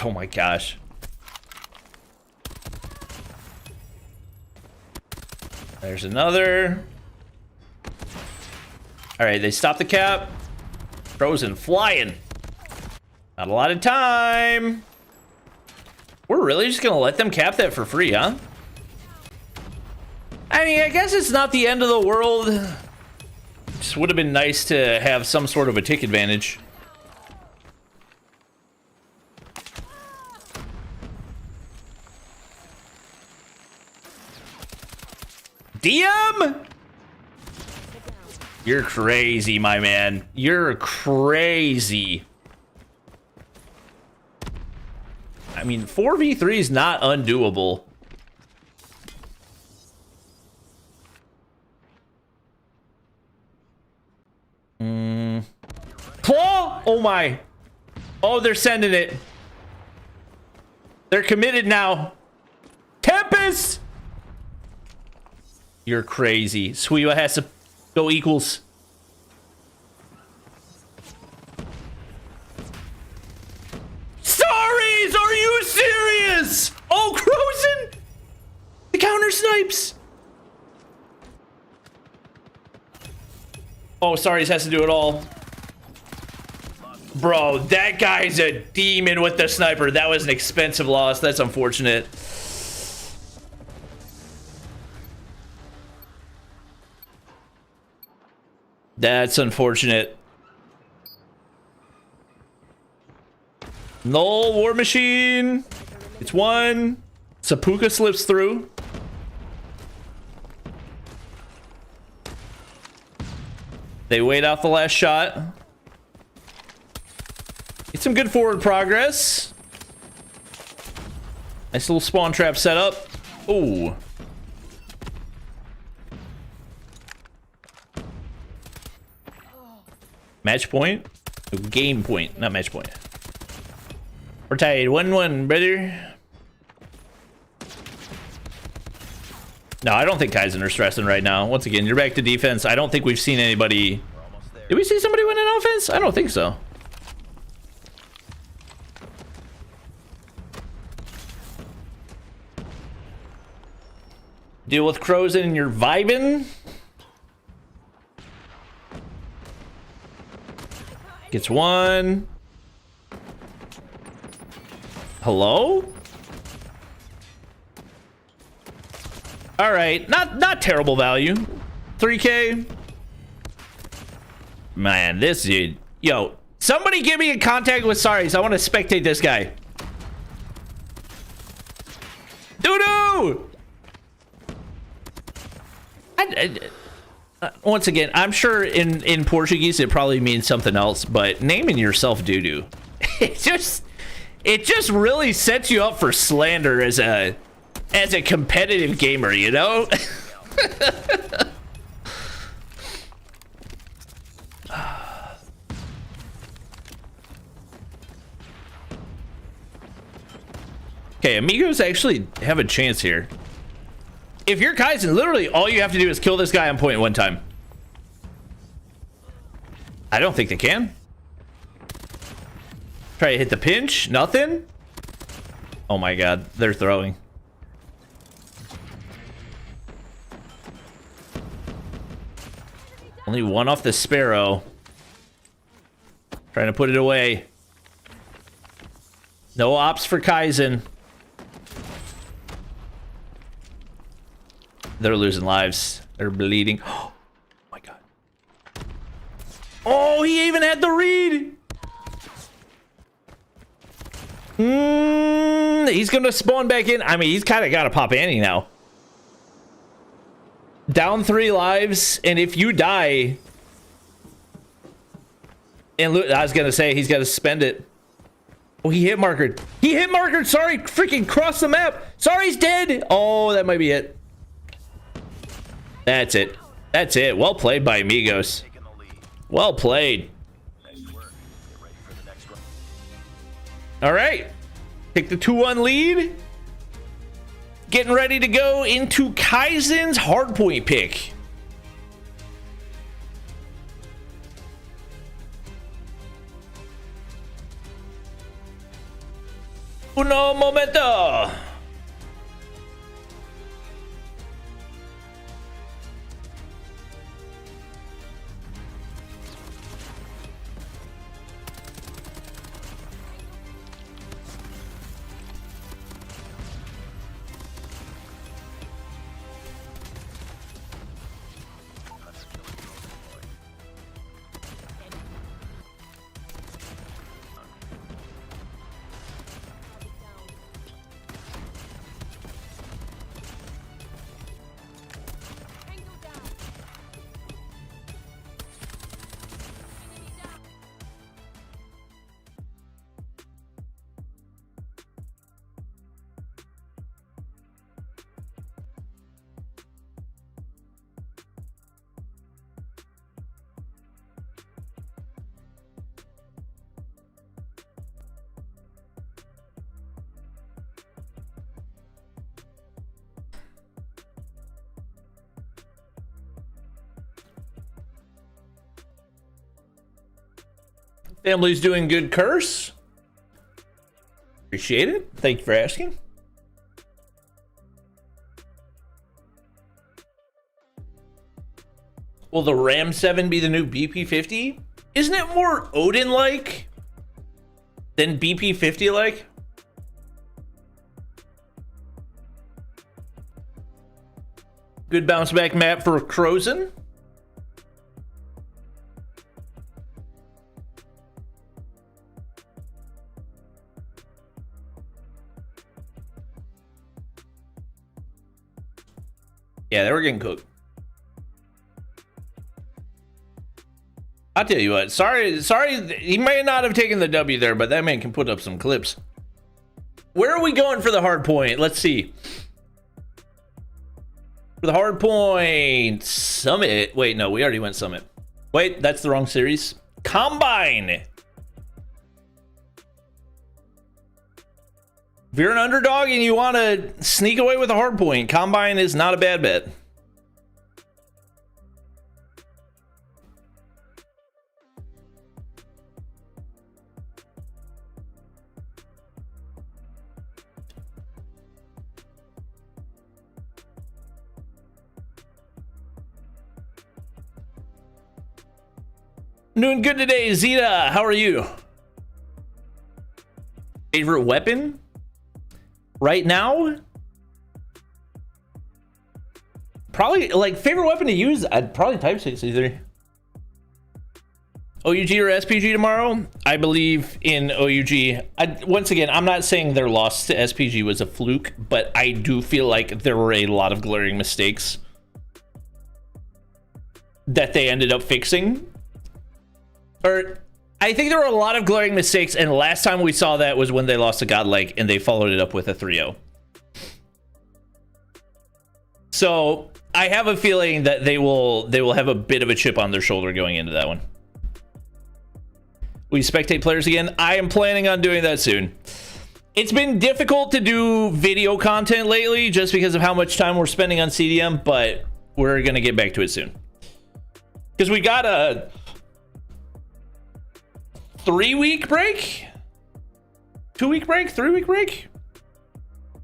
S5: Oh my gosh. There's another. All right, they stop the cap. Frozen flying. Not a lot of time. We're really just gonna let them cap that for free, huh? I mean, I guess it's not the end of the world. Just would have been nice to have some sort of a tick advantage. DM? You're crazy, my man. You're crazy. I mean, 4v3 is not undoable. Claw? Oh my. Oh, they're sending it. They're committed now. Tempest! You're crazy. Suiwa has to go equals. Saris, are you serious? Oh, Crozen! The counter snipes. Oh, Saris has to do it all. Bro, that guy's a demon with the sniper. That was an expensive loss. That's unfortunate. That's unfortunate. Null war machine. It's one. Sapuka slips through. They wait out the last shot. Get some good forward progress. Nice little spawn trap set up. Ooh. Match point? Oh, game point, not match point. We're tied 1-1, brother. No, I don't think Kaizen are stressing right now. Once again, you're back to defense. I don't think we've seen anybody. Did we see somebody win an offense? I don't think so. Deal with crows and you're vibing. Gets one. Hello? All right, not terrible value. 3K. Man, this dude. Yo, somebody give me a contact with Saris. I want to spectate this guy. Doo-doo! Once again, I'm sure in Portuguese it probably means something else, but naming yourself doo-doo, it just really sets you up for slander as a competitive gamer, you know? Okay, Amigos actually have a chance here. If you're Kaizen, literally all you have to do is kill this guy on point one time. I don't think they can. Try to hit the pinch. Nothing. Oh my god, they're throwing. Only one off the Sparrow. Trying to put it away. No ops for Kaizen. They're losing lives. They're bleeding. Oh my god. Oh, he even had the read. He's gonna spawn back in. I mean, he's kind of got to pop Annie now. Down 3 lives, and if you die, and I was gonna say he's got to spend it. Oh, he hit markered. He hit markered. Sorry, freaking cross the map. Sorry, he's dead. Oh, that might be it. That's it. That's it. Well played by Amigos. Well played. All right. Take the 2-1 lead. Getting ready to go into Kaizen's hardpoint pick. Uno momento. Family's doing good, Curse. Appreciate it. Thank you for asking. Will the Ram 7 be the new BP50? Isn't it more Odin-like than BP50-like? Good bounce back map for Crozen. Yeah, they were getting cooked. I'll tell you what. Sorry, he may not have taken the W there, but that man can put up some clips. Where are we going for the hard point? Let's see. For the hard point, Summit. Wait, no, we already went Summit. Wait, that's the wrong series. Combine. If you're an underdog and you want to sneak away with a hard point, Combine is not a bad bet. Doing good today, Zeta. How are you? Favorite weapon? Right now? Probably, like, favorite weapon to use? I'd probably Type 63. OUG or SPG tomorrow? I believe in OUG. Once again, I'm not saying their loss to SPG was a fluke, but I do feel like there were a lot of glaring mistakes that they ended up fixing. Or, I think there were a lot of glaring mistakes, and the last time we saw that was when they lost to Godlike, and they followed it up with a 3-0. So, I have a feeling that they will have a bit of a chip on their shoulder going into that one. Will you spectate players again? I am planning on doing that soon. It's been difficult to do video content lately, just because of how much time we're spending on CDM, but we're going to get back to it soon. Because we got a 3-week break? 2-week break? 3-week break?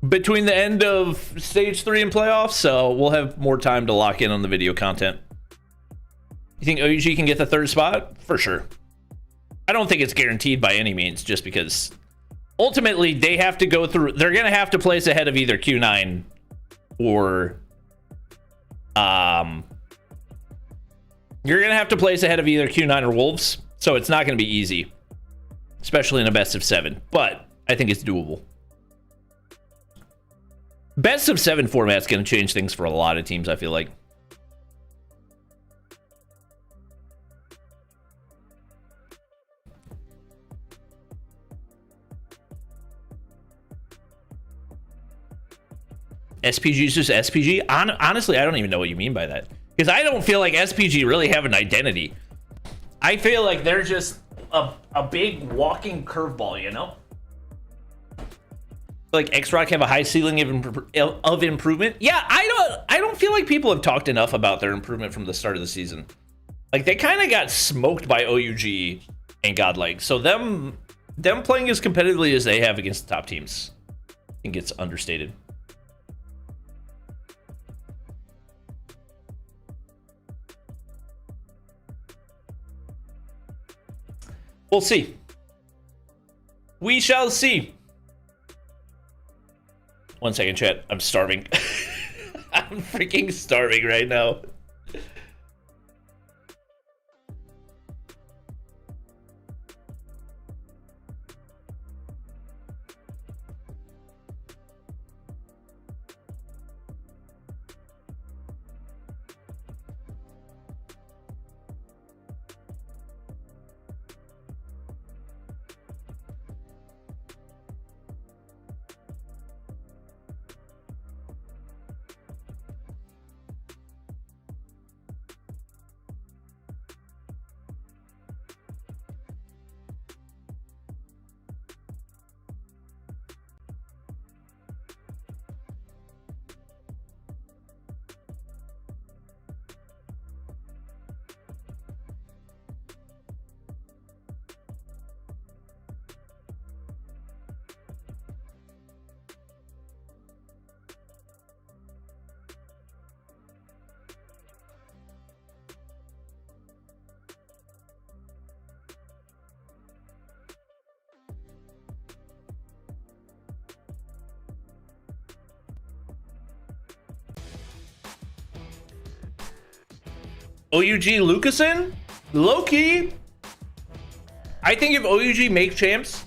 S5: Between the end of Stage 3 and playoffs, so we'll have more time to lock in on the video content. You think OUG can get the 3rd spot? For sure. I don't think it's guaranteed by any means, just because ultimately they have to go through... They're going to have to place ahead of either Q9 or... You're going to have to place ahead of either Q9 or Wolves. So it's not going to be easy, especially in a best of 7, but I think it's doable. Best of 7 format's going to change things for a lot of teams, I feel like. SPG is just SPG? Honestly, I don't even know what you mean by that. Because I don't feel like SPG really have an identity. I feel like they're just a big walking curveball, you know? Like X-Rock have a high ceiling of improvement. Yeah, I don't feel like people have talked enough about their improvement from the start of the season. Like they kind of got smoked by OUG and Godlike. So them playing as competitively as they have against the top teams, I think it's understated. We'll see. We shall see. 1 second, chat. I'm starving. I'm freaking starving right now. OUG Lucasen? Low-key. I think if OUG make champs,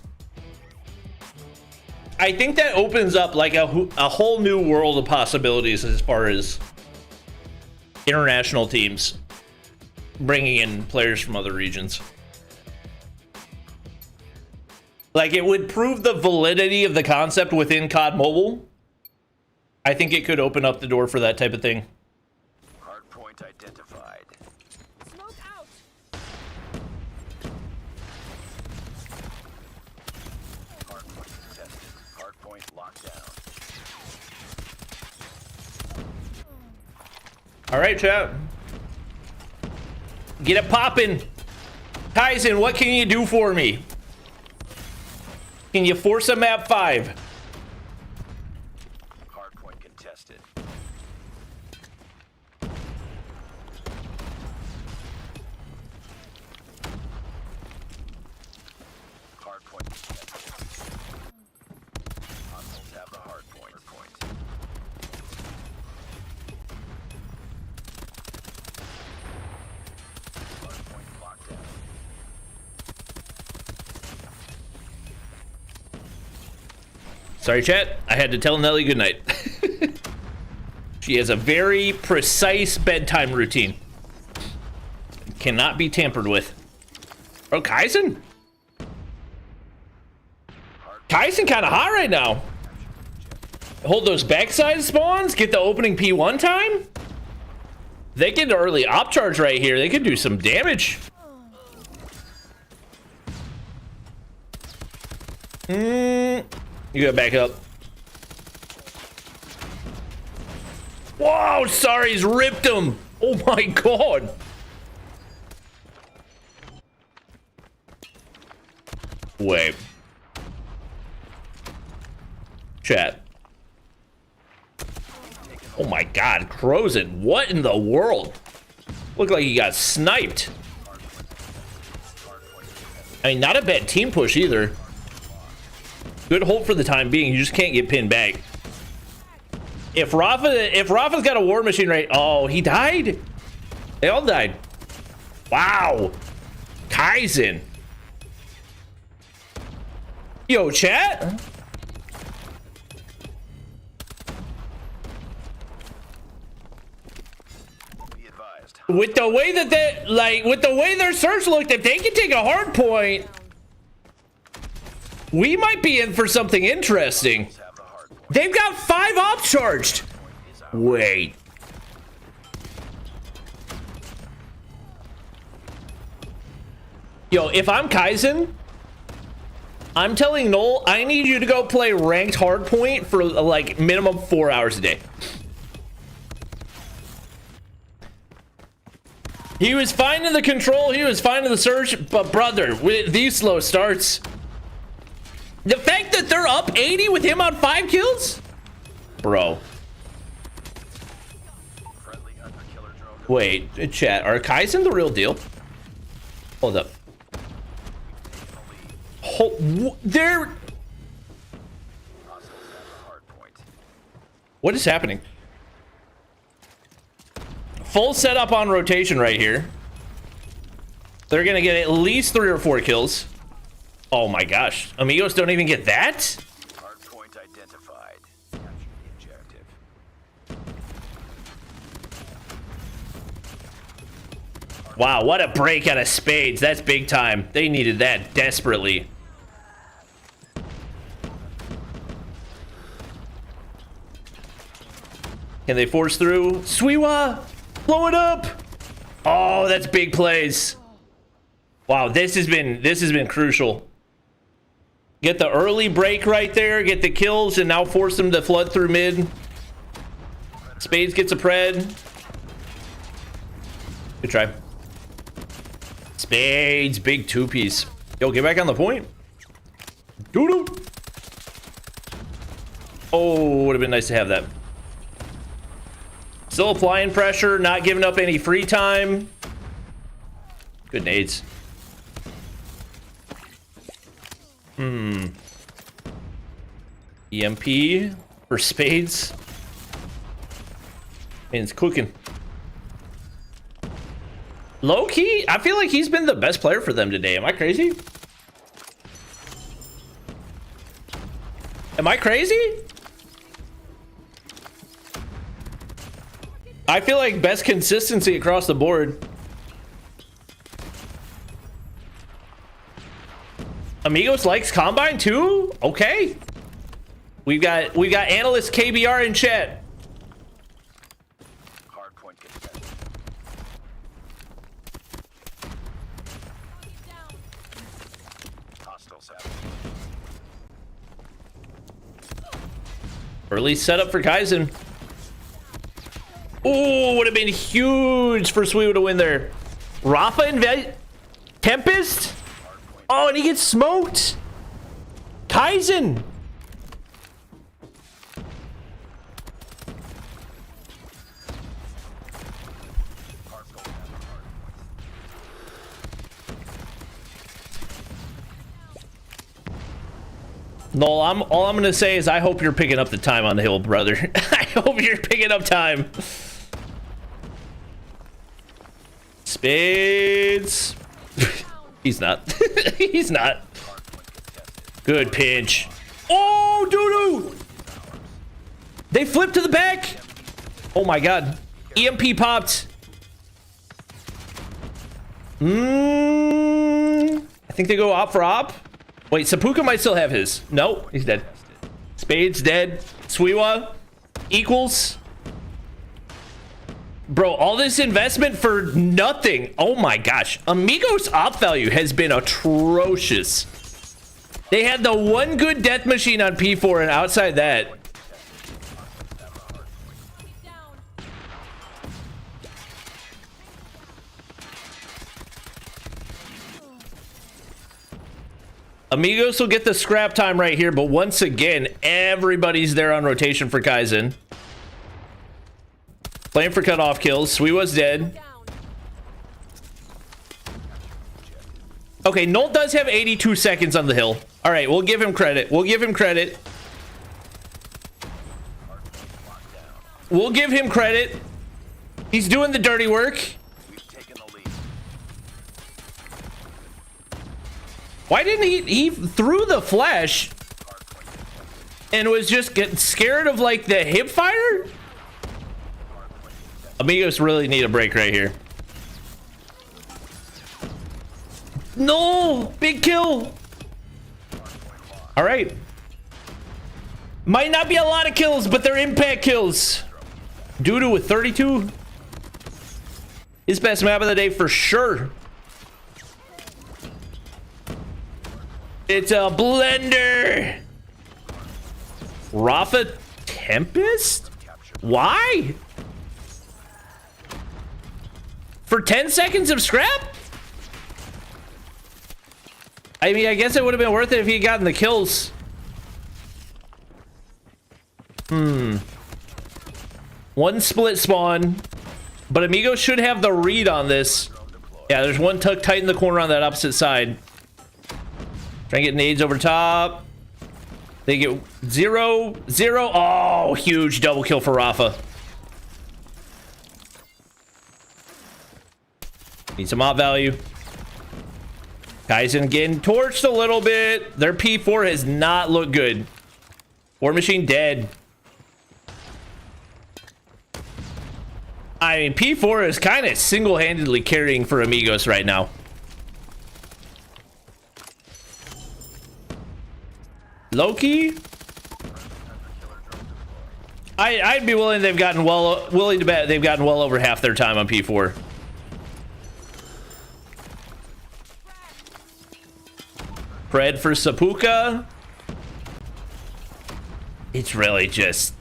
S5: I think that opens up like a whole new world of possibilities as far as international teams bringing in players from other regions. Like, it would prove the validity of the concept within COD Mobile. I think it could open up the door for that type of thing.
S8: Hardpoint identified.
S9: Smoke out.
S8: Hardpoint contested. Hardpoint
S5: All right, chat. Get it poppin'. Kaizen, what can you do for me? Can you force a map 5?
S8: Hardpoint contested. Hardpoint contested. Hostiles have the hardpoint. Hardpoint locked down.
S5: Sorry, chat. I had to tell Nelly goodnight. She has a very precise bedtime routine. Cannot be tampered with. Oh, Kaizen? Kaizen kind of hot right now. Hold those backside spawns. Get the opening P1 time. They get an early op charge right here. They could do some damage. You gotta back up. Whoa, sorry, he's ripped him. Oh my god. Wait. Chat. Oh my god, Crozen, what in the world? Looked like he got sniped. I mean, not a bad team push either. Good hold for the time being. You just can't get pinned back. If Rafa's got a war machine right, oh, he died. They all died. Wow, Kaizen. Yo, chat. With the way that with the way their search looked, if they can take a hard point, we might be in for something interesting. They've got 5 ops charged. Wait. Yo, if I'm Kaizen, I'm telling Noel, I need you to go play ranked hardpoint for like minimum 4 hours a day. He was fine in the control, he was fine in the search, but brother, with these slow starts, the fact that they're up 80 with him on 5 kills? Bro. Wait, chat, are Kaizen the real deal? Hold up. They're... What is happening? Full setup on rotation right here. They're gonna get at least 3 or 4 kills. Oh my gosh. Amigos don't even get that?
S8: Hardpoint identified. Capture the objective.
S5: Wow, what a break out of spades. That's big time. They needed that desperately. Can they force through? Sweewa! Blow it up! Oh, that's big plays. Wow, this has been crucial. Get the early break right there, get the kills, and now force them to flood through mid. Spades gets a pred. Good try. Spades, big 2-piece. Yo, get back on the point. Doo-doo. Oh, would have been nice to have that. Still applying pressure, not giving up any free time. Good nades. EMP for spades. And it's cooking. Low key, I feel like he's been the best player for them today. Am I crazy? Am I crazy? I feel like best consistency across the board. Amigos likes Combine too? Okay. We got analyst KBR in chat.
S8: Hardpoint contested. Hostiles have.
S5: Early setup for Kaizen. Oh, would have been huge for Suiwa to win there. Rafa and Tempest? Oh, and he gets smoked. Kaizen. No, all I'm gonna say is I hope you're picking up the time on the hill, brother. I hope you're picking up time. Spades. He's not. He's not. Good pinch. Oh, doo-doo. They flipped to the back. Oh my god. EMP popped. I think they go op for op. Wait, Sapuka might still have his. No, he's dead. Spades dead. Suiwa equals. Bro, all this investment for nothing. Oh my gosh. Amigos op value has been atrocious. They had the one good death machine on P4, and outside that. Amigos will get the scrap time right here, but once again, everybody's there on rotation for Kaizen. Playing for cutoff kills. Suiwa's dead. Okay, Nolt does have 82 seconds on the hill. All right, we'll give him credit. We'll give him credit. We'll give him credit. He's doing the dirty work. Why didn't he threw the flash and was just getting scared of like the hip fire? Amigos really need a break right here. No, big kill. All right. Might not be a lot of kills, but they're impact kills. Doo-doo with 32. His best map of the day for sure. It's a blender. Rafa Tempest? Why? For 10 seconds of scrap? I mean, I guess it would have been worth it if he had gotten the kills. One split spawn. But Amigo should have the read on this. Yeah, there's one tucked tight in the corner on that opposite side. Trying to get nades over top. They get 0, 0. Oh, huge double kill for Rafa. Need some op value. Kaizen getting torched a little bit. Their P4 has not looked good. War Machine dead. I mean, P4 is kind of single-handedly carrying for Amigos right now. Loki, I'd be willing. They've gotten willing to bet they've gotten well over half their time on P4. Fred for Sapuka. It's really just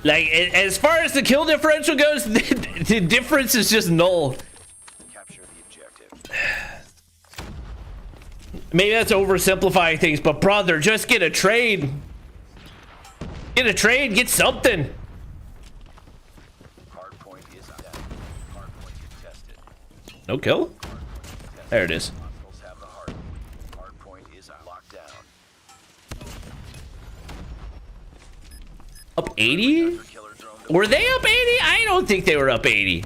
S5: like as far as the kill differential goes, the difference is just null. Maybe that's oversimplifying things, but brother, just get a trade. Get a trade, get something. No kill? There it is. Up 80? Were they up 80? I don't think they were up 80.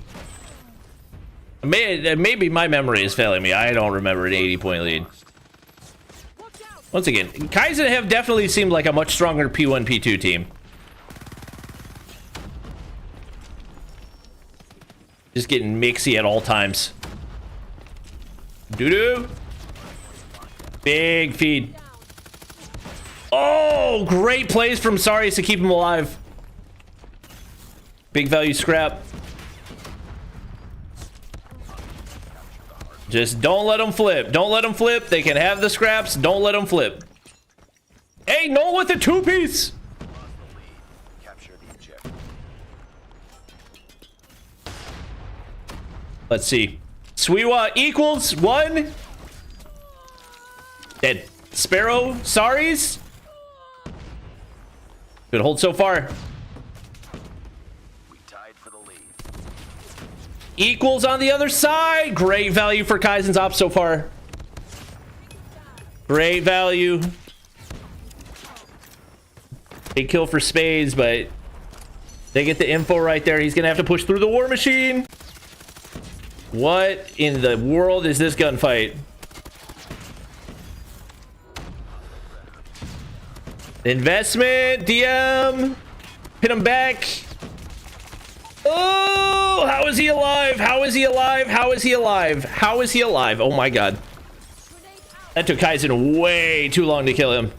S5: Maybe my memory is failing me. I don't remember an 80-point lead. Once again, Kaizen have definitely seemed like a much stronger P1, P2 team. Just getting mixy at all times. Doo-doo. Big feed. Oh, great plays from Sarius to keep him alive. Big value scrap. Just don't let them flip. Don't let them flip. They can have the scraps. Don't let them flip. Hey, no with the two-piece. Let's see. Swiwa equals 1. Dead. Sparrow, sorries. Good hold so far.
S8: We tied for the lead.
S5: Equals on the other side. Great value for Kaizen's op so far. Great value. Big kill for Spades, but they get the info right there. He's gonna have to push through the war machine. What in the world is this gunfight? Investment, DM. Hit him back. Oh, how is he alive? How is he alive? How is he alive? How is he alive? Oh my god. That took Kaizen way too long to kill him.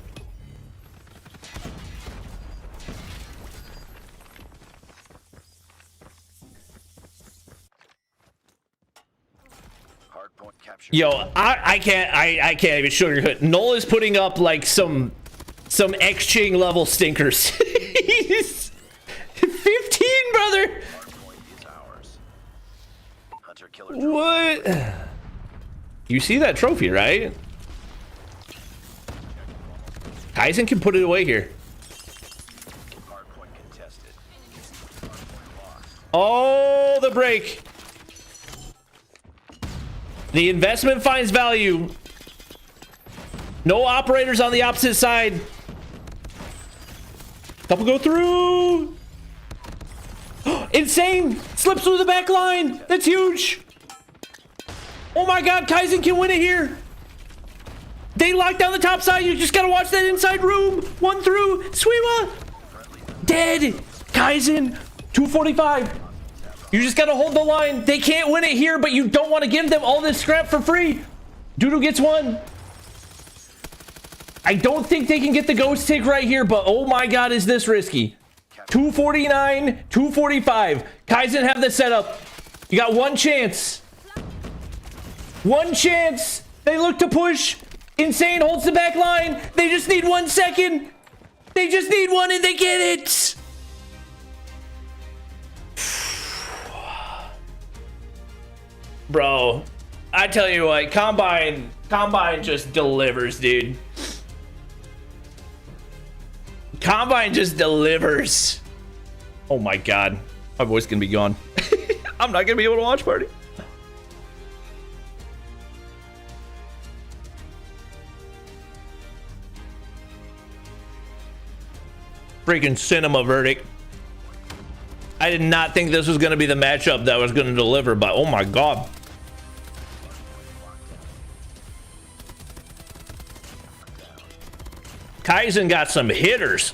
S5: Yo, I can't even sugarcoat. Null is putting up like some X-Chain level stinkers. He's 15, brother. What? You see that trophy, right? Kaizen can put it away here. Oh, the break. The investment finds value. No operators on the opposite side. Couple go through. Insane. Slips through the back line. That's huge. Oh my god, Kaizen can win it here. They lock down the top side. You just gotta watch that inside room. One through. Swiwa. Dead. Kaizen. 245. You just gotta hold the line. They can't win it here, but you don't want to give them all this scrap for free. Doodoo gets one. I don't think they can get the ghost tick right here, but oh my god, is this risky. 249, 245. Kaizen have the setup. You got one chance. One chance. They look to push. Insane holds the back line. They just need 1 second. They just need one and they get it. Bro, I tell you what, Combine just delivers, dude. Combine just delivers. Oh my god. My voice gonna be gone. I'm not gonna be able to watch party. Freaking cinema verdict. I did not think this was gonna be the matchup that was gonna deliver, but oh my god. Kaizen got some hitters.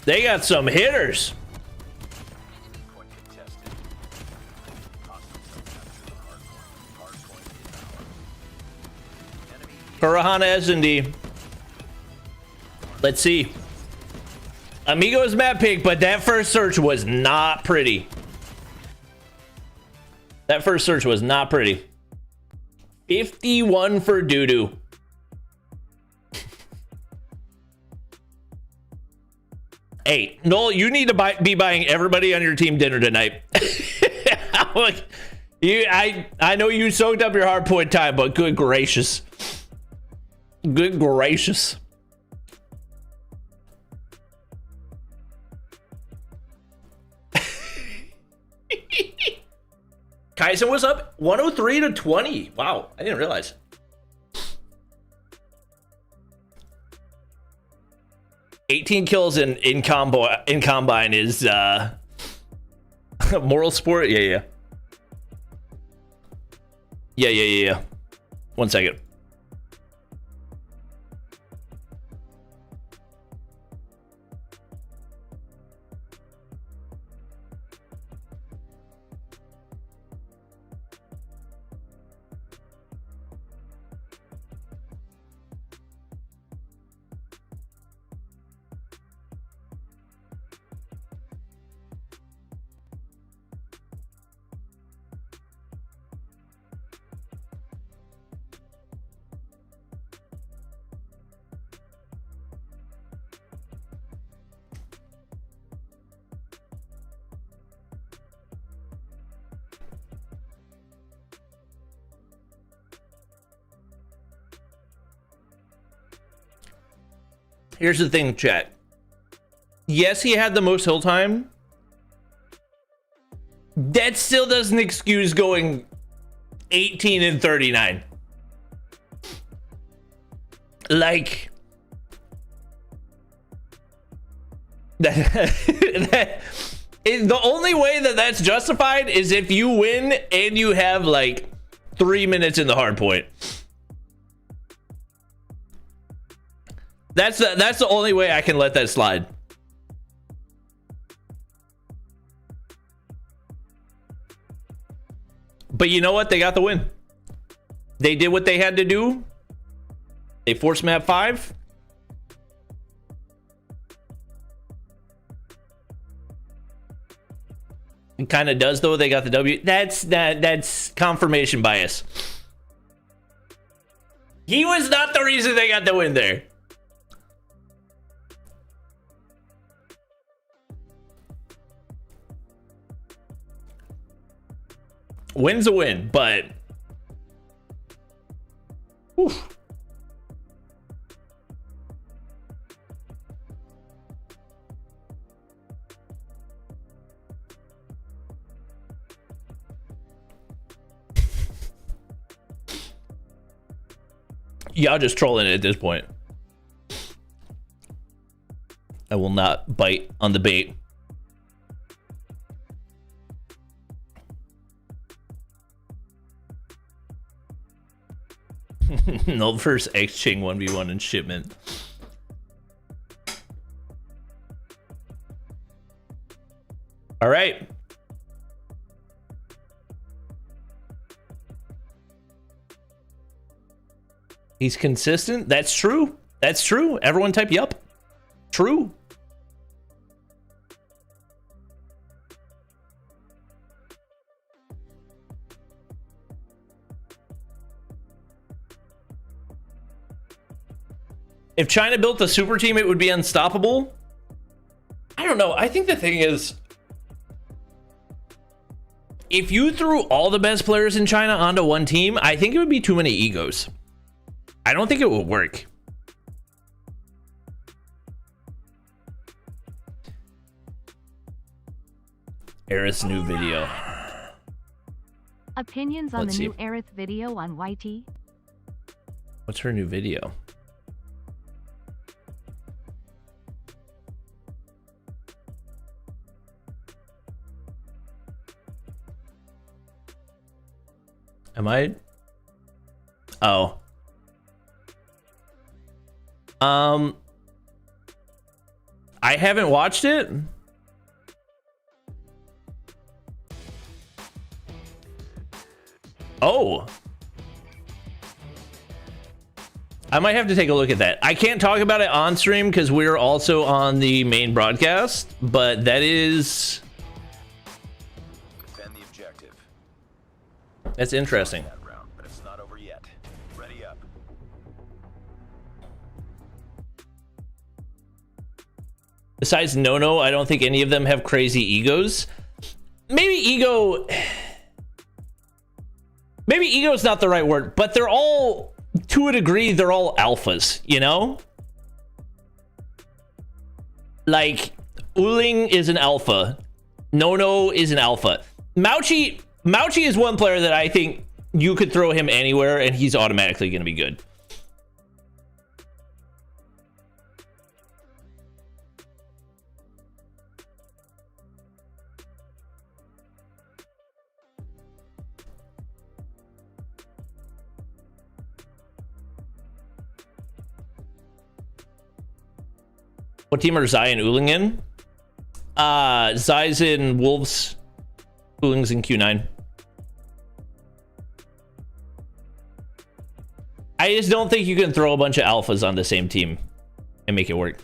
S5: They got some hitters. Kurohana S&D. Let's see. Amigos map pick, but that first search was not pretty. That first search was not pretty. 51 for Doodoo. Hey, Noel, you need to be buying everybody on your team dinner tonight. Look, I know you soaked up your hard point time, but good gracious. Good gracious. Kaizen was up 103 to 20. Wow, I didn't realize. $18 kills in combine is moral sport. Yeah. 1 second. Here's the thing, chat. Yes, he had the most hill time. That still doesn't excuse going 18 and 39. Like the only way that that's justified is if you win and you have like 3 minutes in the hard point. That's the only way I can let that slide. But you know what? They got the win. They did what they had to do. They forced map 5. It kind of does, though. They got the W. That's confirmation bias. He was not the reason they got the win there. Win's a win, but oof. Y'all just trolling it at this point. I will not bite on the bait. No versus X-Ching 1v1 in shipment. All right. He's consistent. That's true. That's true. Everyone type yup. True. If China built a super team, it would be unstoppable. I don't know. I think the thing is, if you threw all the best players in China onto one team, I think it would be too many egos. I don't think it would work. Aerith's new video.
S10: Opinions on
S5: Let's
S10: the
S5: see.
S10: new Aerith video on YT?
S5: What's her new video? Am I? Oh. I haven't watched it. Oh. I might have to take a look at that. I can't talk about it on stream because we're also on the main broadcast, but that is...
S8: Defend the objective.
S5: That's interesting.
S8: That round, but it's not over yet. Ready up.
S5: Besides Nono, I don't think any of them have crazy egos. Maybe ego... Maybe ego is not the right word, but they're all, to a degree, they're all alphas, you know? Like, Uling is an alpha. Nono is an alpha. Mauchi is one player that I think you could throw him anywhere and he's automatically going to be good. What team are Zai and Uling in? Zai's in Wolves. Uling's in Q9. I just don't think you can throw a bunch of alphas on the same team and make it work.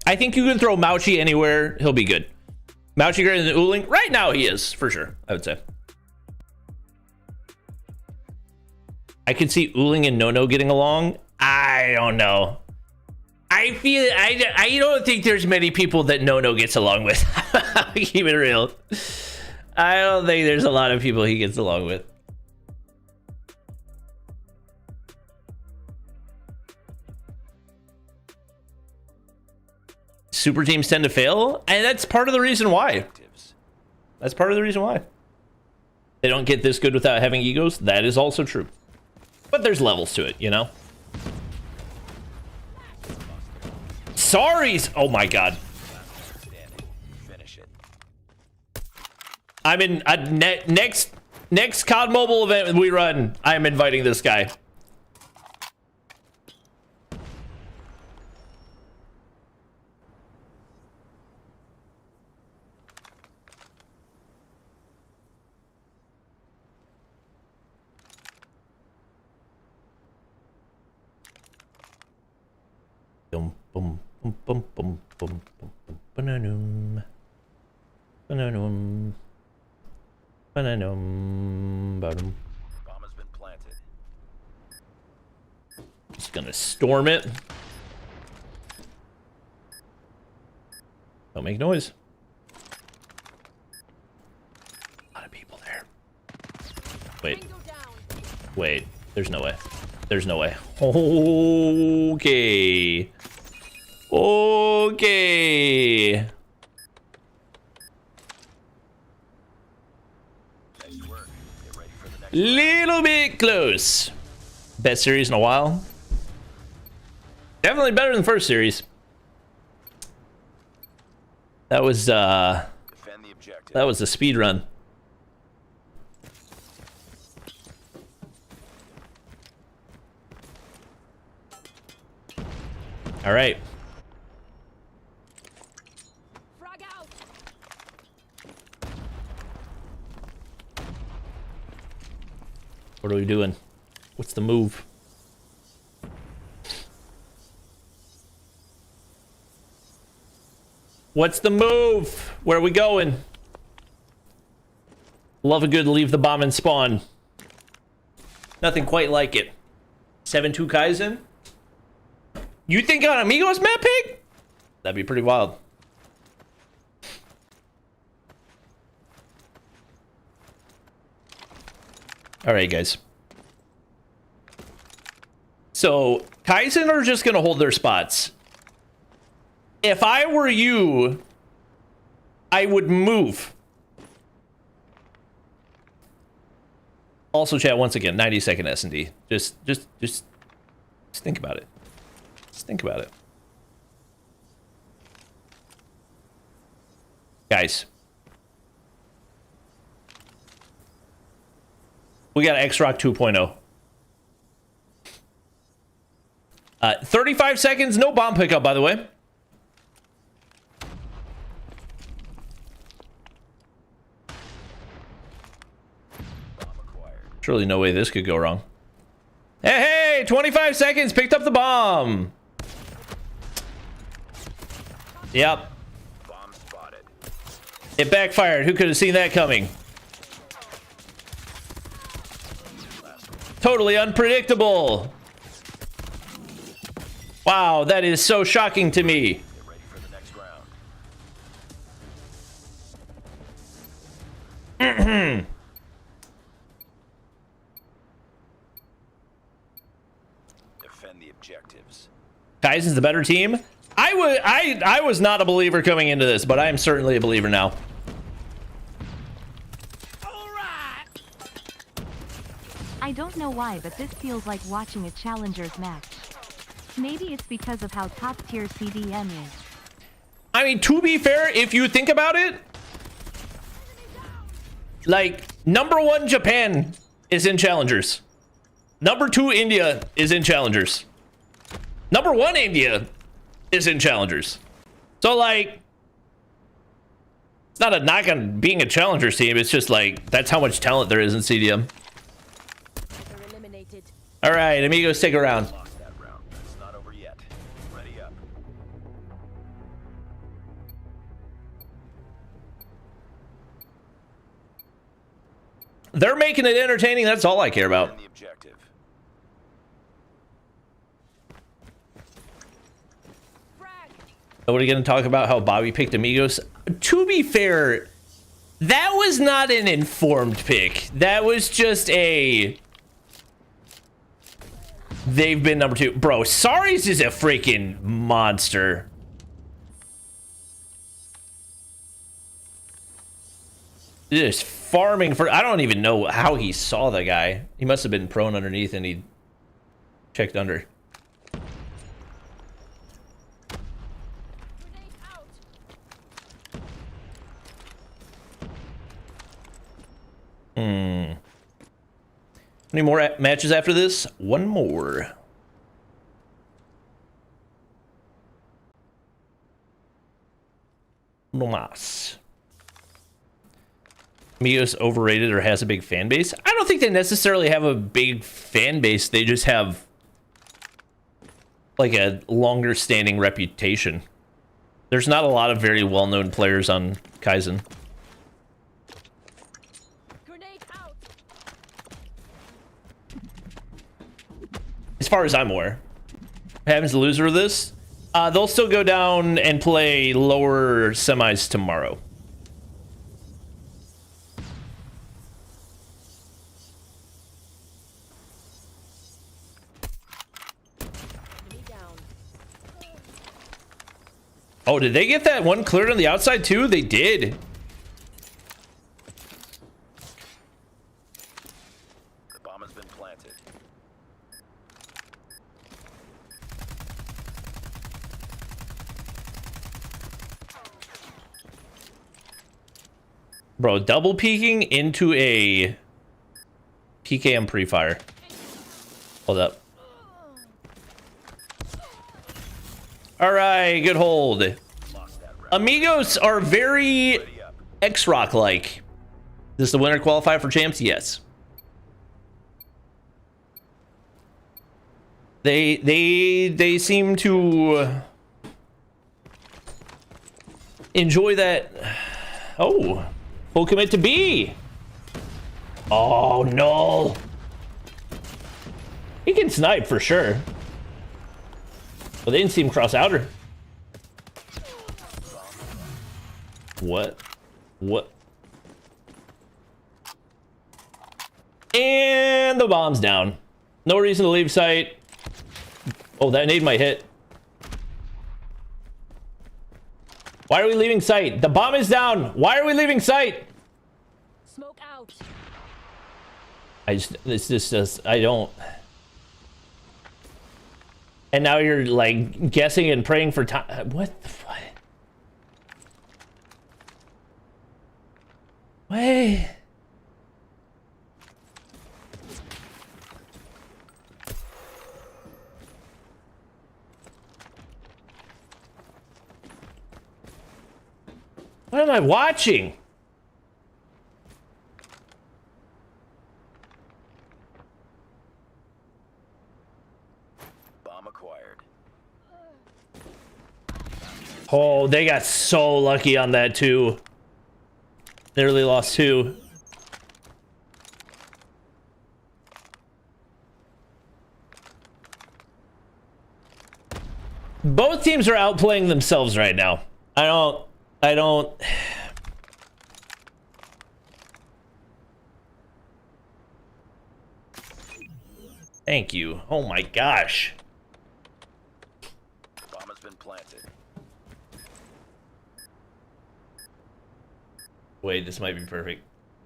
S5: I think you can throw Mauchi anywhere. He'll be good. Mauchi greater than Uling? Right now he is, for sure, I would say. I could see Uling and Nono getting along. I don't know. I don't think there's many people that Nono gets along with. Keep it real. I don't think there's a lot of people he gets along with. super teams tend to fail, and that's part of the reason why. That's part of the reason why. They don't get this good without having egos. That is also true. But there's levels to it, you know? Sorry's! Oh my god. I'm in next COD Mobile event we run. I'm inviting this guy. Boom, boom, boom, boom, boom, boom, boom, bananum, bananum, bananum, bananum.
S8: Bomb has been planted.
S5: Just gonna storm it. Don't make noise. A lot of people there. Wait. Wait. There's no way. There's no way. Okay. Okay. Little bit close. Best series in a while. Definitely better than the first series. That was a speed run. All right.
S9: Frag out.
S5: What are we doing? What's the move? What's the move? Where are we going? Love a good leave the bomb and spawn. Nothing quite like it. 7-2 Kaizen? You think on Amigos map pick? That'd be pretty wild. All right, guys. So Kaizen are just gonna hold their spots. If I were you, I would move. Also, chat once again. 90-second S&D. Just think about it. Just think about it. Guys. We got X-Rock 2.0. 35 seconds, no bomb pickup, by the way. Surely no way this could go wrong. Hey, 25 seconds, picked up the bomb. Yep.
S8: Bomb spotted.
S5: It backfired. Who could have seen that coming? Totally unpredictable. Wow, that is so shocking to me.
S8: Get ready for the next round. Defend the objectives.
S5: Kaizen's the better team. I was not a believer coming into this, but I am certainly a believer now.
S10: I don't know why, but this feels like watching a Challengers match. Maybe it's because of how top-tier CDM is.
S5: I mean, to be fair, if you think about it, like, #1 Japan is in Challengers. #2 India is in Challengers. #1 India is in Challengers. So, like, it's not a knock on being a Challengers team. It's just, like, that's how much talent there is in CDM. All right, Amigos, take a round.
S8: It's not over yet. Ready up.
S5: They're making it entertaining. That's all I care about.
S8: The objective.
S5: What are we going to talk about? How Bobby picked Amigos? To be fair, that was not an informed pick. That was just a... They've been #2. Bro, Saris is a freaking monster. Just farming for... I don't even know how he saw the guy. He must have been prone underneath and he checked under. Any more matches after this? One more. No mas. Amigos overrated or has a big fan base? I don't think they necessarily have a big fan base. They just have like a longer standing reputation. There's not a lot of very well-known players on Kaizen. As far as I'm aware. What happens to the loser of this? They'll still go down and play lower semis tomorrow. Oh, did they get that one cleared on the outside too? They did.
S8: The bomb has been planted.
S5: Bro, double peeking into a PKM pre-fire. Hold up. All right, good hold. Amigos are very X-Rock-like. Is this the winner qualify for champs? Yes. They seem to enjoy that. Oh, full commit to B. Oh no. He can snipe for sure. But they didn't see him cross outer. What? What? And the bomb's down. No reason to leave site. Oh, that nade might hit. Why are we leaving site? The bomb is down. Why are we leaving site?
S9: Smoke out.
S5: I don't. And now you're like guessing and praying for time. What the fuck? Wait. What am I watching? Oh, they got so lucky on that too. Nearly lost 2. Both teams are outplaying themselves right now. I don't. Thank you. Oh my gosh.
S8: Bomb has been planted.
S5: Wait, this might be perfect.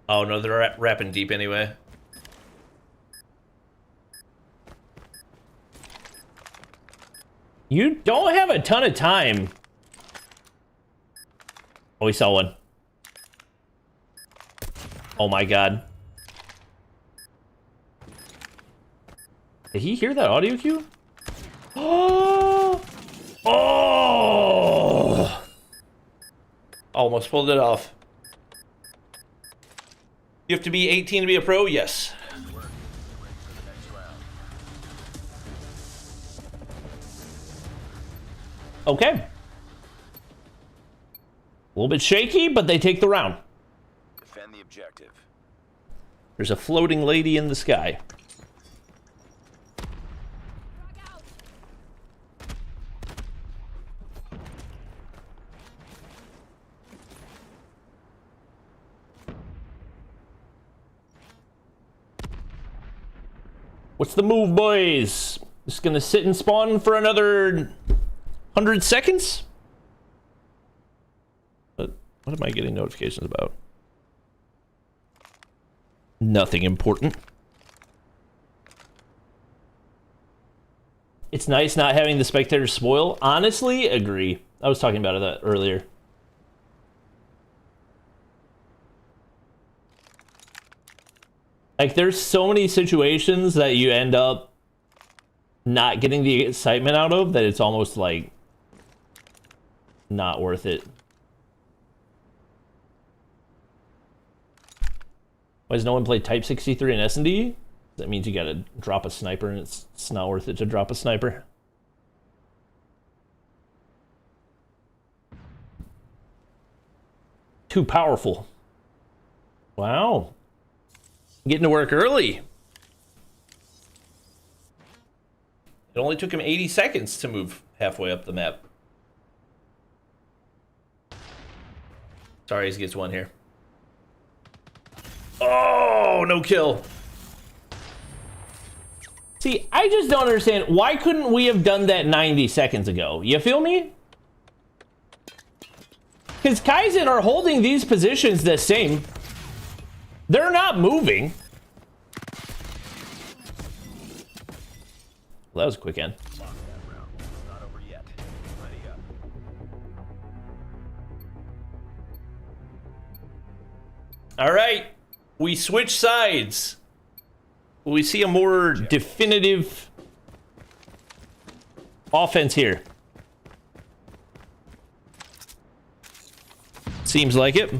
S5: Oh no, they're wrapping deep anyway. You don't have a ton of time. Oh, we saw one. Oh my god. Did he hear that audio cue? Oh! Oh! Almost pulled it off. You have to be 18 to be a pro? Yes. Okay. A little bit shaky, but they take the round.
S8: Defend the objective.
S5: There's a floating lady in the sky. What's the move, boys? Just gonna sit and spawn for another 100 seconds? What am I getting notifications about? Nothing important. It's nice not having the spectators spoil. Honestly, agree. I was talking about that earlier. Like, there's so many situations that you end up not getting the excitement out of that it's almost like not worth it. Why does no one play Type 63 and S&D? That means you gotta drop a sniper and it's not worth it to drop a sniper. Too powerful. Wow. Getting to work early. It only took him 80 seconds to move halfway up the map. Sorry, he gets one here. Oh, no kill. See, I just don't understand. Why couldn't we have done that 90 seconds ago? You feel me? Because Kaizen are holding these positions the same. They're not moving. Well, that was a quick end. All right, we switch sides. We see a more definitive offense here. Seems like it.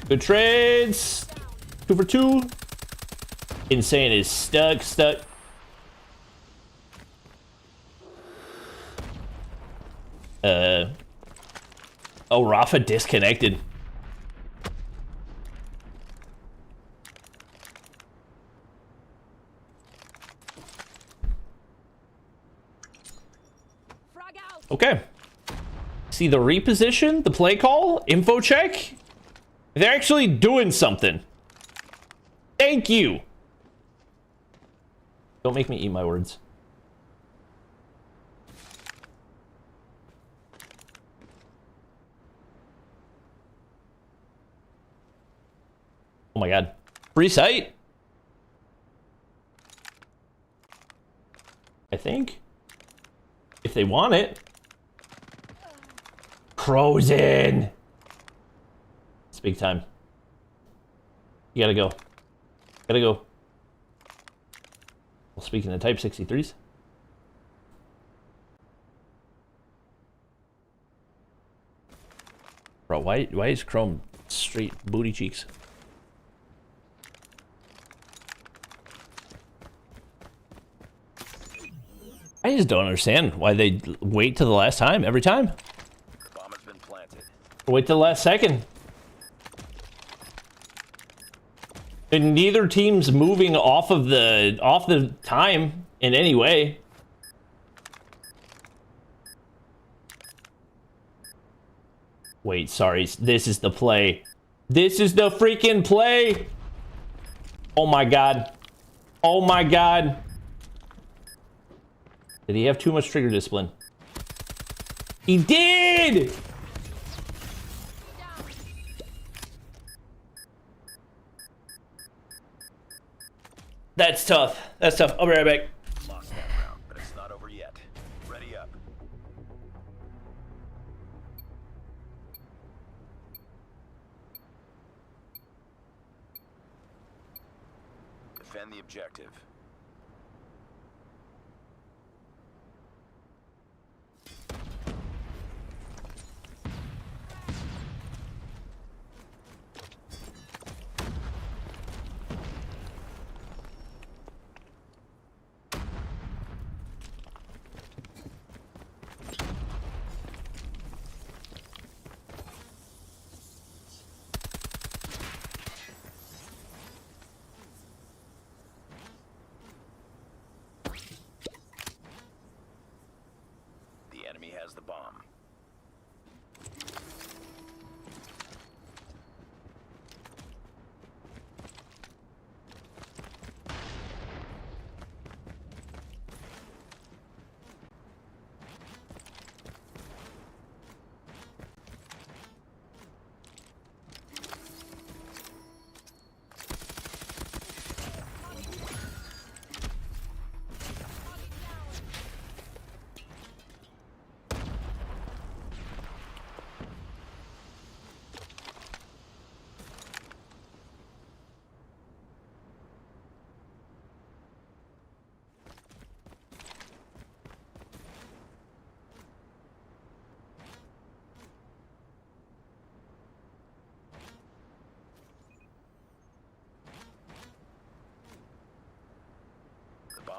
S5: Good trades. 2 for 2. Insane is stuck. Oh, Rafa disconnected. Okay. See the reposition, the play call, info check. They're actually doing something. Thank you. Don't make me eat my words. Oh my god. Free site? I think. If they want it. Crow's in. It's big time. You gotta go. Gotta go. Well, speaking of Type 63s. Bro, why is Chrome straight booty cheeks? I just don't understand why they wait till the last time every time.
S8: The bomb has been planted.
S5: Wait till the last second. And neither team's moving off the time in any way. Wait, sorry. This is the play. This is the freaking play. Oh my god. Oh my god. Did he have too much trigger discipline? He did! That's tough. That's tough. I'll be right back.
S8: Lost that round, but it's not over yet. Ready up. Defend the objective.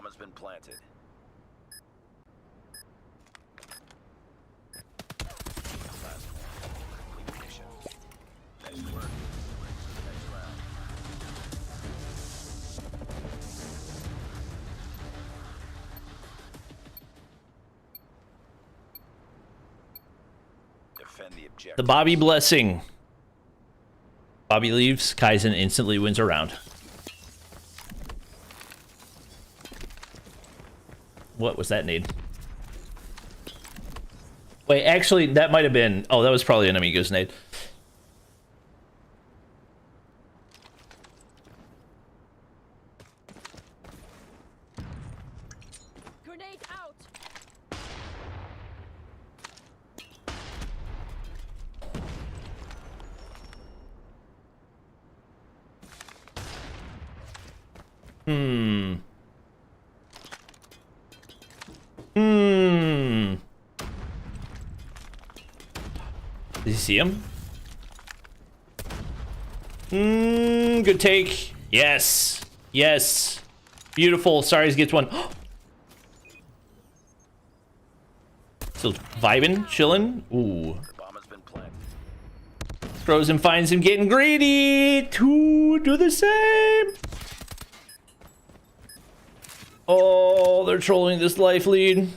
S8: Bomb has been planted. Last one. Complete mission. Next work. Next round. Defend the objective.
S5: The Bobby blessing. Bobby leaves, Kaizen instantly wins a round. What was that nade? Wait, actually, that might have been... Oh, that was probably an Amigos nade.
S9: Grenade out.
S5: Did you see him? Good take. Yes. Yes. Beautiful. Sorry, he gets one. Still vibing, chilling. Ooh.
S8: The bomb has been planted.
S5: Throws him, finds him getting greedy. Two do the same. Oh, they're trolling this life lead.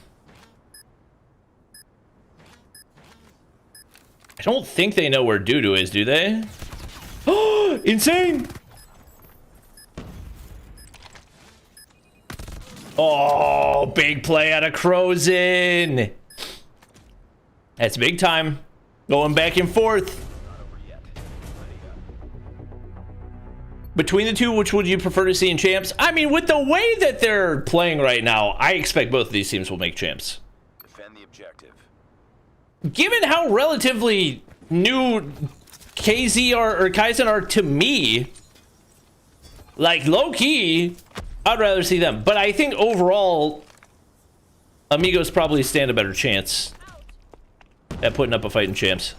S5: I don't think they know where Dudu is, do they? Oh, insane! Oh, big play out of Crozen. That's big time. Going back and forth. Between the two, which would you prefer to see in champs? I mean, with the way that they're playing right now, I expect both of these teams will make champs.
S8: Defend the objective.
S5: Given how relatively new KZ or Kaizen are to me, like low-key, I'd rather see them. But I think overall, Amigos probably stand a better chance at putting up a fight in champs.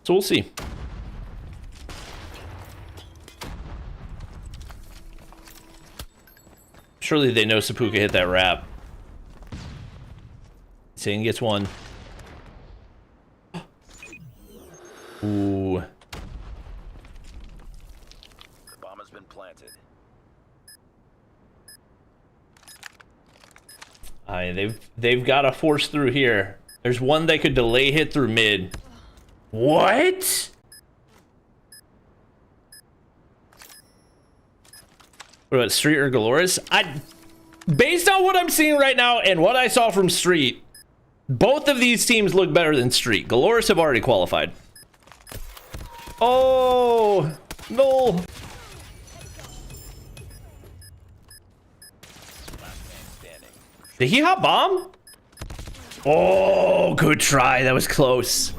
S5: So we'll see. Surely they know Seppuku hit that wrap. Insane gets one. Ooh.
S8: The bomb has been planted.
S5: They've got to force through here. There's one that could delay hit through mid. What? What about Street or Galorys? Based on what I'm seeing right now and what I saw from Street, both of these teams look better than Street. Galorys have already qualified. Oh, no. Did he hot bomb? Oh, good try. That was close.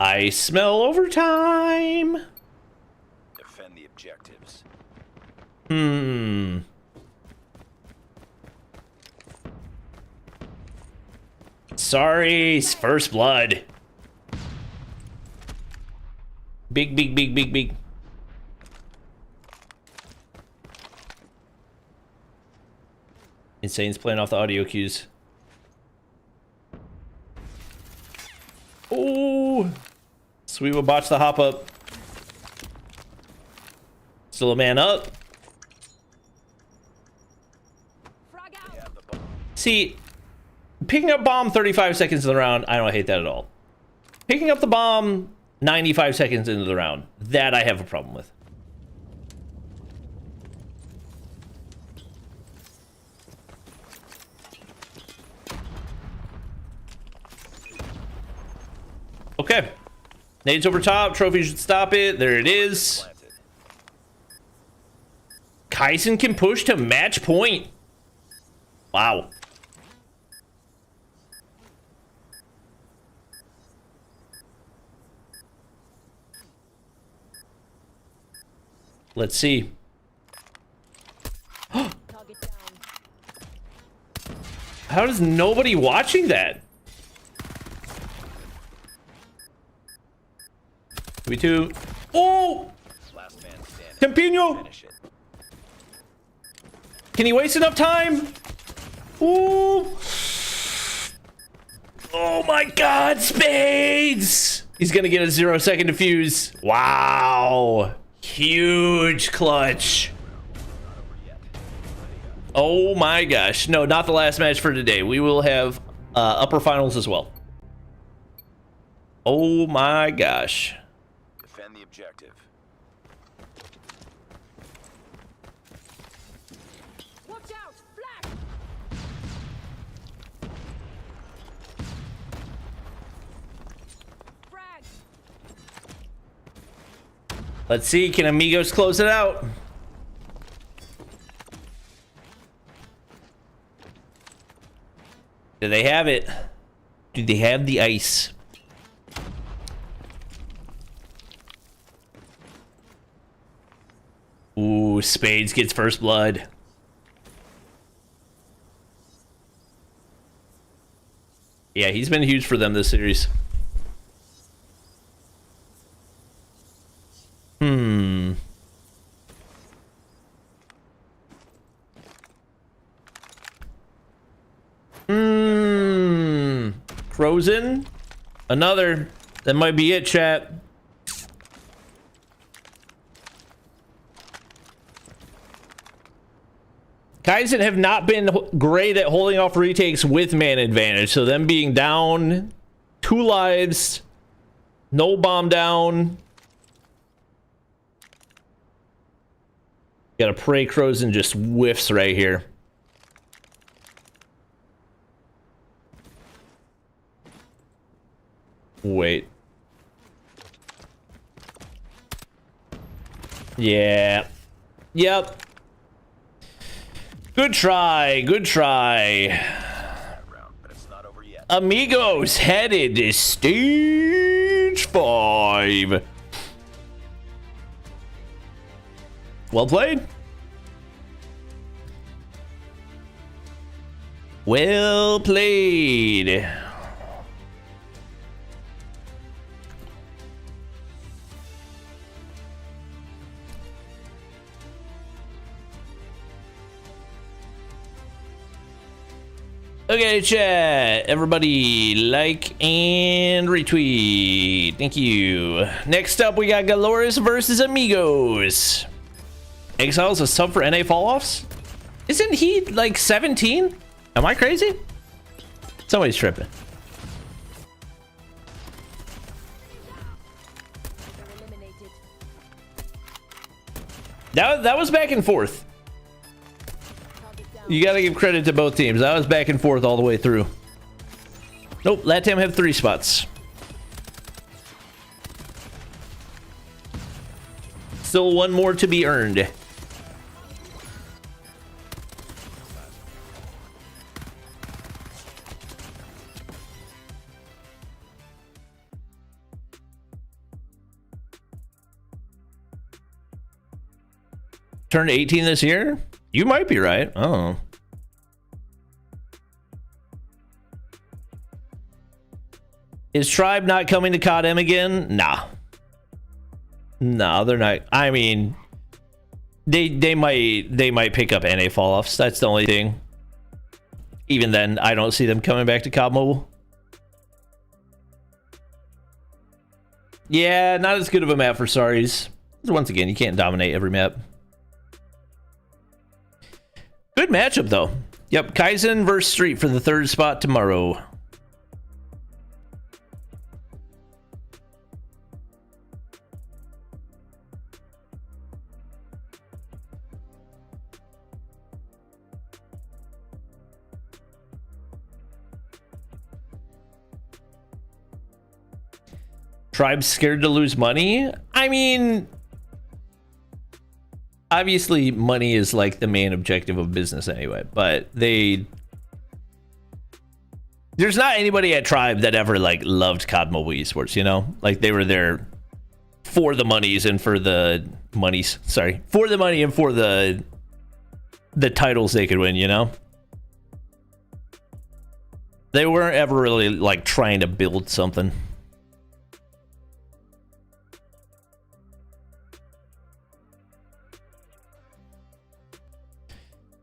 S5: I smell overtime.
S8: Defend the objectives.
S5: Sorry, first blood. Big, big, big, big, big. Insane's playing off the audio cues. Oh, Sweet will botch the hop up. Still a man up. See, picking up bomb 35 seconds in the round, I don't hate that at all. Picking up the bomb 95 seconds into the round, that I have a problem with. Okay. Nades over top. Trophy should stop it. There it is. Kaizen can push to match point. Wow. Let's see. How is nobody watching that? 2v2. Oh!
S8: Last man standing.
S5: Campino!
S8: Finish it.
S5: Can he waste enough time? Ooh! Oh my god, Spades! He's gonna get a 0-second defuse. Wow! Huge clutch. Oh my gosh. No, not the last match for today. We will have upper finals as well. Oh my gosh.
S8: Defend the objective.
S9: Watch out! Flash! Frag!
S5: Let's see, can Amigos close it out? Do they have it? Do they have the ice? Ooh, Spades gets first blood. Yeah, he's been huge for them this series. Frozen. Another. That might be it, chat. Kaizen have not been great at holding off retakes with man advantage. So them being down 2 lives, no bomb down. Gotta pray Frozen just whiffs right here. Wait. Yeah. Yep. Good try. Good try. Amigos headed to stage 5. Well played. Well played. Okay, chat. Everybody like and retweet. Thank you. Next up, we got Galorys versus Amigos. Exiles a sub for NA fall-offs? Isn't he like 17? Am I crazy? Somebody's tripping. That was back and forth. You gotta give credit to both teams. That was back and forth all the way through. Nope, LATAM have 3 spots. Still 1 more to be earned. Turned 18 this year? You might be right. Oh. Is Tribe not coming to COD-M again? Nah. No, they're not. I mean, they might pick up NA fall-offs. That's the only thing. Even then, I don't see them coming back to COD Mobile. Yeah, not as good of a map for Saris. Once again, you can't dominate every map. Good matchup, though. Yep, Kaizen versus Street for the 3rd spot tomorrow. Tribe's scared to lose money? I mean, obviously money is like the main objective of business anyway, but there's not anybody at Tribe that ever like loved COD Mobile Esports, you know? Like they were there for the monies and for the monies, sorry, for the money and for the titles they could win, you know? They weren't ever really like trying to build something.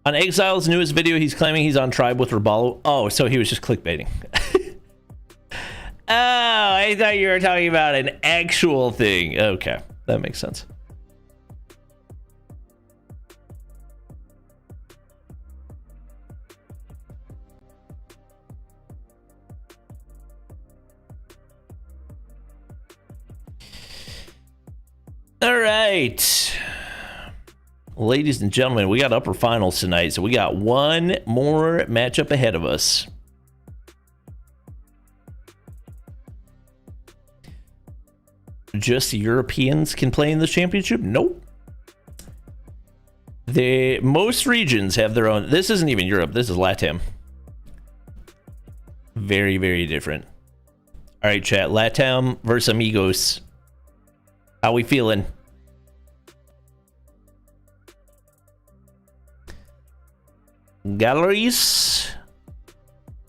S5: On Exile's newest video, he's claiming he's on tribe with Rabalo. Oh, so he was just clickbaiting. Oh, I thought you were talking about an actual thing. Okay, that makes sense. All right. Ladies and gentlemen, we got upper finals tonight, so we got one more matchup ahead of us. Just Europeans can play in the championship? Nope. Most regions have their own. This isn't even Europe. This is LATAM. Very, very different. All right, chat. LATAM versus Amigos. How we feeling? Galorys.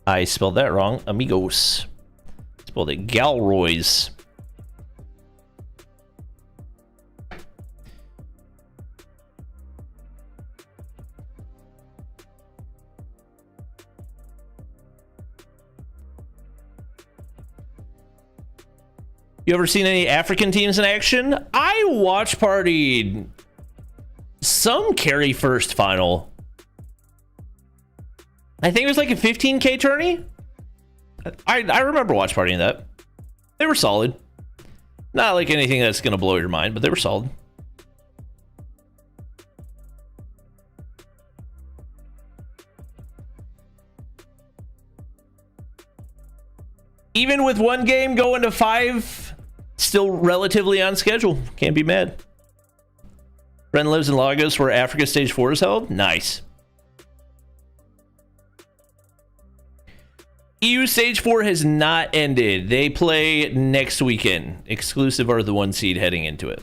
S5: I spelled that wrong. Amigos. Spelled it Galorys. You ever seen any African teams in action? I watch partied some carry first final. I think it was like a 15K tourney. I remember watch partying that. They were solid. Not like anything that's gonna blow your mind, but they were solid. Even with one game going to 5, still relatively on schedule. Can't be mad. Friend lives in Lagos where Africa Stage 4 is held. Nice. EU Stage 4 has not ended. They play next weekend. Exclusive are the 1 seed heading into it,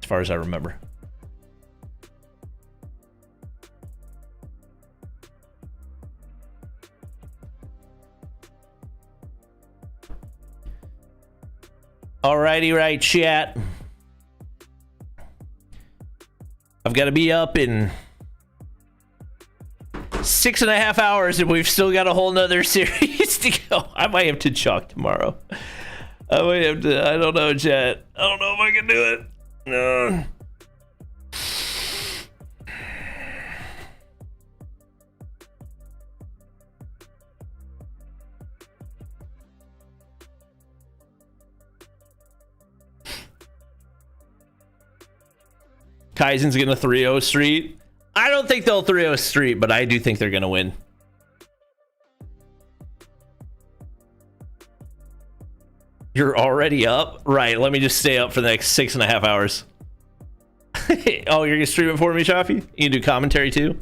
S5: as far as I remember. Alrighty, right, chat. I've got to be up in 6.5 hours, and we've still got a whole nother series to go. I might have to chalk tomorrow. I might have to. I don't know, chat. I don't know if I can do it. No. Kaizen's gonna 3-0 Street. I don't think they'll 3-0 Street, but I do think they're gonna win. You're already up? Right, let me just stay up for the next 6.5 hours. Oh, you're gonna stream it for me, Shafi? You can do commentary too?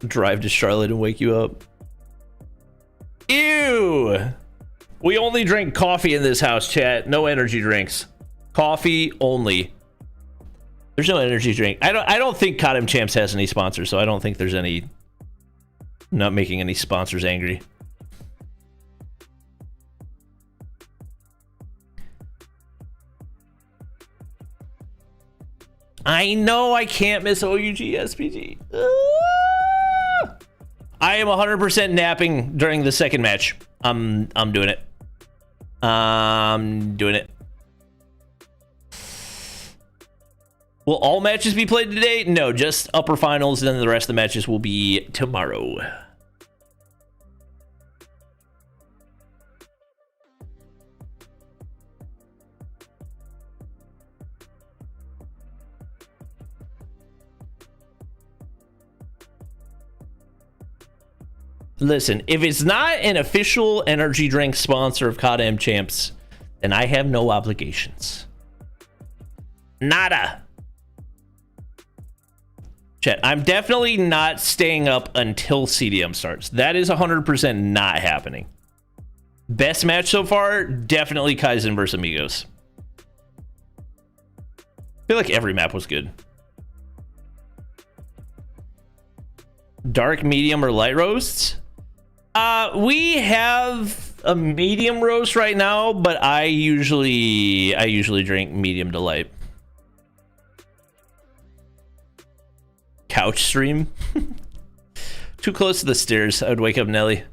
S5: Drive to Charlotte and wake you up. Ew! We only drink coffee in this house, chat. No energy drinks. Coffee only. There's no energy drink. I don't think Kadam Champs has any sponsors, so I don't think there's any. I'm not making any sponsors angry. I know I can't miss OUG SPG. I am 100% napping during the second match. I'm doing it. I'm doing it. Will all matches be played today? No, just upper finals, and then the rest of the matches will be tomorrow. Listen, if it's not an official energy drink sponsor of Kadam Champs, then I have no obligations. Nada. Chat, I'm definitely not staying up until CDM starts. That is 100% not happening. Best match so far, definitely Kaizen versus Amigos. I feel like every map was good. Dark, medium, or light roasts? We have a medium roast right now, but I usually drink medium to light. couch stream. Too close to the stairs. I would wake up Nelly.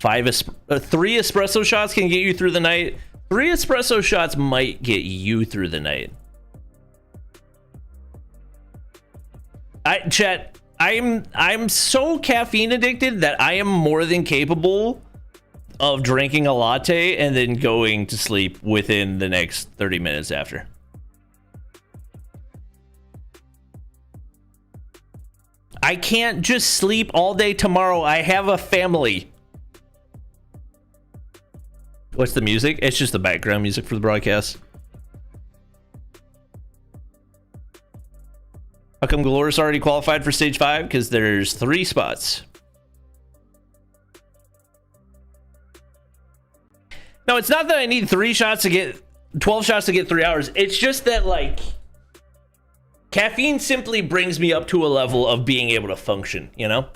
S5: Three espresso shots can get you through the night. 3 espresso shots might get you through the night. Chat, I'm so caffeine addicted that I am more than capable of drinking a latte and then going to sleep within the next 30 minutes after. I can't just sleep all day tomorrow. I have a family. What's the music? It's just the background music for the broadcast. How come Galorys already qualified for stage 5? Because there's 3 spots. No, it's not that I need 3 shots to get 12 shots to get 3 hours. It's just that, like, caffeine simply brings me up to a level of being able to function, you know?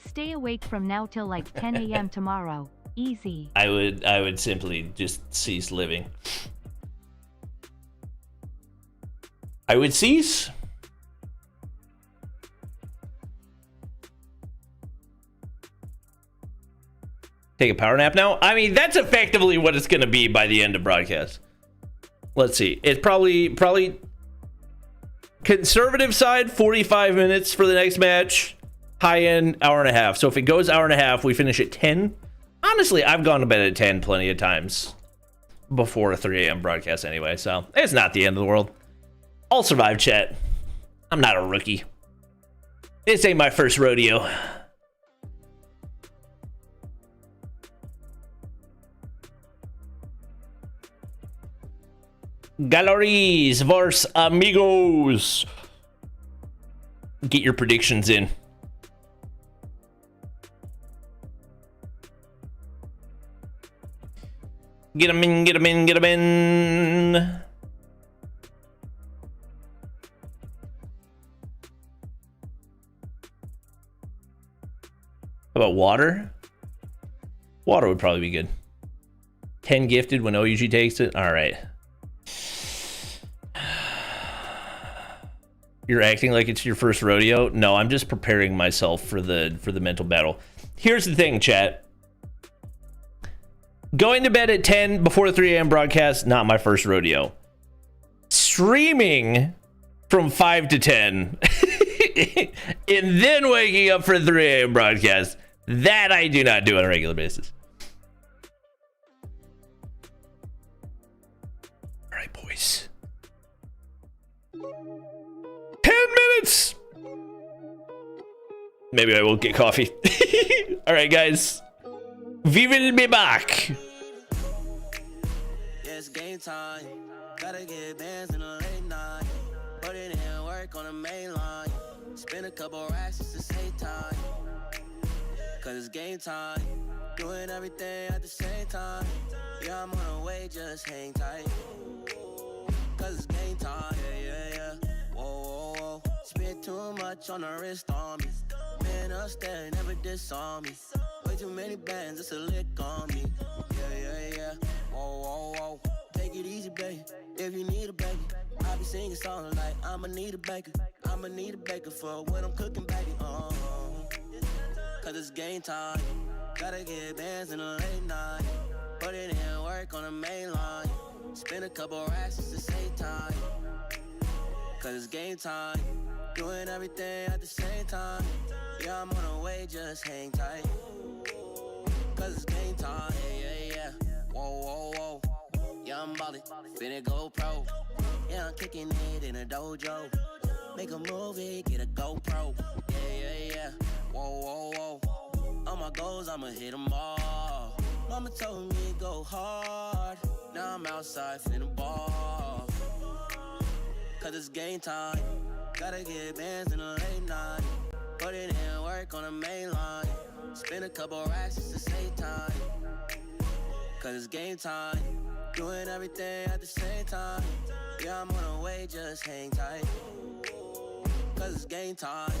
S10: Stay awake from now till like 10 a.m. tomorrow. Easy.
S5: I would simply just cease living. I would cease. Take a power nap now? I mean, that's effectively what it's going to be by the end of broadcast. Let's see. It's probably conservative side, 45 minutes for the next match. High end, hour and a half. So if it goes hour and a half, we finish at 10. Honestly, I've gone to bed at 10 plenty of times before a 3 a.m. broadcast anyway. So it's not the end of the world. I'll survive, chat. I'm not a rookie. This ain't my first rodeo. Galorys vs Amigos. Get your predictions in. Get them in, get them in, get them in. How about water? Water would probably be good. 10 gifted when OUG takes it. All right. You're acting like it's your first rodeo? No, I'm just preparing myself for the mental battle. Here's the thing, chat. Going to bed at 10 before the 3 a.m. broadcast, not my first rodeo. Streaming from 5 to 10 and then waking up for the 3 a.m. broadcast, that I do not do on a regular basis. All right, boys. 10 minutes! Maybe I will get coffee. All right, guys. We will be back.
S1: It's game time. Gotta get bands in the late night. Put it in work on the main line. Spend a couple racks just to save time. Cause it's game time. Doing everything at the same time. Yeah, I'm on the way, just hang tight. Cause it's game time. Yeah. Whoa, whoa, whoa. Spent too much on the wrist on me. Man upstairs, never diss on me. Way too many bands, it's a lick on me. Yeah. Whoa, whoa, whoa. Take it easy, baby. If you need a baby, I be singing songs like I'ma need a baker. I'ma need a baker for when I'm cooking, baby. Cause it's game time. Gotta get bands in the late night. Put it in work on the main line. Spend a couple racks just to save time. Cause it's game time. Doing everything at the same time. Yeah, I'm on the way, just hang tight. Cause it's game time. Yeah. Whoa, whoa, whoa. Yeah, I'm ballin', finna go pro. Yeah, I'm kicking it in a dojo. Make a movie, get a GoPro. Yeah. Whoa, whoa, whoa. All my goals, I'ma hit them all. Mama told me go hard. Now I'm outside finna ball. Cause it's game time. Gotta get bands in the late night. Put it in work on the main line. Spend a couple racks just to save time. Cause it's game time. Doing everything at the same time. Yeah, I'm on the way, just hang tight. Cause it's game time.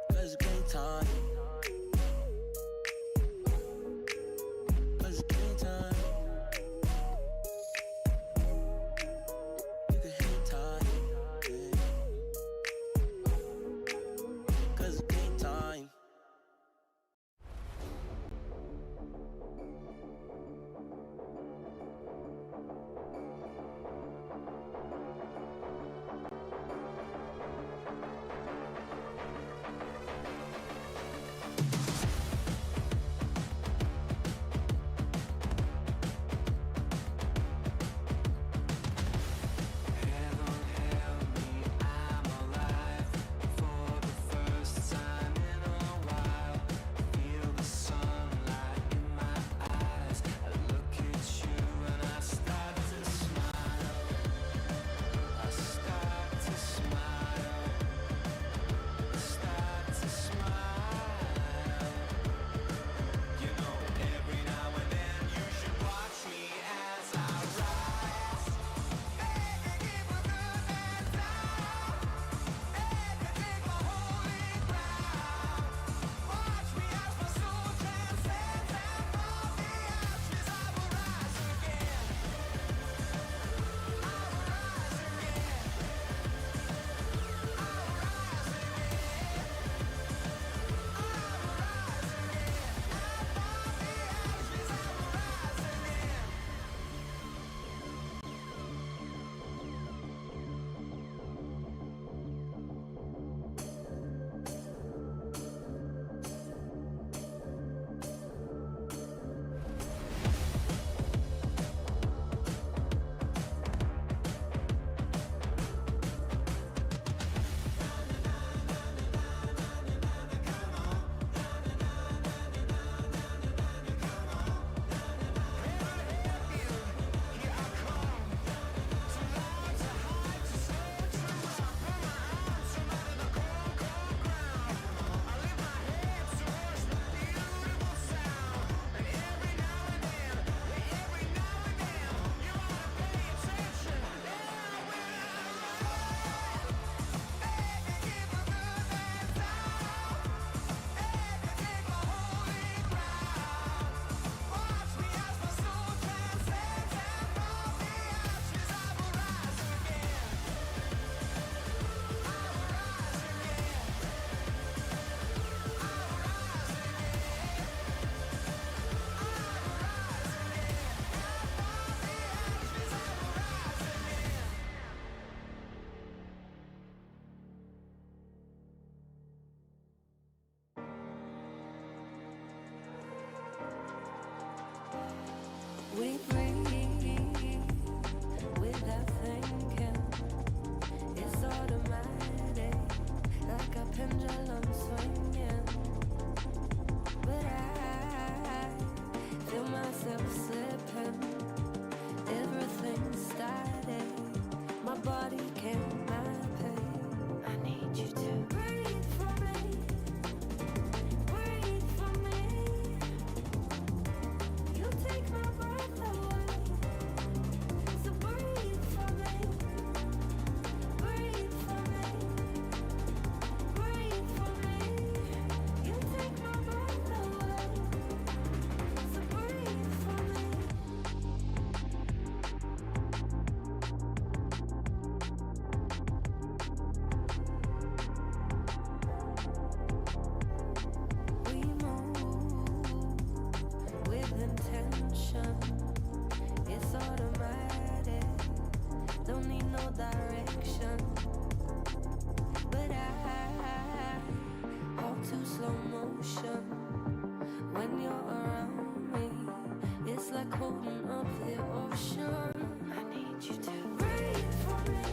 S1: Cause it's game time. Cause it's game time. You can hang tight. Yeah. Cause it's game time.
S3: We breathe without thinking. It's automatic, like a pendulum swinging. But I feel myself slipping. Everything's static. My body can't map it. I need you to breathe for me. Breathe for me. You take my breath away. So breathe for me. Breathe for me. Breathe for me. You take my breath away. So breathe for me. We move with intention. It's automatic. Don't need no direction. But I walk to slow motion. When you're around me, it's like holding up the ocean. I need you to breathe for me.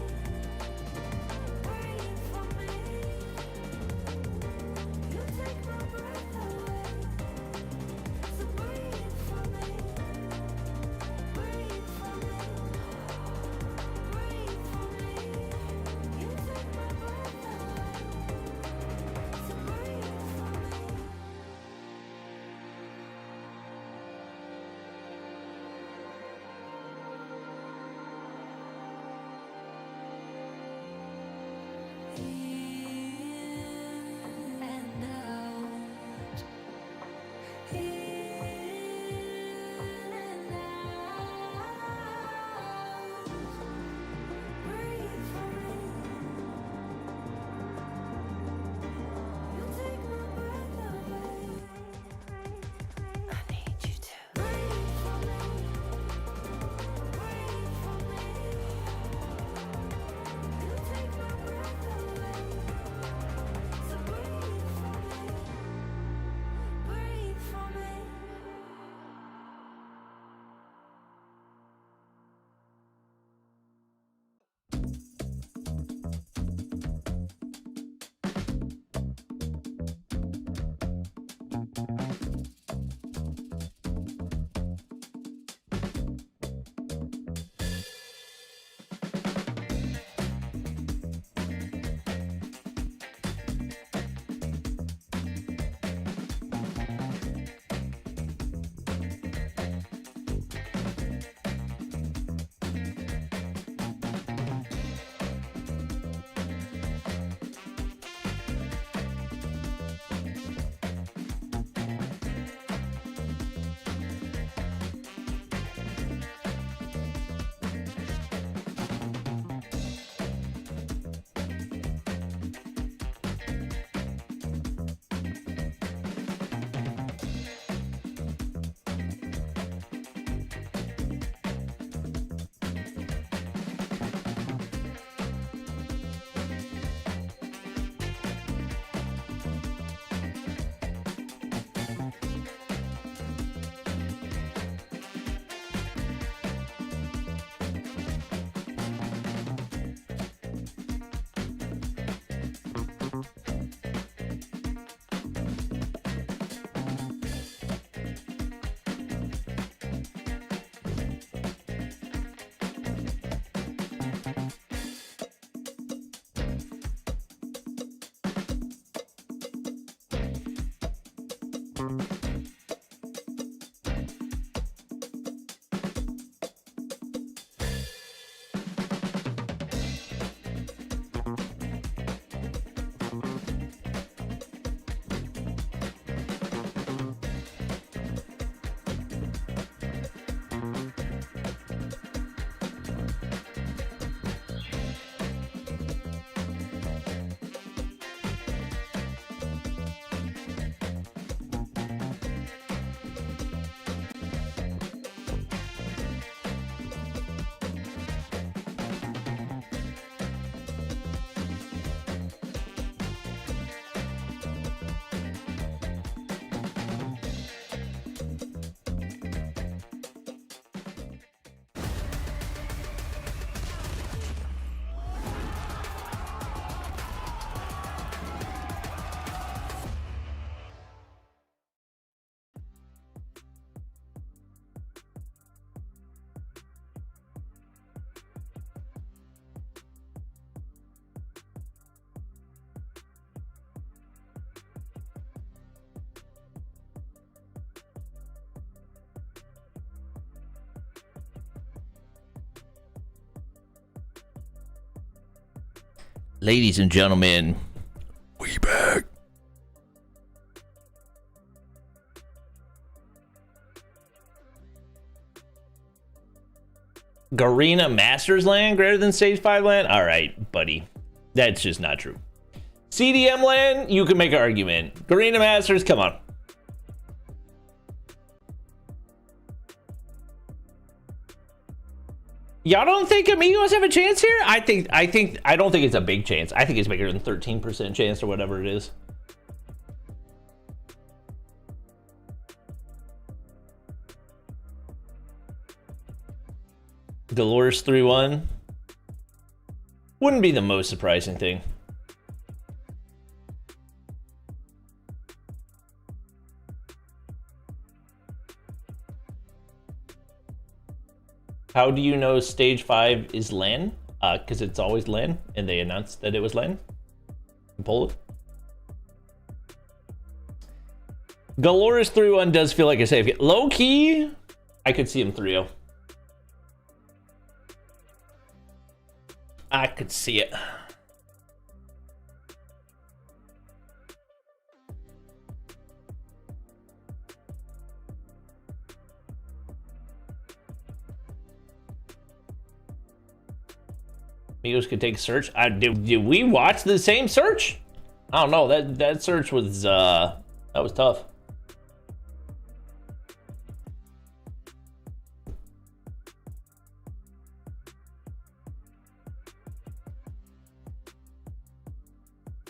S3: Breathe for me. You take my breath away. So breathe for me. Breathe for me. Breathe for me. You take my breath away. So breathe for me.
S5: Ladies and gentlemen, we back. Garena Masters land greater than Stage 5 land? Alright, buddy. That's just not true. CDM land, you can make an argument. Garena Masters, come on. Y'all don't think Amigos have a chance here? I don't think it's a big chance. I think it's bigger than 13% chance or whatever it is. Galorys 3-1. Wouldn't be the most surprising thing. How do you know Stage 5 is LAN? Because it's always LAN, and they announced that it was LAN in Poland. Galorys 3-1 does feel like a safe game. Low key, I could see him 3-0. I could see it. Amigos could take search. Did we watch the same search? I don't know. That search was that was tough.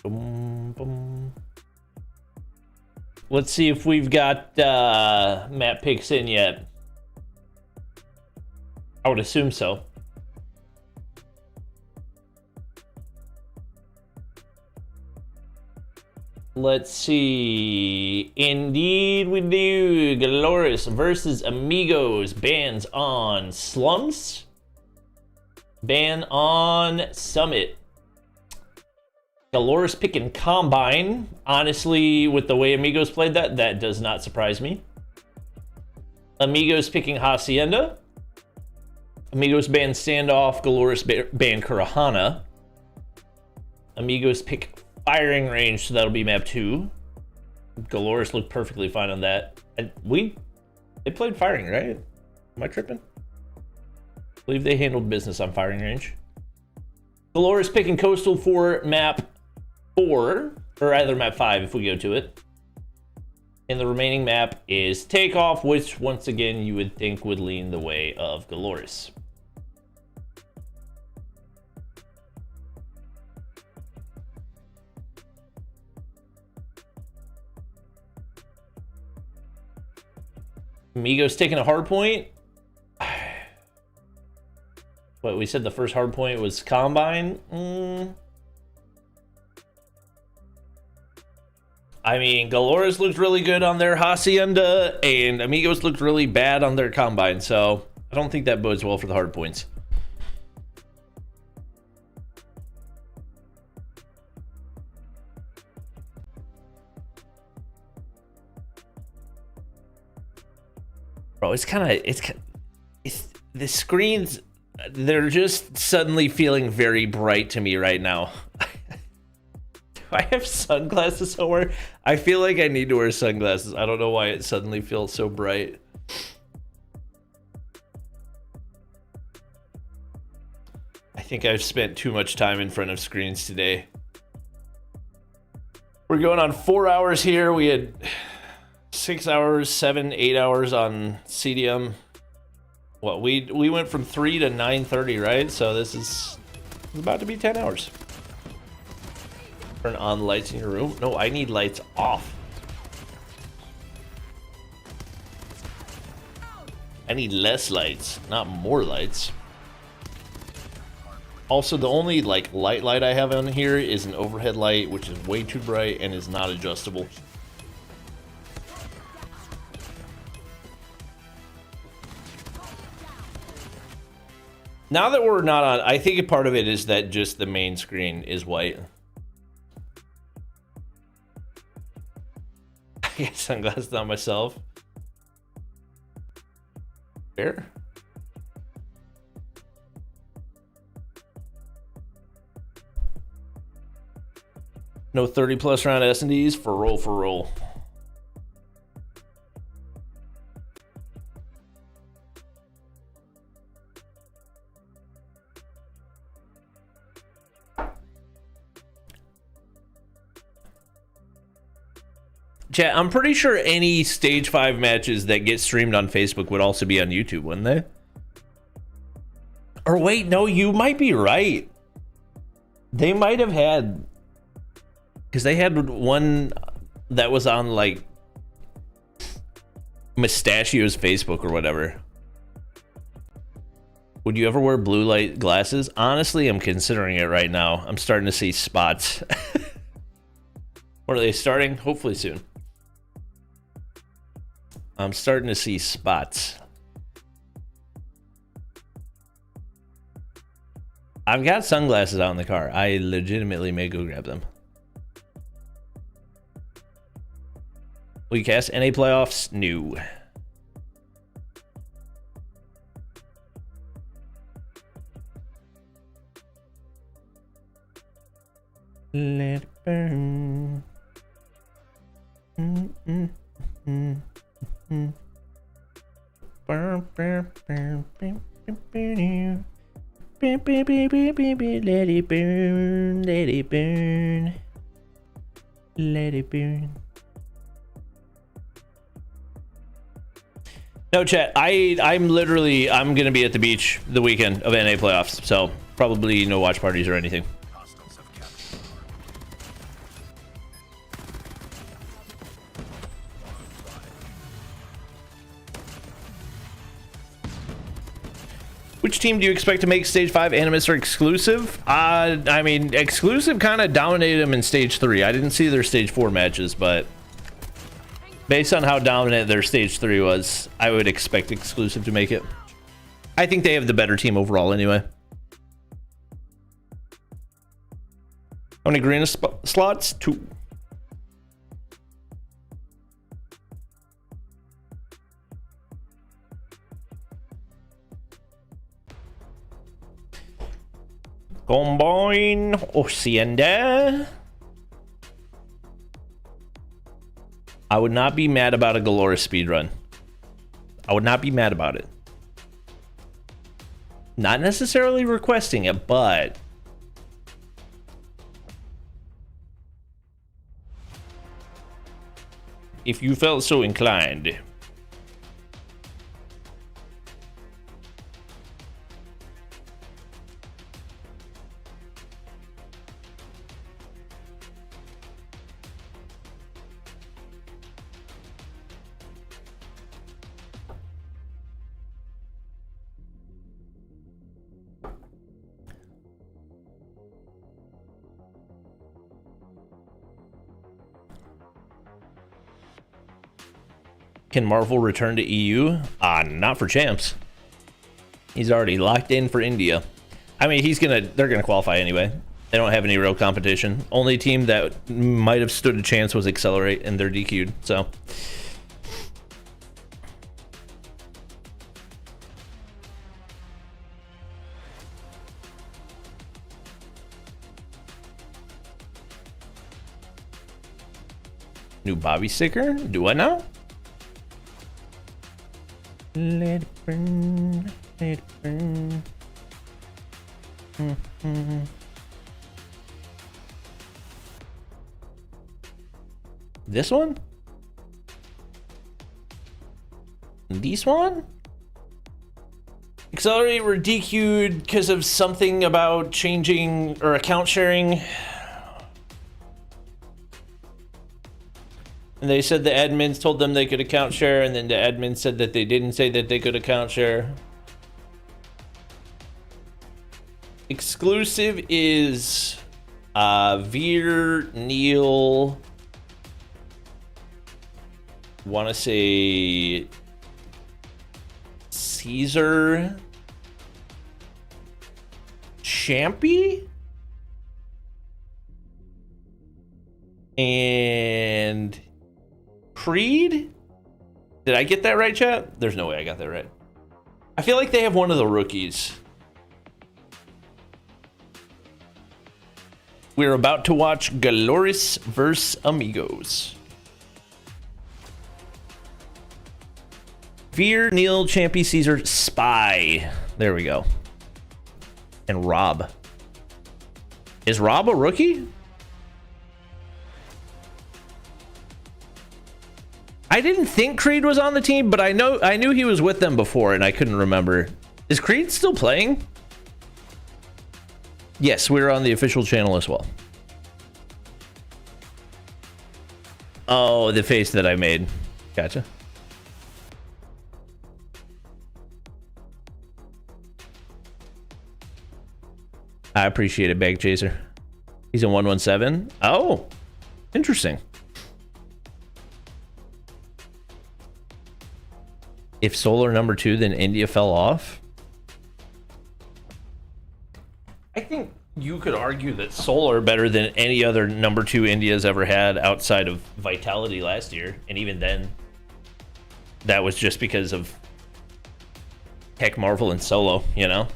S5: Boom, boom. Let's see if we've got map picks in yet. I would assume so. Let's see. Indeed we do. Galorys versus Amigos. Bans on Slums. Ban on Summit. Galorys picking Combine. Honestly, with the way Amigos played that does not surprise me. Amigos picking Hacienda. Amigos ban Standoff. Galorys ban Kurohana. Amigos pick Firing Range, so that'll be map 2. Galorys looked perfectly fine on that. And they played Firing, right? Am I tripping? I believe they handled business on Firing Range. Galorys picking Coastal for map 4, or either map 5 if we go to it. And the remaining map is Takeoff, which once again you would think would lean the way of Galorys. Amigos taking a hard point. What, we said the first hard point was Combine? I mean, Galorys looked really good on their Hacienda, and Amigos looked really bad on their Combine, so I don't think that bodes well for the hard points. Bro, it's the screens, they're just suddenly feeling very bright to me right now. Do I have sunglasses somewhere? I feel like I need to wear sunglasses. I don't know why it suddenly feels so bright. I think I've spent too much time in front of screens today. We're going on 4 hours here. We had 6 hours, 7, 8 hours on CDM. What, we went from 3 to 9:30, right? So this is about to be 10 hours. Turn on lights in your room. No, I need lights off. I need less lights, not more lights. Also, the only like light I have on here is an overhead light, which is way too bright and is not adjustable. Now that we're not on, I think a part of it is that just the main screen is white. I get sunglasses on myself. Fair. No 30+ round S&Ds for roll. Chat, I'm pretty sure any Stage 5 matches that get streamed on Facebook would also be on YouTube, wouldn't they? Or wait, no, you might be right. They might have had... Because they had one that was on, like, Mustachio's Facebook or whatever. Would you ever wear blue light glasses? Honestly, I'm considering it right now. I'm starting to see spots. When are they starting? Hopefully soon. I'm starting to see spots. I've got sunglasses out in the car. I legitimately may go grab them. Will you cast NA playoffs? No. Let it burn. Burn, burn, burn, burn, burn, burn. Let it burn, let it burn. Let it burn. No, chat, I'm gonna be at the beach the weekend of NA playoffs, so probably no watch parties or anything. Which team do you expect to make Stage 5 Animus or exclusive? I mean, exclusive kind of dominated them in Stage 3. I didn't see their Stage 4 matches, but based on how dominant their Stage 3 was, I would expect exclusive to make it. I think they have the better team overall anyway. How many green slots? 2. Combine Hacienda. I would not be mad about a Galorys speedrun. I would not be mad about it. Not necessarily requesting it, but if you felt so inclined. Can Marvel return to EU? Not for champs. He's already locked in for India. I mean, they're gonna qualify anyway. They don't have any real competition. Only team that might have stood a chance was Accelerate, and they're DQ'd, so. New Bobby sticker. Do I now? Let it burn. Let it burn. This one? This one? Accelerate were DQ'd because of something about changing or account sharing. And they said the admins told them they could account share, and then the admins said that they didn't say that they could account share. Exclusive is Veer, Neil, want to say Caesar, Champy, and Creed. Did I get that right, chat? There's no way I got that right. I feel like they have one of the rookies. We're about to watch Galorys vs. Amigos. Veer, Neil, Champy, Caesar, Spy. There we go. And Rob. Is Rob a rookie? I didn't think Creed was on the team, but I knew he was with them before and I couldn't remember. Is Creed still playing? Yes, we're on the official channel as well. Oh, the face that I made. Gotcha. I appreciate it, Bag Chaser. He's in 117. Oh, interesting. If Solar number 2, then India fell off. I think you could argue that Solar better than any other number 2 India's ever had outside of Vitality last year. And even then, that was just because of Tech, Marvel, and Solo, you know?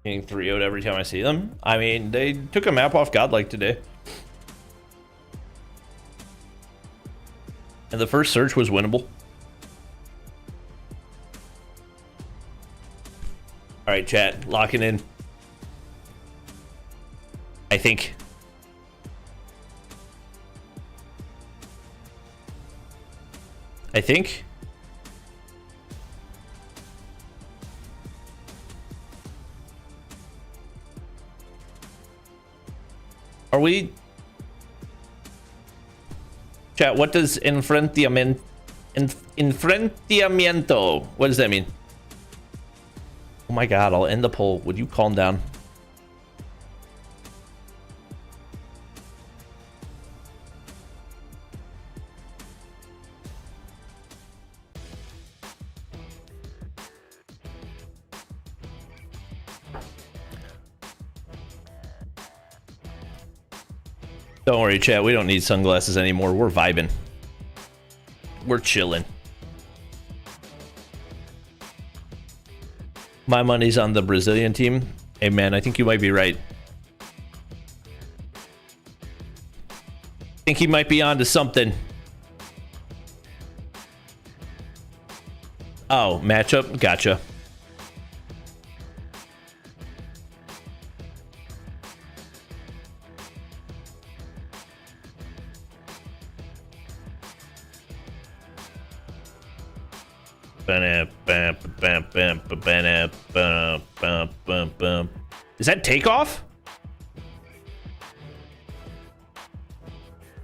S5: Getting 3-0'd every time I see them. I mean, they took a map off Godlike today. And the first search was winnable. Alright, chat. Locking in. I think. Are we? Chat, what does enfrentamiento? What does that mean? Oh my god, I'll end the poll. Would you calm down? Don't worry, chat. We don't need sunglasses anymore. We're vibing. We're chilling. My money's on the Brazilian team. Hey, man, I think you might be right. I think he might be onto something. Oh, matchup? Gotcha. Is that Takeoff?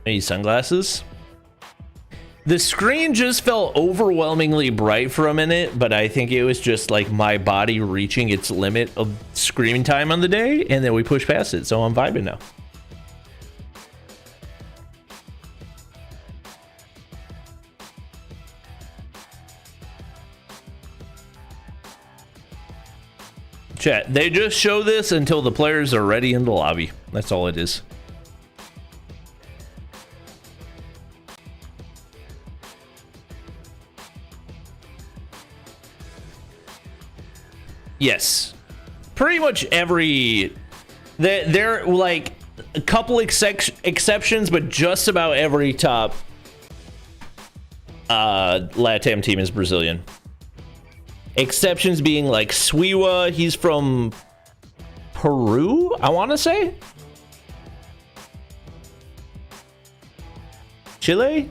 S5: I need sunglasses. The screen just felt overwhelmingly bright for a minute, but I think it was just like my body reaching its limit of screen time on the day, and then we pushed past it, so I'm vibing now. Chat, they just show this until the players are ready in the lobby. That's all it is. Yes. Pretty much every... They're like a couple exceptions, but just about every top LATAM team is Brazilian. Exceptions being like Swiwa, he's from Peru, I want to say. Chile?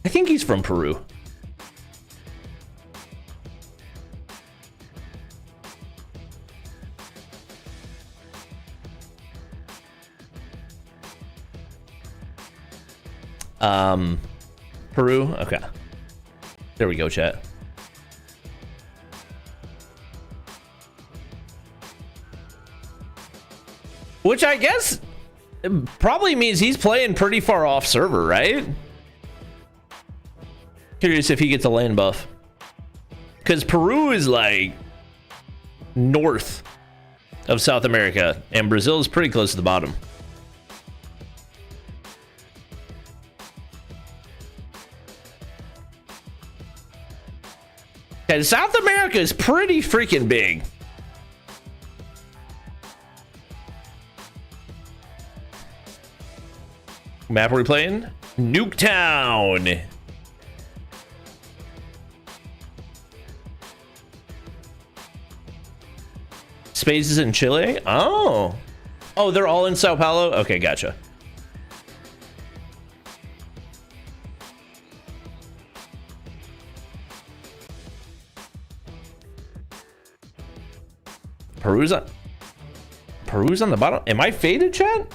S5: I think he's from Peru. Peru? Okay. There we go, chat. Which I guess probably means he's playing pretty far off server, right? Curious if he gets a land buff. Because Peru is like north of South America, and Brazil is pretty close to the bottom. And South America is pretty freaking big. Map are we playing? Nuketown. Spaces in Chile? Oh. Oh, they're all in Sao Paulo? Okay, gotcha. Peru's on the bottom. Am I faded, chat?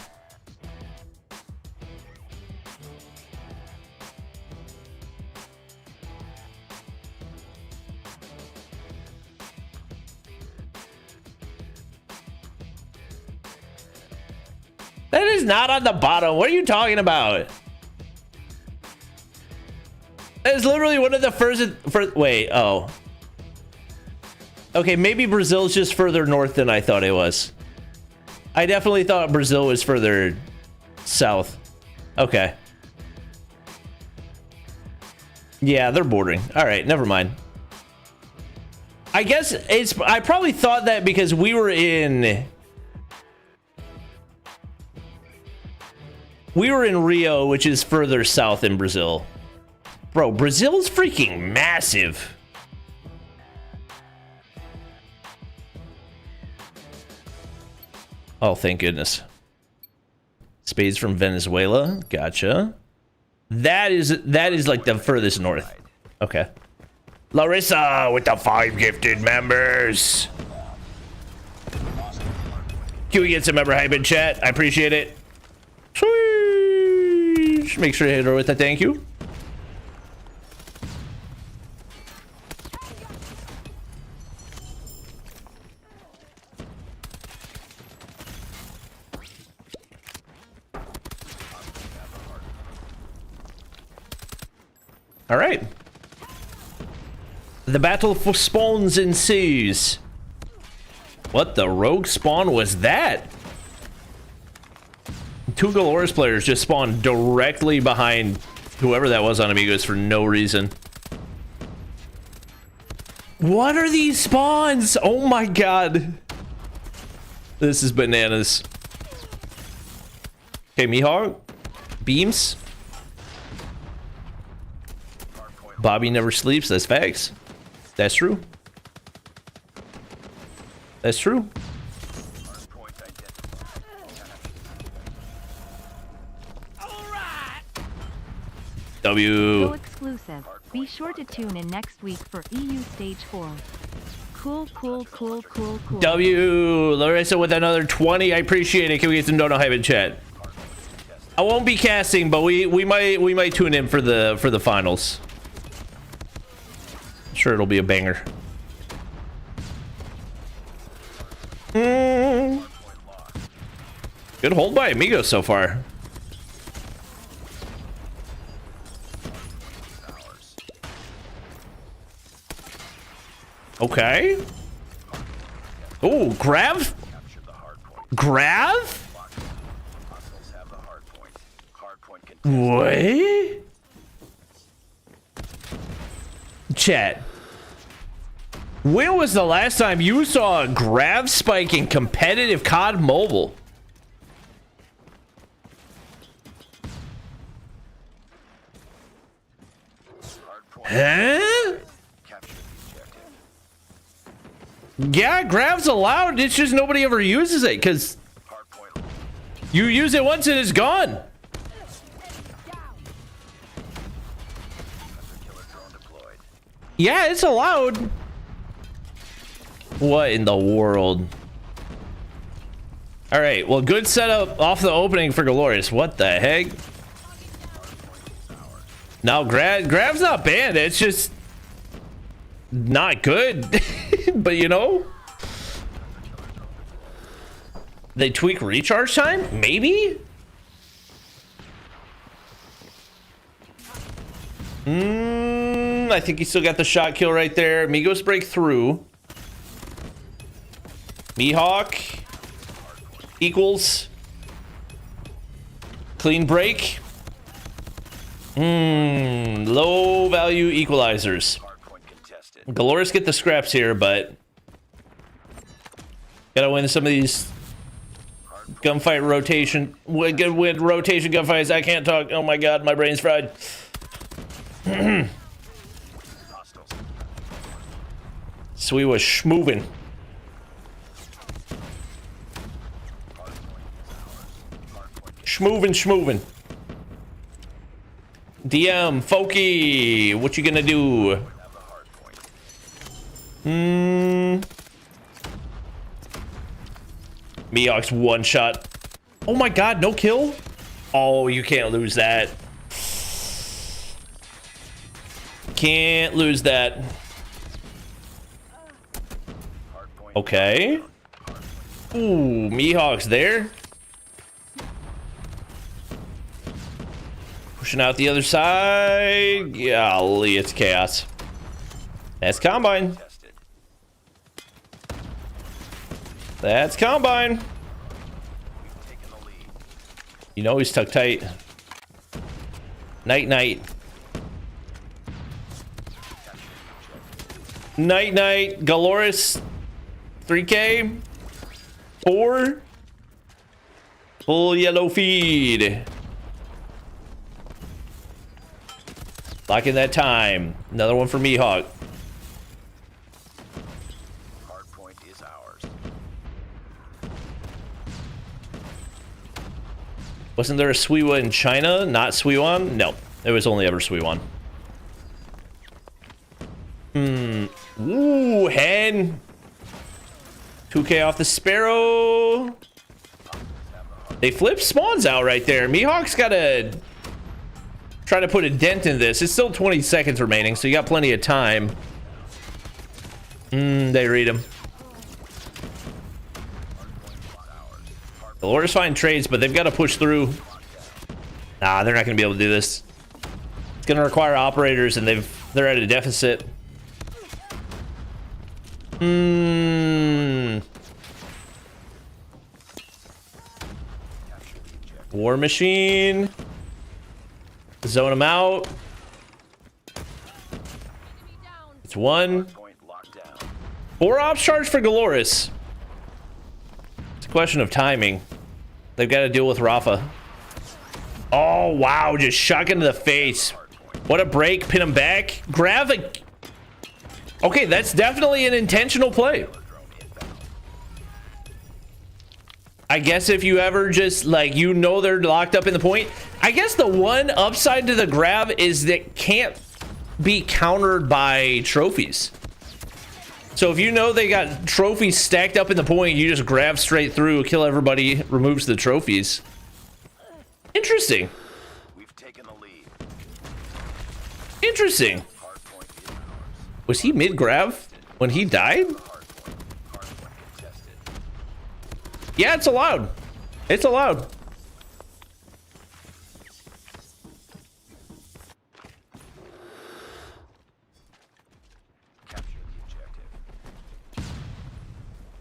S5: That is not on the bottom. What are you talking about? That is literally one of the first wait, oh. Okay, maybe Brazil's just further north than I thought it was. I definitely thought Brazil was further south. Okay. Yeah, they're bordering. All right, never mind. I guess I probably thought that because we were in Rio, which is further south in Brazil. Bro, Brazil's freaking massive. Oh, thank goodness. Spades from Venezuela. Gotcha. That is like the furthest north. Okay. Larissa with the 5 gifted members. Can we get some member hype in chat? I appreciate it. Sweet. Make sure to hit her with a thank you. All right. The battle for spawns ensues. What the rogue spawn was that? 2 Galorys players just spawned directly behind whoever that was on Amigos for no reason. What are these spawns? Oh my god. This is bananas. Okay, Mihawk. Beams. Bobby never sleeps. That's facts. That's true. That's true. W.
S10: Go exclusive. Be sure to tune in next week for EU Stage 4. Cool, cool, cool, cool, cool.
S5: W. Larissa with another 20. I appreciate it. Can we get some dono hype in chat? I won't be casting, but we might tune in for the finals. I'm sure it'll be a banger. Good hold by Amigos so far. Okay. Oh, Grav? Grav? What? Chat. When was the last time you saw a grav spike in competitive COD Mobile? Huh? Yeah, grav's allowed. It's just nobody ever uses it because you use it once and it's gone. Yeah, it's allowed. What in the world? All right, well, good setup off the opening for Galorys. What the heck? Now, Grav's not banned. It's just not good. But, you know, they tweak recharge time? Maybe? I think he still got the shot kill right there. Amigos break through. Mihawk equals clean break. Low value equalizers. Galorys get the scraps here, but gotta win some of these gunfight rotation. Win rotation gunfights. I can't talk. Oh my god, my brain's fried. So we was schmoving. Schmoving. DM, Folky, what you gonna do? Mihawk's one shot. Oh my god, no kill? Oh, you can't lose that. Can't lose that. Okay. Ooh, Mihawk's there. Pushing out the other side. Golly, it's chaos. That's Combine. That's Combine. You know he's tucked tight. Night. Night. Galorys. 3K. 4. Full yellow feed. Locking that time. Another one for Mihawk.
S8: Hardpoint is ours.
S5: Wasn't there a Suiwa in China? Not Suiwan? No, it was only ever Suiwan. Ooh, hen. 2K off the Sparrow. They flipped spawns out right there. Mihawk's got to try to put a dent in this. It's still 20 seconds remaining, so you got plenty of time. They read him. Galorys find trades, but they've got to push through. Nah, they're not going to be able to do this. It's going to require operators, and they're at a deficit. War Machine. Zone him out. It's one. 4 ops charge for Galorys. It's a question of timing. They've got to deal with Rafa. Oh, wow. Just shotgun to the face. What a break. Pin him back. Grab a... Okay, that's definitely an intentional play. I guess if you ever just, like, you know they're locked up in the point. I guess the one upside to the grab is that can't be countered by trophies. So if you know they got trophies stacked up in the point, you just grab straight through, kill everybody, removes the trophies. Interesting.
S8: We've taken the lead.
S5: Interesting. Was he mid-grab when he died? Yeah, it's allowed. It's allowed.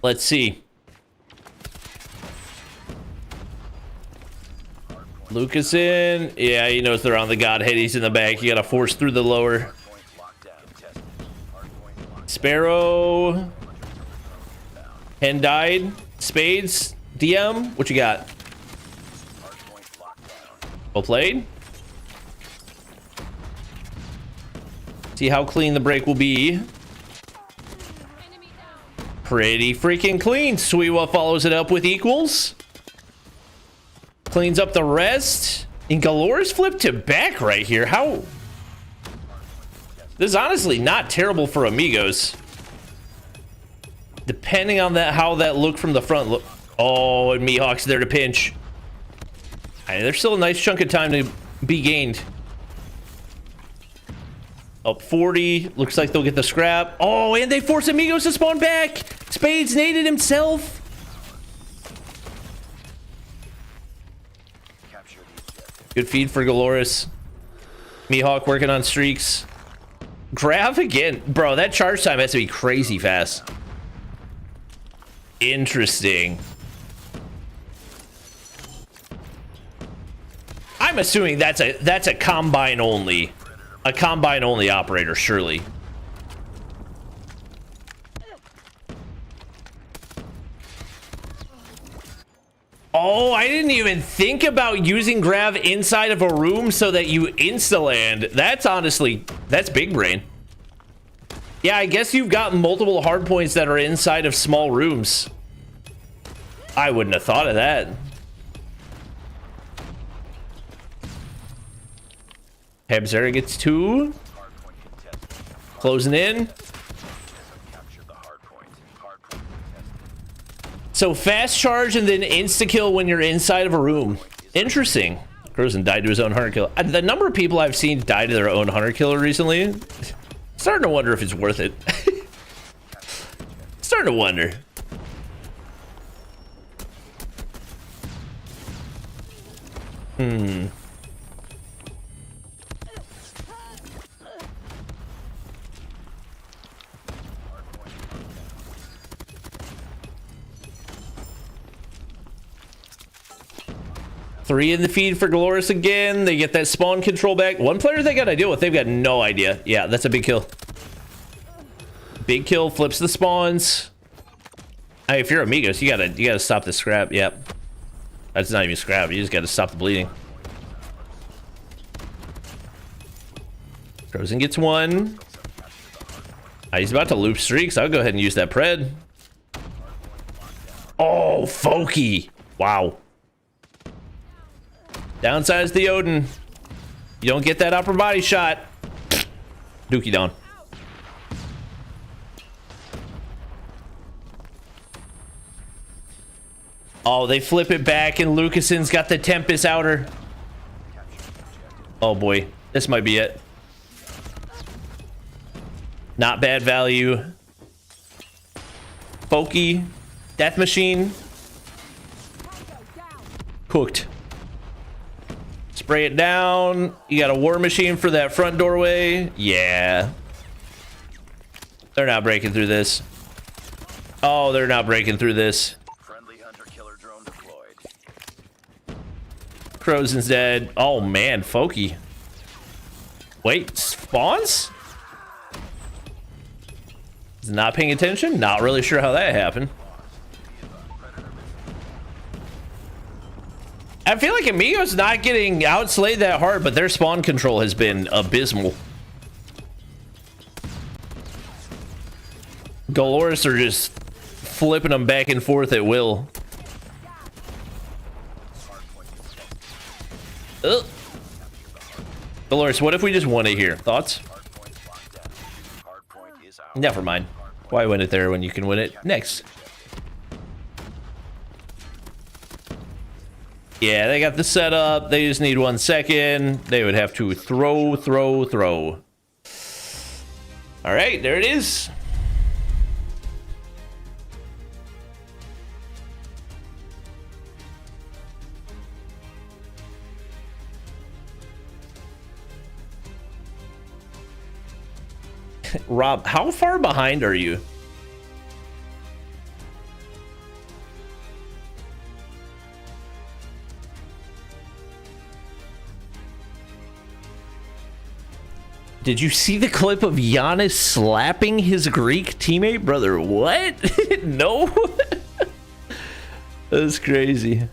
S5: Let's see. Lucas in. Yeah, he knows they're on the Godhead. He's in the back. You gotta force through the lower. Sparrow. Hen died. Spades. DM. What you got? Well played. See how clean the break will be. Pretty freaking clean. Sweewa follows it up with equals. Cleans up the rest. And Galorys flipped to back right here. How? This is honestly not terrible for Amigos. Depending on that, how that looked from the front. Look. Oh, and Mihawk's there to pinch. There's still a nice chunk of time to be gained. Up 40. Looks like they'll get the scrap. Oh, and they force Amigos to spawn back. Spades naded himself. Good feed for Galorys. Mihawk working on streaks. Grav again. Bro, that charge time has to be crazy fast. Interesting. I'm assuming that's a combine only. A combine only operator, surely. Oh, I didn't even think about using Grav inside of a room so that you insta-land. That's honestly, that's big brain. Yeah, I guess you've got multiple hardpoints that are inside of small rooms. I wouldn't have thought of that. Hebzera gets 2. Closing in. So fast charge and then insta-kill when you're inside of a room. Interesting. Frozen died to his own hunter killer. The number of people I've seen die to their own hunter killer recently, starting to wonder if it's worth it. Starting to wonder. Hmm. Three in the feed for Galorys again. They get that spawn control back. One player they got to deal with. They've got no idea. Yeah, that's a big kill. Big kill, flips the spawns. Hey, if you're Amigos, you gotta stop the scrap. Yep. That's not even scrap. You just gotta stop the bleeding. Frozen gets 1. He's about to loop streaks. I'll go ahead and use that pred. Oh, Folky. Wow. Downsize the Odin. You don't get that upper body shot. Dookie down. Oh, they flip it back and Lucason's got the Tempest outer. Oh boy, this might be it. Not bad value. Folky. Death Machine. Cooked. Spray it down. You got a War Machine for that front doorway. Yeah. They're not breaking through this. Oh, they're not breaking through this.
S8: Friendly hunter-killer drone deployed.
S5: Frozen's dead. Oh, man. Folky. Wait. Spawns? Is not paying attention? Not really sure how that happened. I feel like Amigos not getting outslayed that hard, but their spawn control has been abysmal. Galorys are just flipping them back and forth at will. Ugh. Galorys, what if we just won it here? Thoughts? Never mind. Why win it there when you can win it next? Yeah, they got the setup. They just need 1 second. They would have to throw. All right, there it is. Rob, how far behind are you? Did you see the clip of Giannis slapping his Greek teammate? Brother, what? No? That's crazy.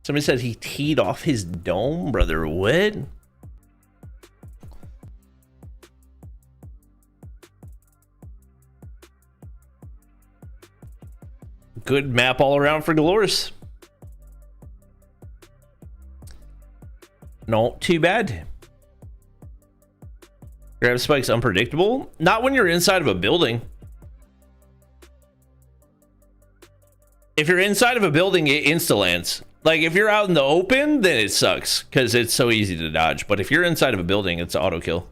S5: Somebody said he teed off his dome, brother. What? Good map all around for Galorys. Not too bad. Grab spike's unpredictable. Not when you're inside of a building. If you're inside of a building, it insta-lands. Like, if you're out in the open, then it sucks, because it's so easy to dodge. But if you're inside of a building, it's auto kill.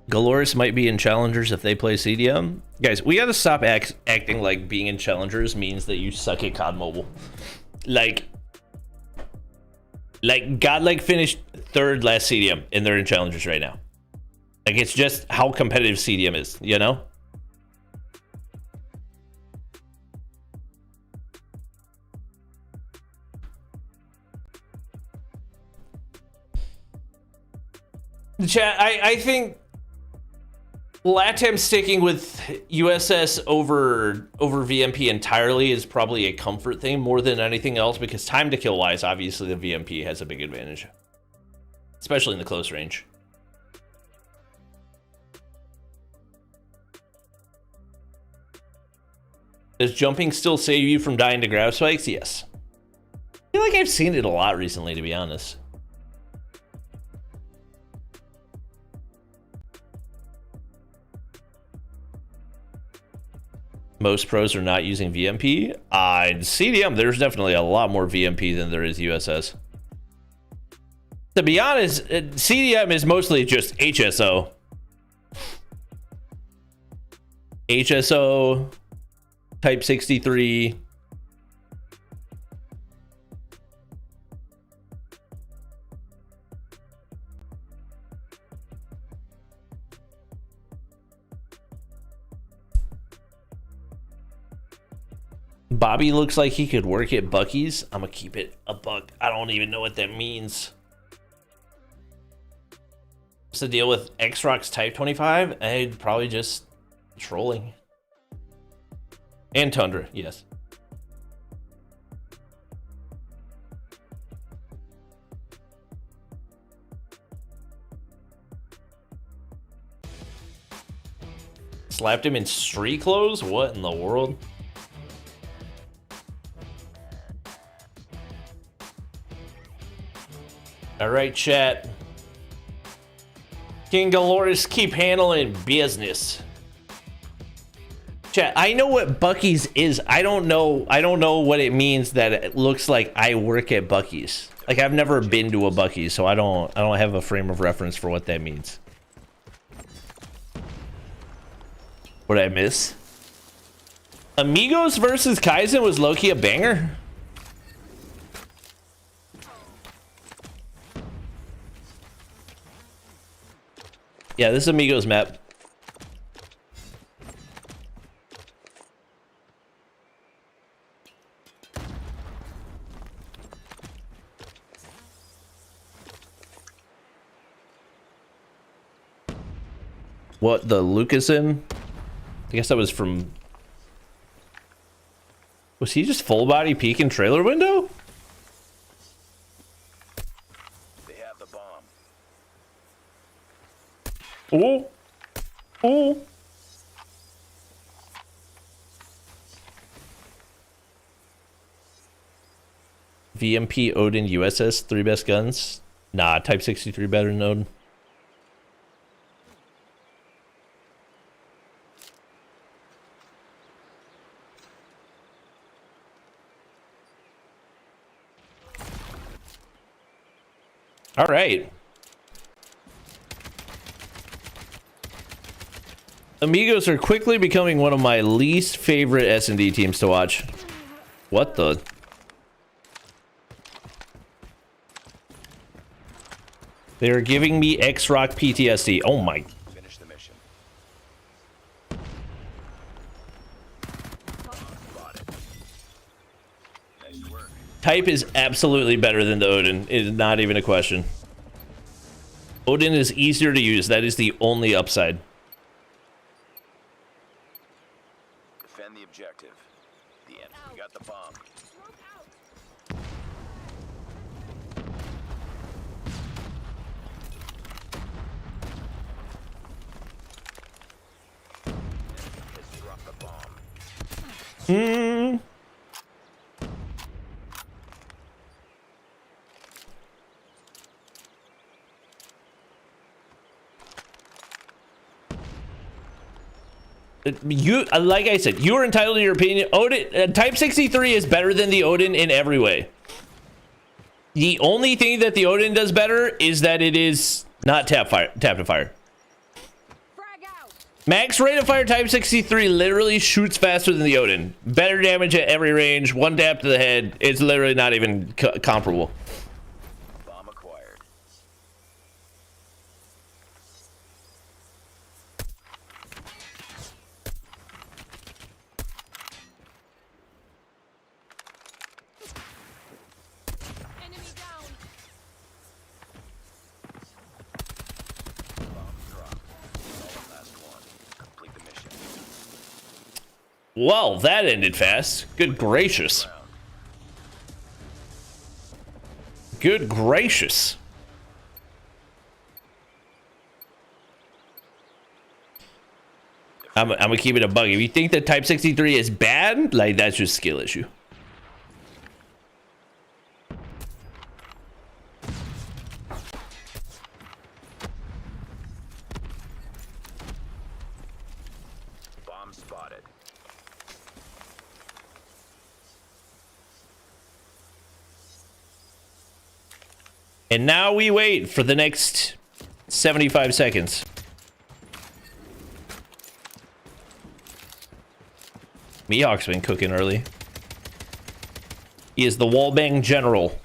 S5: Galorys might be in challengers if they play CDM. Guys, we gotta stop acting like being in challengers means that you suck at COD Mobile. Like Godlike finished 3rd last CDM, and they're in challengers right now. Like, it's just how competitive CDM is, you know? Chat, I think LATAM sticking with USS over VMP entirely is probably a comfort thing more than anything else, because time to kill wise, obviously the VMP has a big advantage, especially in the close range. Does jumping still save you from dying to grab spikes? Yes. I feel like I've seen it a lot recently, to be honest. Most pros are not using VMP. In CDM, there's definitely a lot more VMP than there is USS. To be honest, CDM is mostly just HSO. HSO, Type 63. Bobby looks like he could work at Bucky's. I'm gonna keep it a buck. I don't even know what that means. What's the deal with X-Rock's Type 25? I'd probably just trolling. And Tundra, yes. Slapped him in street clothes? What in the world? All right, chat. King Galorys, keep handling business. Chat, I know what Bucky's is. I don't know what it means that it looks like I work at Bucky's. Like, I've never been to a Bucky's, so I don't have a frame of reference for what that means. What did I miss? Amigos versus Kaizen was low-key a banger. Yeah, this is Amigos map. What, the Lucasen? I guess that was from... Was he just full body peeking trailer window?
S8: They have the bomb.
S5: Oh. Ooh. VMP, Odin, USS, 3 best guns. Nah, Type 63 better than Odin. All right. Amigos are quickly becoming one of my least favorite S&D teams to watch. What the? They're giving me X-Rock PTSD. Oh my.
S8: Finish the mission. Nice work.
S5: Type is absolutely better than the Odin. It is not even a question. Odin is easier to use. That is the only upside.
S8: Defend the objective. The end. We got the bomb. Let's drop the bomb.
S5: You, like I said, you are entitled to your opinion. Odin, Type 63 is better than the Odin in every way. The only thing that the Odin does better is that it is not tap to fire. Max rate of fire Type 63 literally shoots faster than the Odin. Better damage at every range. One tap to the head. It's literally not even comparable.
S8: Bomb acquired.
S9: Enemy down.
S8: Bomb dropped. Last one. Complete the mission.
S5: Well, that ended fast. Good gracious. Good gracious. I'm gonna keep it a bug. If you think that Type 63 is bad, like, that's just skill issue.
S8: Bomb spotted.
S5: And now we wait for the next 75 seconds. Mihawk's been cooking early. He is the wallbang general.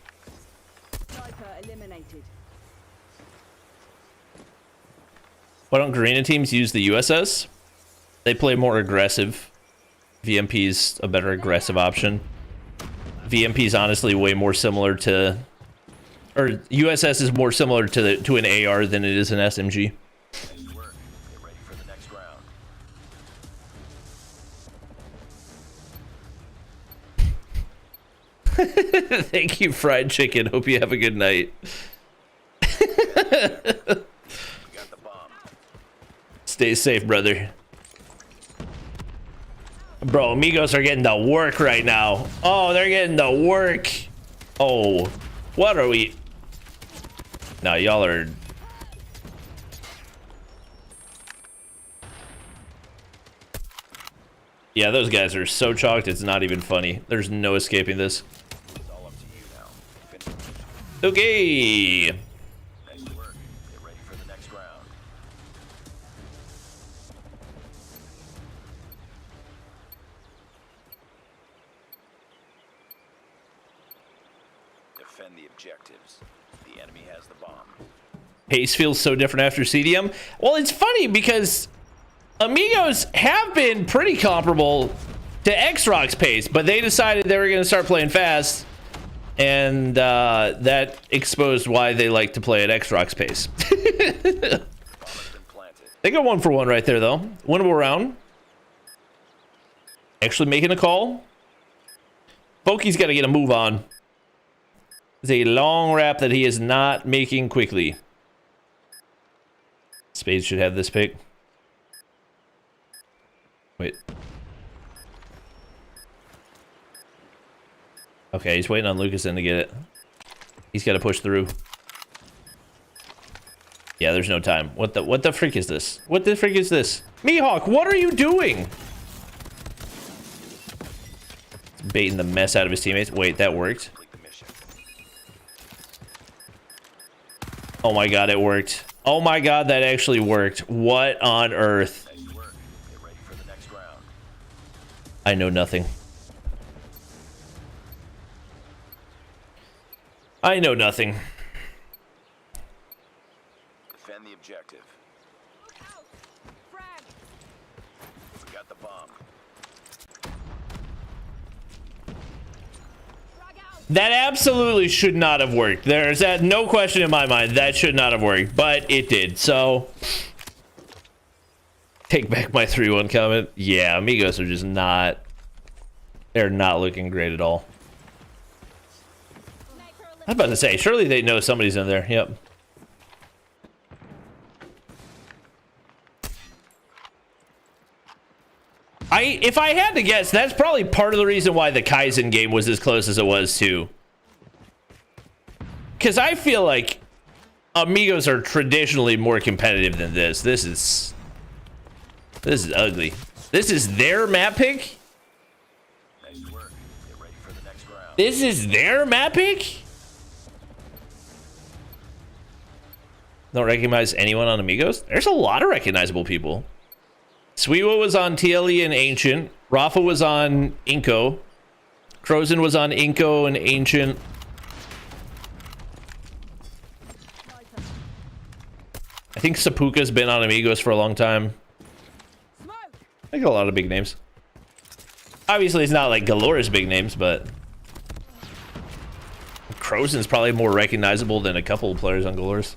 S9: Sniper eliminated.
S5: Why don't Garena teams use the USS? They play more aggressive. VMP's a better aggressive option. VMP's honestly way more similar to... Or USS is more similar to an AR than it is an SMG.
S8: Nice work. Get ready for the next round.
S5: Thank you, fried chicken. Hope you have a good night.
S8: We got the bomb.
S5: Stay safe, brother. Bro, Amigos are getting the work right now. Oh, they're getting the work. Oh, what are we? No, y'all are... Yeah, those guys are so chalked, it's not even funny. There's no escaping this.
S8: It's all up to you now. Finish.
S5: Okay.
S8: Nice work. Get ready for the next round. Defend the objectives. The enemy has the bomb.
S5: Pace feels so different after CDM. Well, it's funny because Amigos have been pretty comparable to X-Rock's pace, but they decided they were going to start playing fast, and that exposed why they like to play at X-Rock's pace. They go 1 for 1 right there, though. Winnable round. Actually making a call. Pokey's got to get a move on. It's a long wrap that he is not making quickly. Spades should have this pick. Wait. Okay, he's waiting on Lucasen to get it. He's got to push through. Yeah, there's no time. What the freak is this? What the freak is this? Mihawk, what are you doing? He's baiting the mess out of his teammates. Wait, that worked. Oh my god, it worked. Oh my god, that actually worked. What on earth? I know nothing. I know nothing.
S8: Defend the objective. We got the bomb.
S5: That absolutely should not have worked. There's no question in my mind that should not have worked, but it did. So take back my 3-1 comment. Yeah, Amigos are just not. They're not looking great at all. I was about to say, surely they know somebody's in there. Yep. If I had to guess, that's probably part of the reason why the Kaizen game was as close as it was too. Because I feel like Amigos are traditionally more competitive than this. This is ugly. This is their map pick? This is their map pick? Don't recognize anyone on Amigos? There's a lot of recognizable people. Sweetwa was on TLE and Ancient. Rafa was on Inko. Crozen was on Inko and Ancient. I think Sapuka's been on Amigos for a long time. I got a lot of big names. Obviously, it's not like Galorys big names, but Crozen's probably more recognizable than a couple of players on Galorys.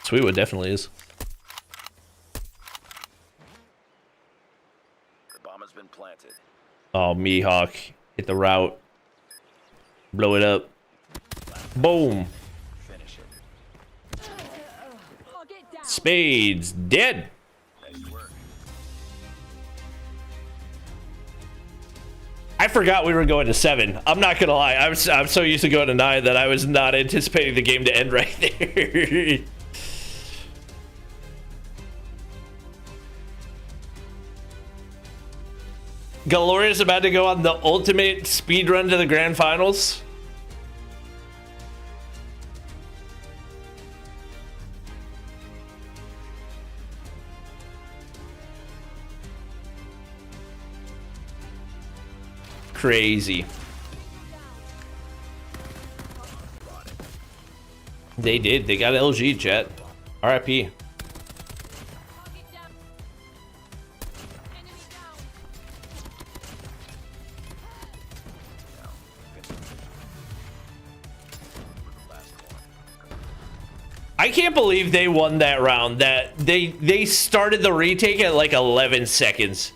S5: Sweetwa definitely is.
S8: The bomb has been planted.
S5: Oh, Mihawk. Hit the route. Blow it up. Boom.
S8: Finish it.
S5: Spades. Dead. I forgot we were going to 7. I'm not gonna lie. I'm so used to going to 9 that I was not anticipating the game to end right there. Galorys is about to go on the ultimate speed run to the grand finals. Crazy. They did. They got LG, chat. RIP. I can't believe they won that round. That they started the retake at like 11 seconds.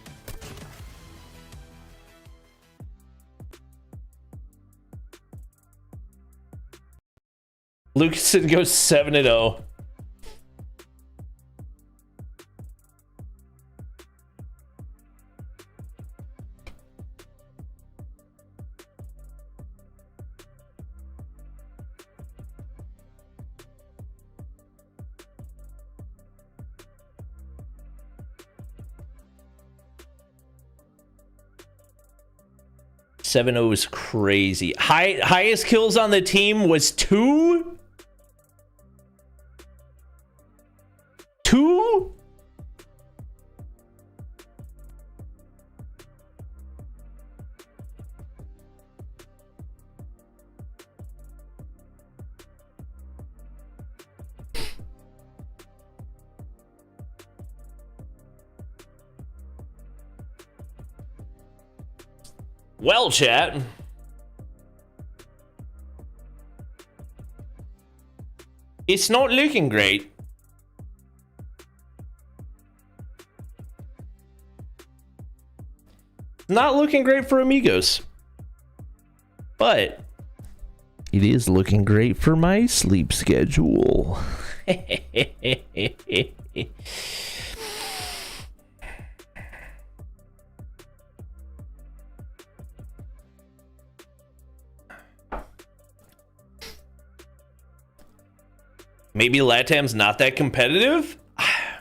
S5: Lucasen goes 7-0. Is crazy. Highest kills on the team was 2? 2? Well, chat. It's not looking great. Not looking great for Amigos. But it is looking great for my sleep schedule. Maybe LATAM's not that competitive? I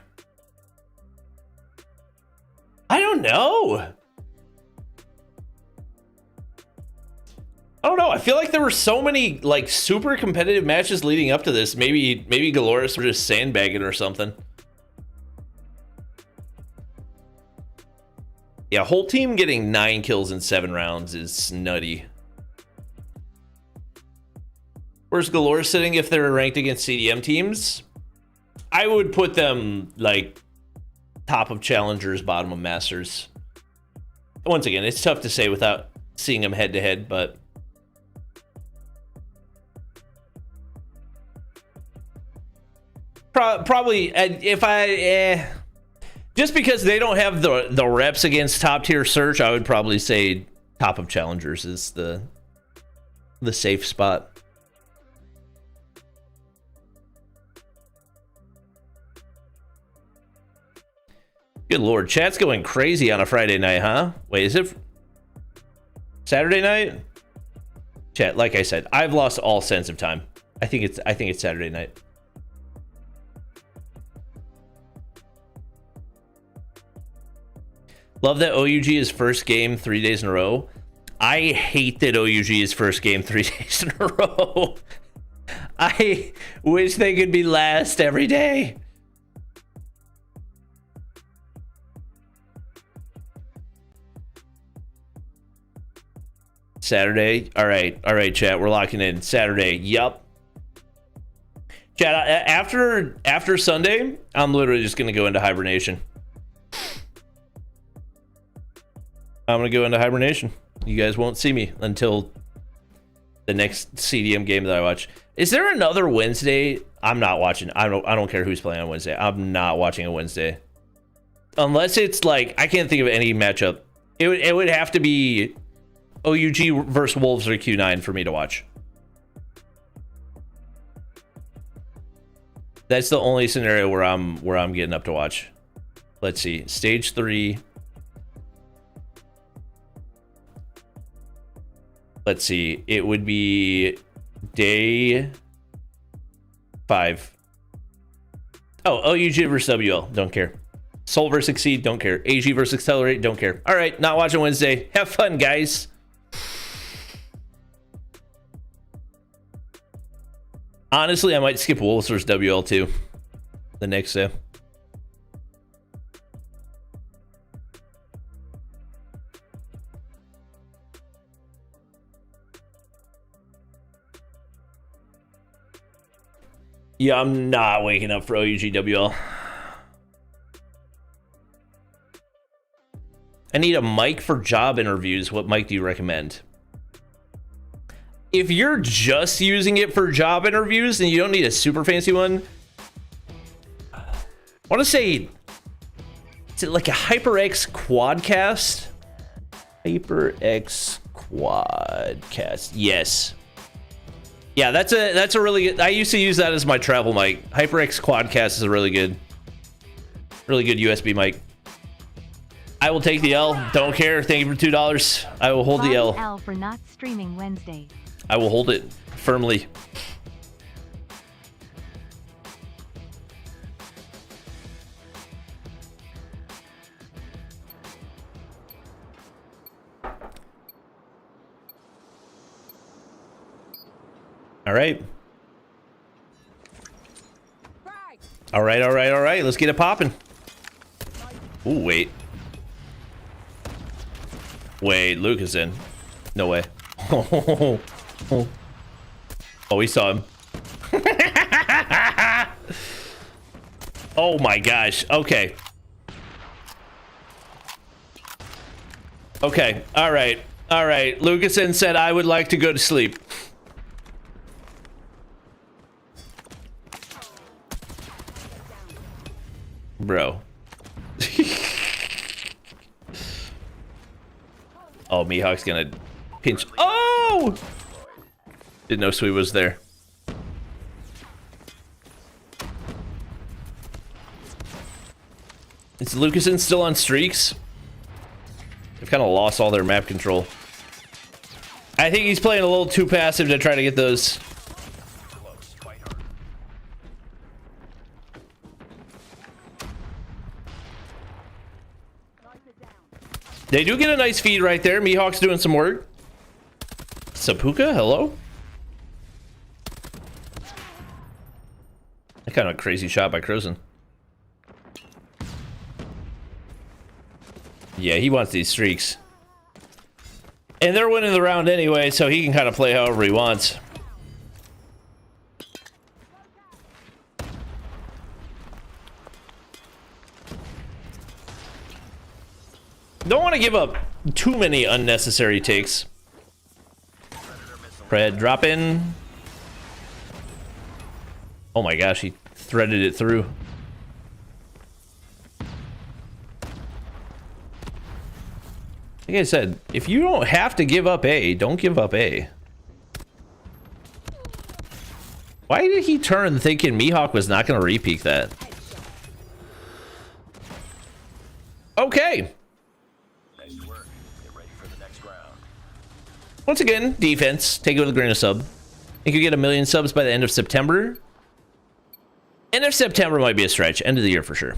S5: don't know. I don't know. I feel like there were so many like super competitive matches leading up to this. Maybe Galorys were just sandbagging or something. Yeah, whole team getting 9 kills in 7 rounds is nutty. Where's Galorys sitting if they're ranked against CDM teams? I would put them like top of challengers, bottom of masters. Once again, it's tough to say without seeing them head to head, but probably if I just because they don't have the reps against top tier search, I would probably say top of challengers is the safe spot. Good lord, chat's going crazy on a Friday night, huh? Wait, is it Saturday night? Chat, like I said, I've lost all sense of time. I think it's Saturday night. Love that OUG is first game 3 days in a row. I hate that OUG is first game 3 days in a row. I wish they could be last every day. Saturday. All right, chat. We're locking in Saturday. Yup. Chat. After Sunday, I'm literally just gonna go into hibernation. I'm gonna go into hibernation. You guys won't see me until the next CDM game that I watch. Is there another Wednesday? I'm not watching. I don't care who's playing on Wednesday. I'm not watching a Wednesday. Unless it's like I can't think of any matchup. It would have to be OUG versus Wolves or Q9 for me to watch. That's the only scenario where I'm getting up to watch. Let's see. Stage 3. Let's see. It would be day 5. Oh, OUG versus WL. Don't care. Soul versus Exceed. Don't care. AG versus Accelerate. Don't care. All right. Not watching Wednesday. Have fun, guys. Honestly, I might skip Wolves versus WL too. The next day. Yeah, I'm not waking up for OUGWL. I need a mic for job interviews. What mic do you recommend? If you're just using it for job interviews and you don't need a super fancy one, I want to say, is it like a HyperX Quadcast? HyperX Quadcast. Yes. Yeah, that's a really good. I used to use that as my travel mic. HyperX Quadcast is a really good USB mic. I will take the L. Don't care. Thank you for $2. I will hold the L.
S10: L for not streaming Wednesday.
S5: I will hold it firmly. All right. All right. Let's get it popping. Ooh, wait. Wait, Luke is in. No way. Oh, we saw him. Oh my gosh. Okay. Okay. All right. Lucasen said I would like to go to sleep. Bro. Oh, Mihawk's gonna pinch. Oh! Didn't know Sweet was there. Is Lucasen still on streaks? They've kind of lost all their map control. I think he's playing a little too passive to try to get those. They do get a nice feed right there. Mihawk's doing some work. Sapuka, hello? That kind of crazy shot by Crozen. Yeah, he wants these streaks. And they're winning the round anyway, so he can kind of play however he wants. Don't want to give up too many unnecessary takes. Pred, drop in. Oh my gosh, he threaded it through. Like I said, if you don't have to give up A, don't give up A. Why did he turn thinking Mihawk was not going to re-peek that? Okay.
S8: Nice work. Get ready for the next round.
S5: Once again, defense. Take it with a grain of sub. Think you get 1 million subs by the end of September? End of September might be a stretch. End of the year for sure.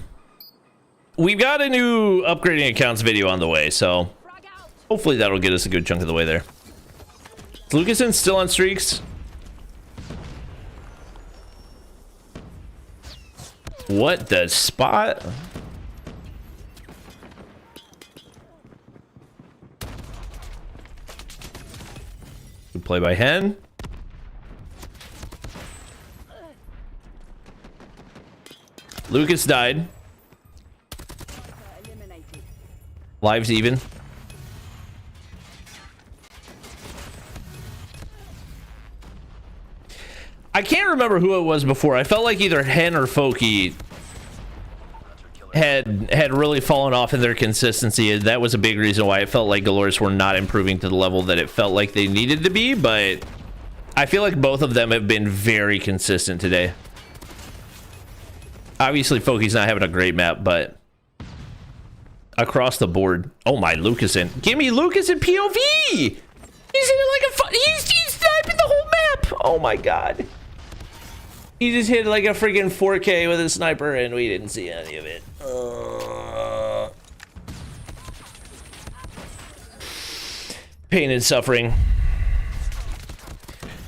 S5: We've got a new upgrading accounts video on the way, so hopefully that'll get us a good chunk of the way there. Is Lucasen still on streaks? What the spot? Good play by Hen. Lucas died. Lives even. I can't remember who it was before. I felt like either Hen or Foki had really fallen off in their consistency. That was a big reason why it felt like Galorys were not improving to the level that it felt like they needed to be, but I feel like both of them have been very consistent today. Obviously, Foki's not having a great map, but across the board. Oh my, Lucasen. Give me Lucasen POV! He's hitting like a he's sniping the whole map! Oh my god. He just hit like a freaking 4K with a sniper and we didn't see any of it. Pain and suffering.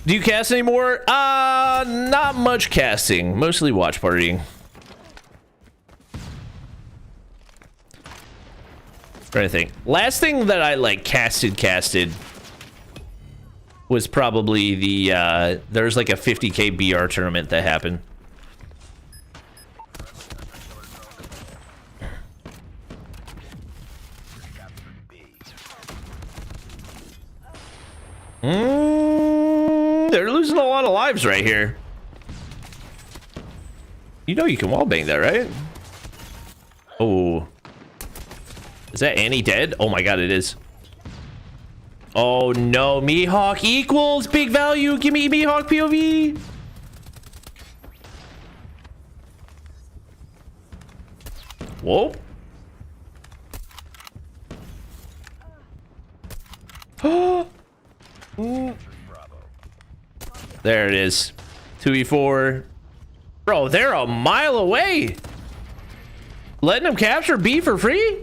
S5: Do you cast anymore? Not much casting. Mostly watch partying. Trying to think. Last thing that I like casted was probably the there's like a 50k BR tournament that happened. They're losing a lot of lives right here. You know you can wallbang that, right? Oh. Is that Annie dead? Oh my god, it is. Oh no, Mihawk equals big value. Give me Mihawk POV. Whoa. There it is. 2v4. Bro, they're a mile away. Letting them capture B for free?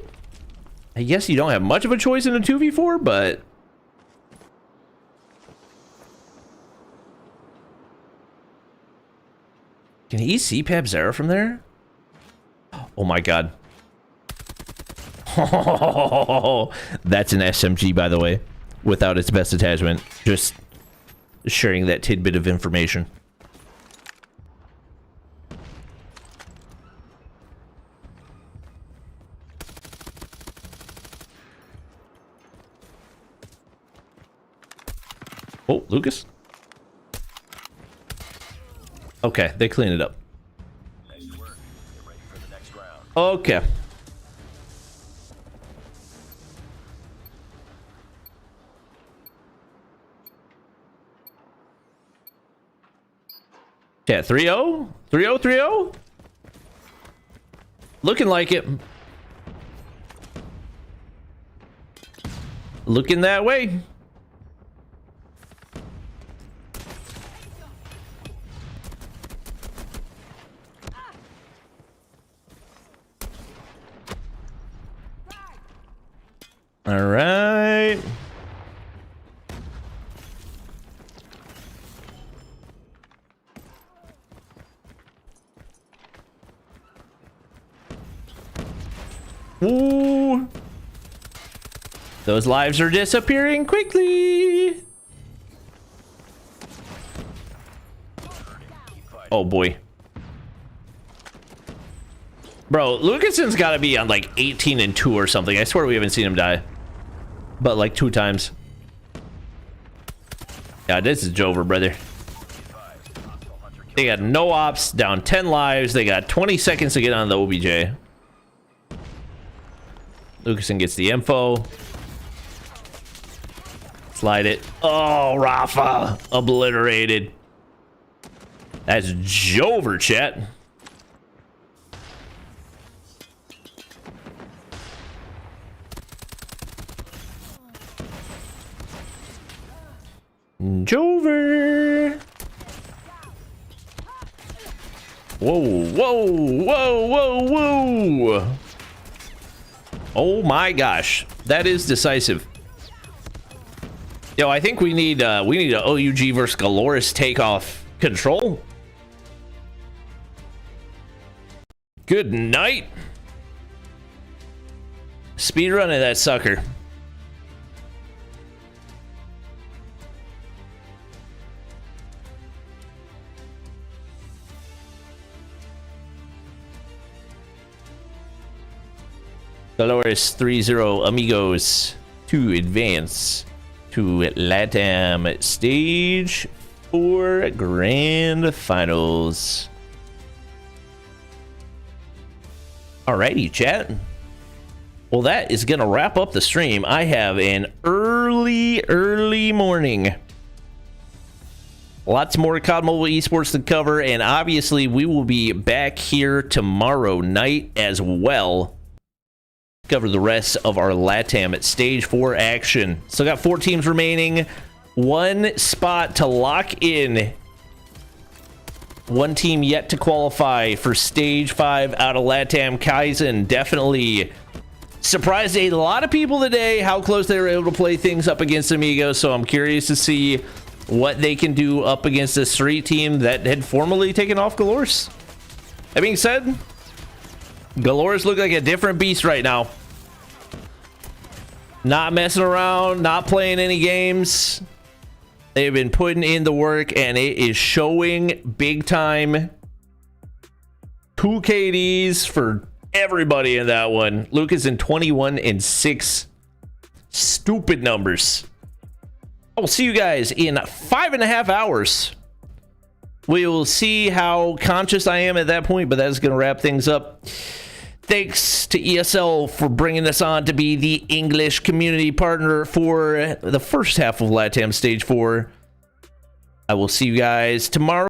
S5: I guess you don't have much of a choice in a 2v4, but can he CPAP Zera from there? Oh my god. Oh, that's an SMG, by the way, without its best attachment. Just sharing that tidbit of information. Oh, Lucas. Okay, they clean it up.
S8: Nice work. Get ready for the next round.
S5: Okay. Yeah, 3-0? 3-0, 3-0? Looking like it. Looking that way. All right. Ooh. Those lives are disappearing quickly. Oh boy. Bro, Lucason's got to be on like 18-2 or something. I swear we haven't seen him die. But like 2 times. Yeah, this is Jover, brother. They got no ops, down 10 lives. They got 20 seconds to get on the OBJ. Lucason gets the info. Slide it. Oh, Rafa. Obliterated. That's Jover, chat. Jover. Whoa, whoa, whoa, whoa, whoa. Oh my gosh. That is decisive. Yo, I think we need a OUG versus Galorys Takeoff control. Good night. Speedrunning that sucker. Galorys 3-0 Amigos to advance to LATAM Stage for Grand Finals. Alrighty, chat. Well, that is gonna wrap up the stream. I have an early morning. Lots more COD Mobile Esports to cover, and obviously we will be back here tomorrow night as well. Cover the rest of our LATAM Stage 4 action. Still got 4 teams remaining. 1 spot to lock in. 1 team yet to qualify for Stage 5 out of LATAM Kaizen. Definitely surprised a lot of people today how close they were able to play things up against Amigos. So I'm curious to see what they can do up against a street team that had formerly taken off Galorys. That being said, Galorys look like a different beast right now. Not messing around, not playing any games. They've been putting in the work, and it is showing big time. 2 KDs for everybody in that one. Lucas in 21-6. Stupid numbers. I will see you guys in 5.5 hours. We will see how conscious I am at that point, but that's going to wrap things up. Thanks to ESL for bringing us on to be the English community partner for the first half of LATAM Stage 4. I will see you guys tomorrow.